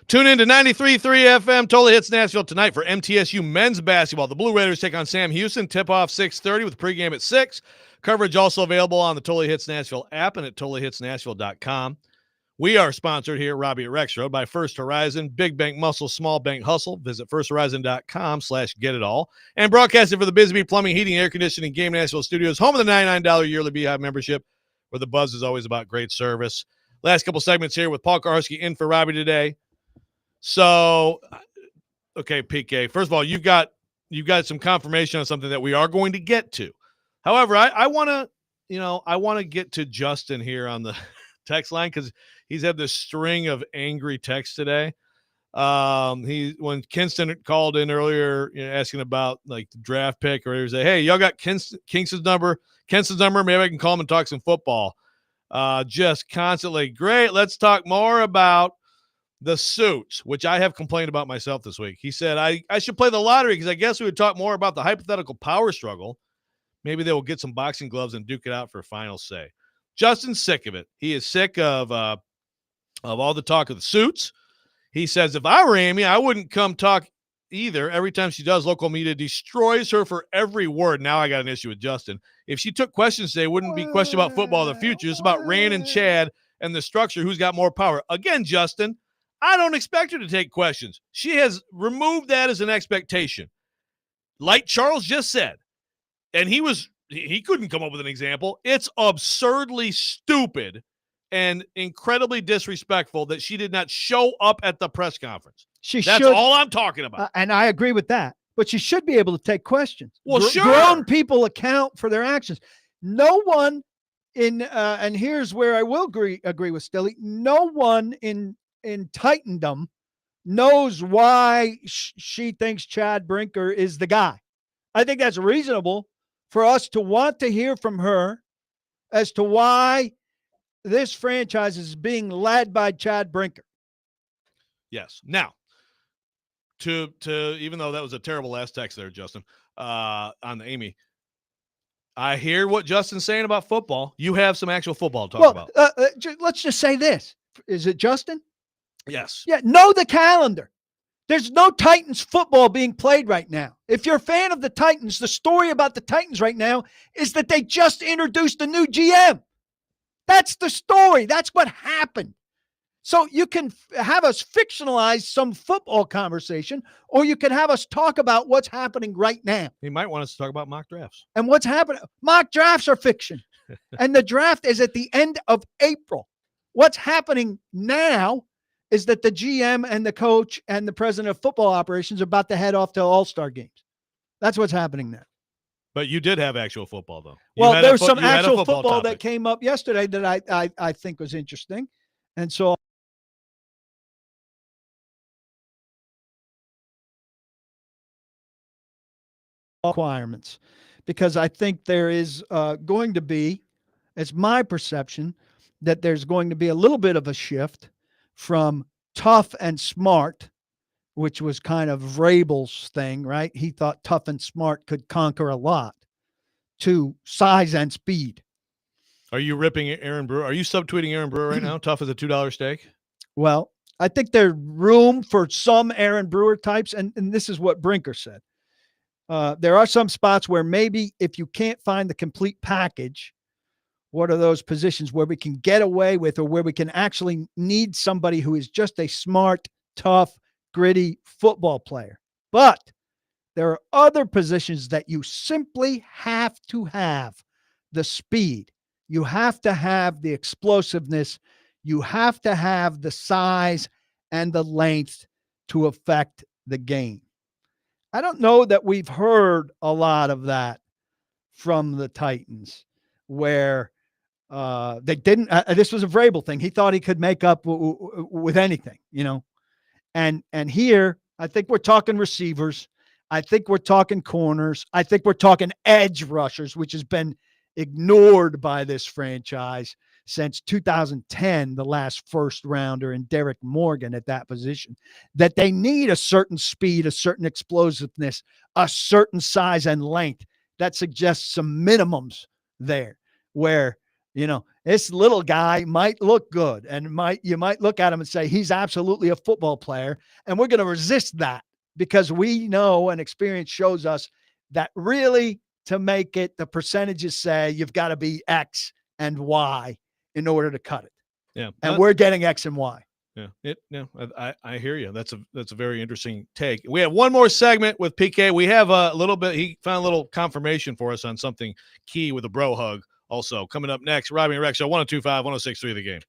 Tune in to 93.3 FM, Totally Hits Nashville tonight for MTSU men's basketball. The Blue Raiders take on Sam Houston. Tip-off 6:30 with pregame at 6. Coverage also available on the Totally Hits Nashville app and at totallyhitsnashville.com. We are sponsored here, Robby at Rexrode, by First Horizon, Big Bank Muscle, Small Bank Hustle. Visit firsthorizon.com/get-it-all. And broadcasting for the Bisbee Plumbing, Heating, Air Conditioning, Game Nashville Studios, home of the $99 yearly Beehive membership, where the buzz is always about great service. Last couple segments here with Paul Karski in for Robby today. So, okay, PK, first of all, you've got some confirmation on something that we are going to get to. However, I want to get to Justin here on the text line because he's had this string of angry texts today. When Kinston called in earlier, asking about like the draft pick, or he was like, "Hey, y'all got Kinston's number? Maybe I can call him and talk some football." Just constantly, great. Let's talk more about the suits, which I have complained about myself this week. He said I should play the lottery because I guess we would talk more about the hypothetical power struggle. Maybe they will get some boxing gloves and duke it out for a final say. Justin's sick of it. He is sick of all the talk of the suits. He says, if I were Amy, I wouldn't come talk either. Every time she does, local media destroys her for every word. Now I got an issue with Justin. If she took questions today, it wouldn't be question about football in the future. It's about Rand and Chad and the structure, who's got more power. Again, Justin, I don't expect her to take questions. She has removed that as an expectation. Like Charles just said, and he couldn't come up with an example. It's absurdly stupid and incredibly disrespectful that she did not show up at the press conference. That's all I'm talking about. And I agree with that. But she should be able to take questions. Well, sure. Grown people account for their actions. No one and here's where I will agree with Stilly. No one in Titandom knows why she thinks Chad Brinker is the guy. I think that's reasonable for us to want to hear from her as to why this franchise is being led by Chad Brinker. Yes. Now, to even though that was a terrible last text there, Justin, on the Amy, I hear what Justin's saying about football. You have some actual football to talk about. Let's just say this. Is it Justin? Yes. Yeah, know the calendar. There's no Titans football being played right now. If you're a fan of the Titans, the story about the Titans right now is that they just introduced a new GM. That's the story. That's what happened. So you can have us fictionalize some football conversation, or you can have us talk about what's happening right now. He might want us to talk about mock drafts. And what's happening? Mock drafts are fiction. And the draft is at the end of April. What's happening now is that the GM and the coach and the president of football operations are about to head off to all-star games. That's what's happening there. But you did have actual football, though. Well, there was some actual football that came up yesterday that I think was interesting. And so requirements, because I think there is going to be, it's my perception, that there's going to be a little bit of a shift from tough and smart, which was kind of Vrabel's thing, right? He thought tough and smart could conquer a lot, to size and speed. Are you ripping Aaron Brewer? Are you subtweeting Aaron Brewer right now? Tough as a $2 steak? Well, I think there's room for some Aaron Brewer types, and this is what Brinker said. There are some spots where maybe if you can't find the complete package, what are those positions where we can get away with, or where we can actually need somebody who is just a smart, tough, gritty football player? But there are other positions that you simply have to have the speed. You have to have the explosiveness. You have to have the size and the length to affect the game. I don't know that we've heard a lot of that from the Titans, where they didn't. This was a Vrabel thing. He thought he could make up with anything, And here, I think we're talking receivers. I think we're talking corners. I think we're talking edge rushers, which has been ignored by this franchise since 2010, the last first rounder, and Derek Morgan at that position, that they need a certain speed, a certain explosiveness, a certain size and length. That suggests some minimums there where, This little guy might look good, and you might look at him and say he's absolutely a football player, and we're going to resist that because we know and experience shows us that really to make it, the percentages say you've got to be X and Y in order to cut it. Yeah, and we're getting X and Y. Yeah, I hear you. That's a very interesting take. We have one more segment with PK. We have a little bit. He found a little confirmation for us on something key with a bro hug. Also coming up next, Robby and Rex, 102.5, 106.3 The Game.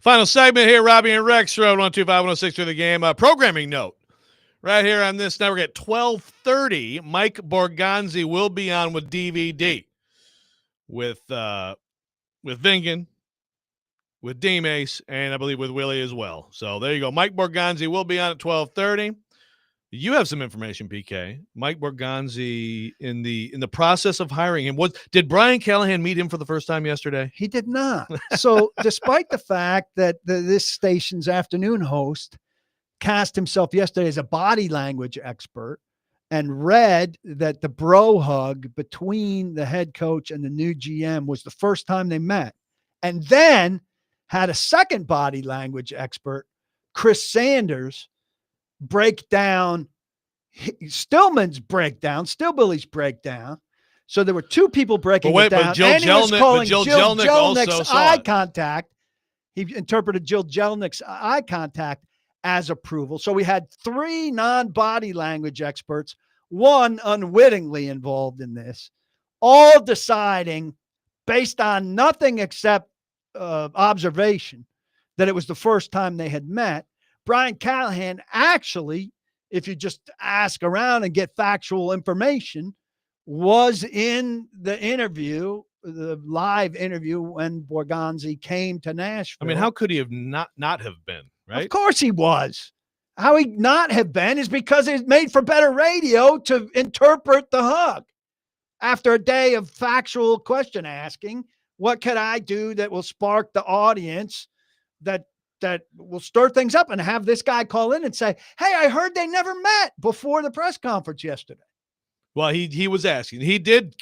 Final segment here, Robby and Rexrode, 125-106 through the game. Programming note. Right here on this network at 12:30, Mike Borgonzi will be on with DVD with Vingan, with D-Mace, and I believe with Willie as well. So there you go. Mike Borgonzi will be on at 12:30. You have some information, PK. Mike Borgonzi in the process of hiring him. Did Brian Callahan meet him for the first time yesterday? He did not. So despite the fact that this station's afternoon host cast himself yesterday as a body language expert and read that the bro hug between the head coach and the new GM was the first time they met, and then had a second body language expert, Chris Sanders, break down Stillman's breakdown, Stillbilly's breakdown. So there were two people breaking it down. But Jill and he was calling Jill Jelnick also Jelnick's saw eye it. contact. He interpreted Jill Jelnick's eye contact as approval. So we had three non-body language experts, one unwittingly involved in this, all deciding based on nothing except observation that it was the first time they had met. Brian Callahan actually, if you just ask around and get factual information, was in the interview, the live interview when Borgonzi came to Nashville. I mean, how could he have not have been, right? Of course he was. How he not have been is because it's made for better radio to interpret the hug. After a day of factual question asking, what could I do that will spark the audience, that will stir things up, and have this guy call in and say, hey, I heard they never met before the press conference yesterday. Well, he was asking. He did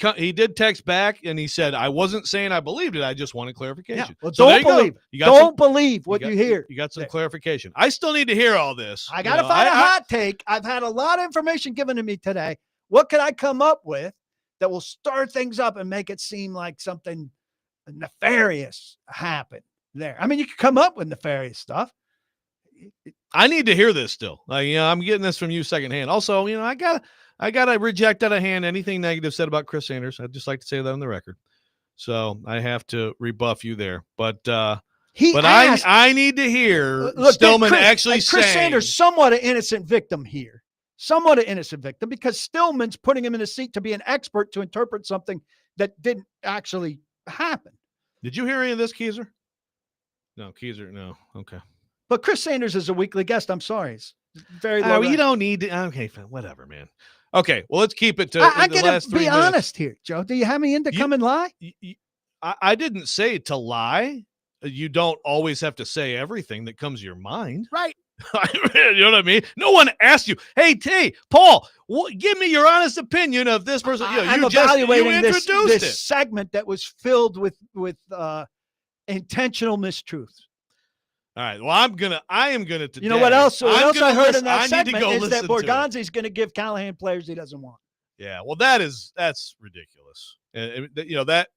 text back, and he said, I wasn't saying I believed it. I just wanted clarification. Yeah, well, So don't believe. Don't believe what you hear. You got some clarification. I still need to hear all this. I got to find a hot take. I've had a lot of information given to me today. What could I come up with that will stir things up and make it seem like something nefarious happened there? I mean, you could come up with nefarious stuff. I need to hear this still. I'm getting this from you secondhand. Also, I gotta reject out of hand anything negative said about Chris Sanders. I'd just like to say that on the record. So I have to rebuff you there. But I need to hear Stillman actually saying Chris Sanders, somewhat an innocent victim here. Somewhat an innocent victim, because Stillman's putting him in a seat to be an expert to interpret something that didn't actually happen. Did you hear any of this, Keezer? No, Keezer, no. Okay. But Chris Sanders is a weekly guest. I'm sorry. It's very low. You don't need to. Okay, fine, whatever, man. Okay, well, let's keep it to I the get last to 3 be minutes. honest here, Joe. Do you have me in to come and lie? I didn't say to lie. You don't always have to say everything that comes to your mind. Right. You know what I mean? No one asked you, hey, Paul, give me your honest opinion of this person. I'm you evaluating introduced this segment that was filled with intentional mistruths. All right. Well, I am gonna. Today, you know what else? What else I heard in that I segment is that Borgonzi Borgonzi's going to give Callahan players he doesn't want. Yeah. Well, that's ridiculous. And that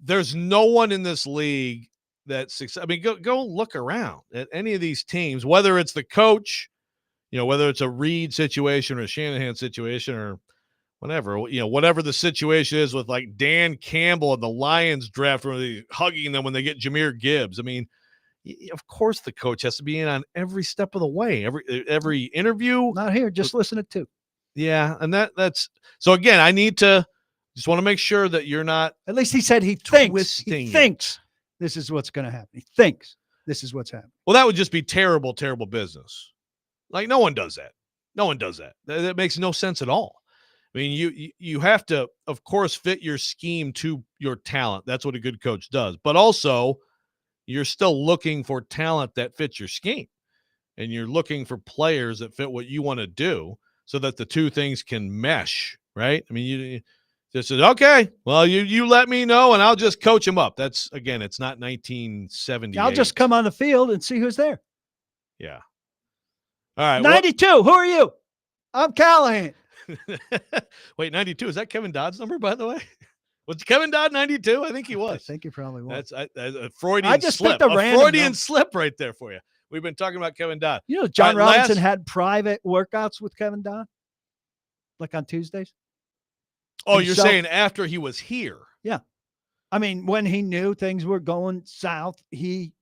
there's no one in this league that's success. I mean, go look around at any of these teams, whether it's the coach, whether it's a Reed situation or a Shanahan situation or whatever, whatever the situation is with like Dan Campbell and the Lions draft, where they're hugging them when they get Jahmyr Gibbs. I mean, of course the coach has to be in on every step of the way, every interview. Not here, just listen to two. Yeah, and that's so. Again, I need to just want to make sure that you're not. At least he said he thinks this is what's going to happen. He thinks this is what's happening. Well, that would just be terrible, terrible business. Like, no one does that. No one does that. That makes no sense at all. I mean, you have to, of course, fit your scheme to your talent. That's what a good coach does. But also, you're still looking for talent that fits your scheme. And you're looking for players that fit what you want to do so that the two things can mesh, right? I mean, you just said, okay, well, you let me know and I'll just coach him up. That's, again, it's not 1978. I'll just come on the field and see who's there. Yeah. All right. 92. Who are you? I'm Callahan. Wait, 92. Is that Kevin Dodd's number, by the way? Was Kevin Dodd 92? I think he was. I think he probably was. That's a Freudian I just slip. picked a random Freudian number. slip right there for you. We've been talking about Kevin Dodd. John Robinson had private workouts with Kevin Dodd, like on Tuesdays. Oh, you're saying after he was here? Yeah. I mean, when he knew things were going south, he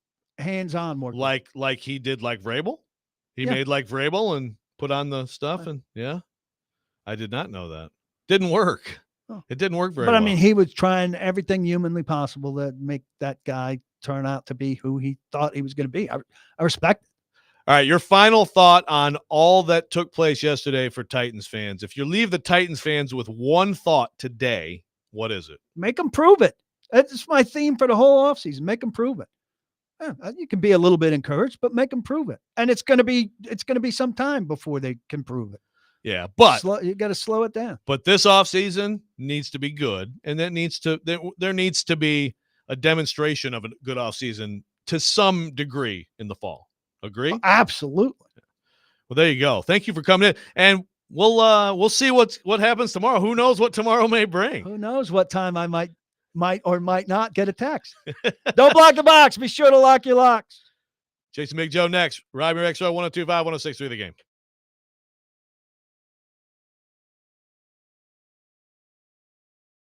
hands-on more. Like he did like Vrabel? He Yeah. made like Vrabel and put on the stuff and yeah. I did not know that. Didn't work. Oh. It didn't work very But well. I mean, he was trying everything humanly possible to make that guy turn out to be who he thought he was going to be. I respect it. All right, your final thought on all that took place yesterday for Titans fans. If you leave the Titans fans with one thought today, what is it? Make them prove it. That's my theme for the whole offseason. Make them prove it. You can be a little bit encouraged, but make them prove it. And it's going to be some time before they can prove it. Yeah, but you got to slow it down. But this offseason needs to be good, and there needs to be a demonstration of a good offseason to some degree in the fall. Agree? Absolutely. Well, there you go. Thank you for coming in, and we'll see what happens tomorrow. Who knows what tomorrow may bring? Who knows what time I might or might not get a text. Don't block the box. Be sure to lock your locks. Jason Big Joe next. Robby Rexrode 102.5, 106.3 The Game.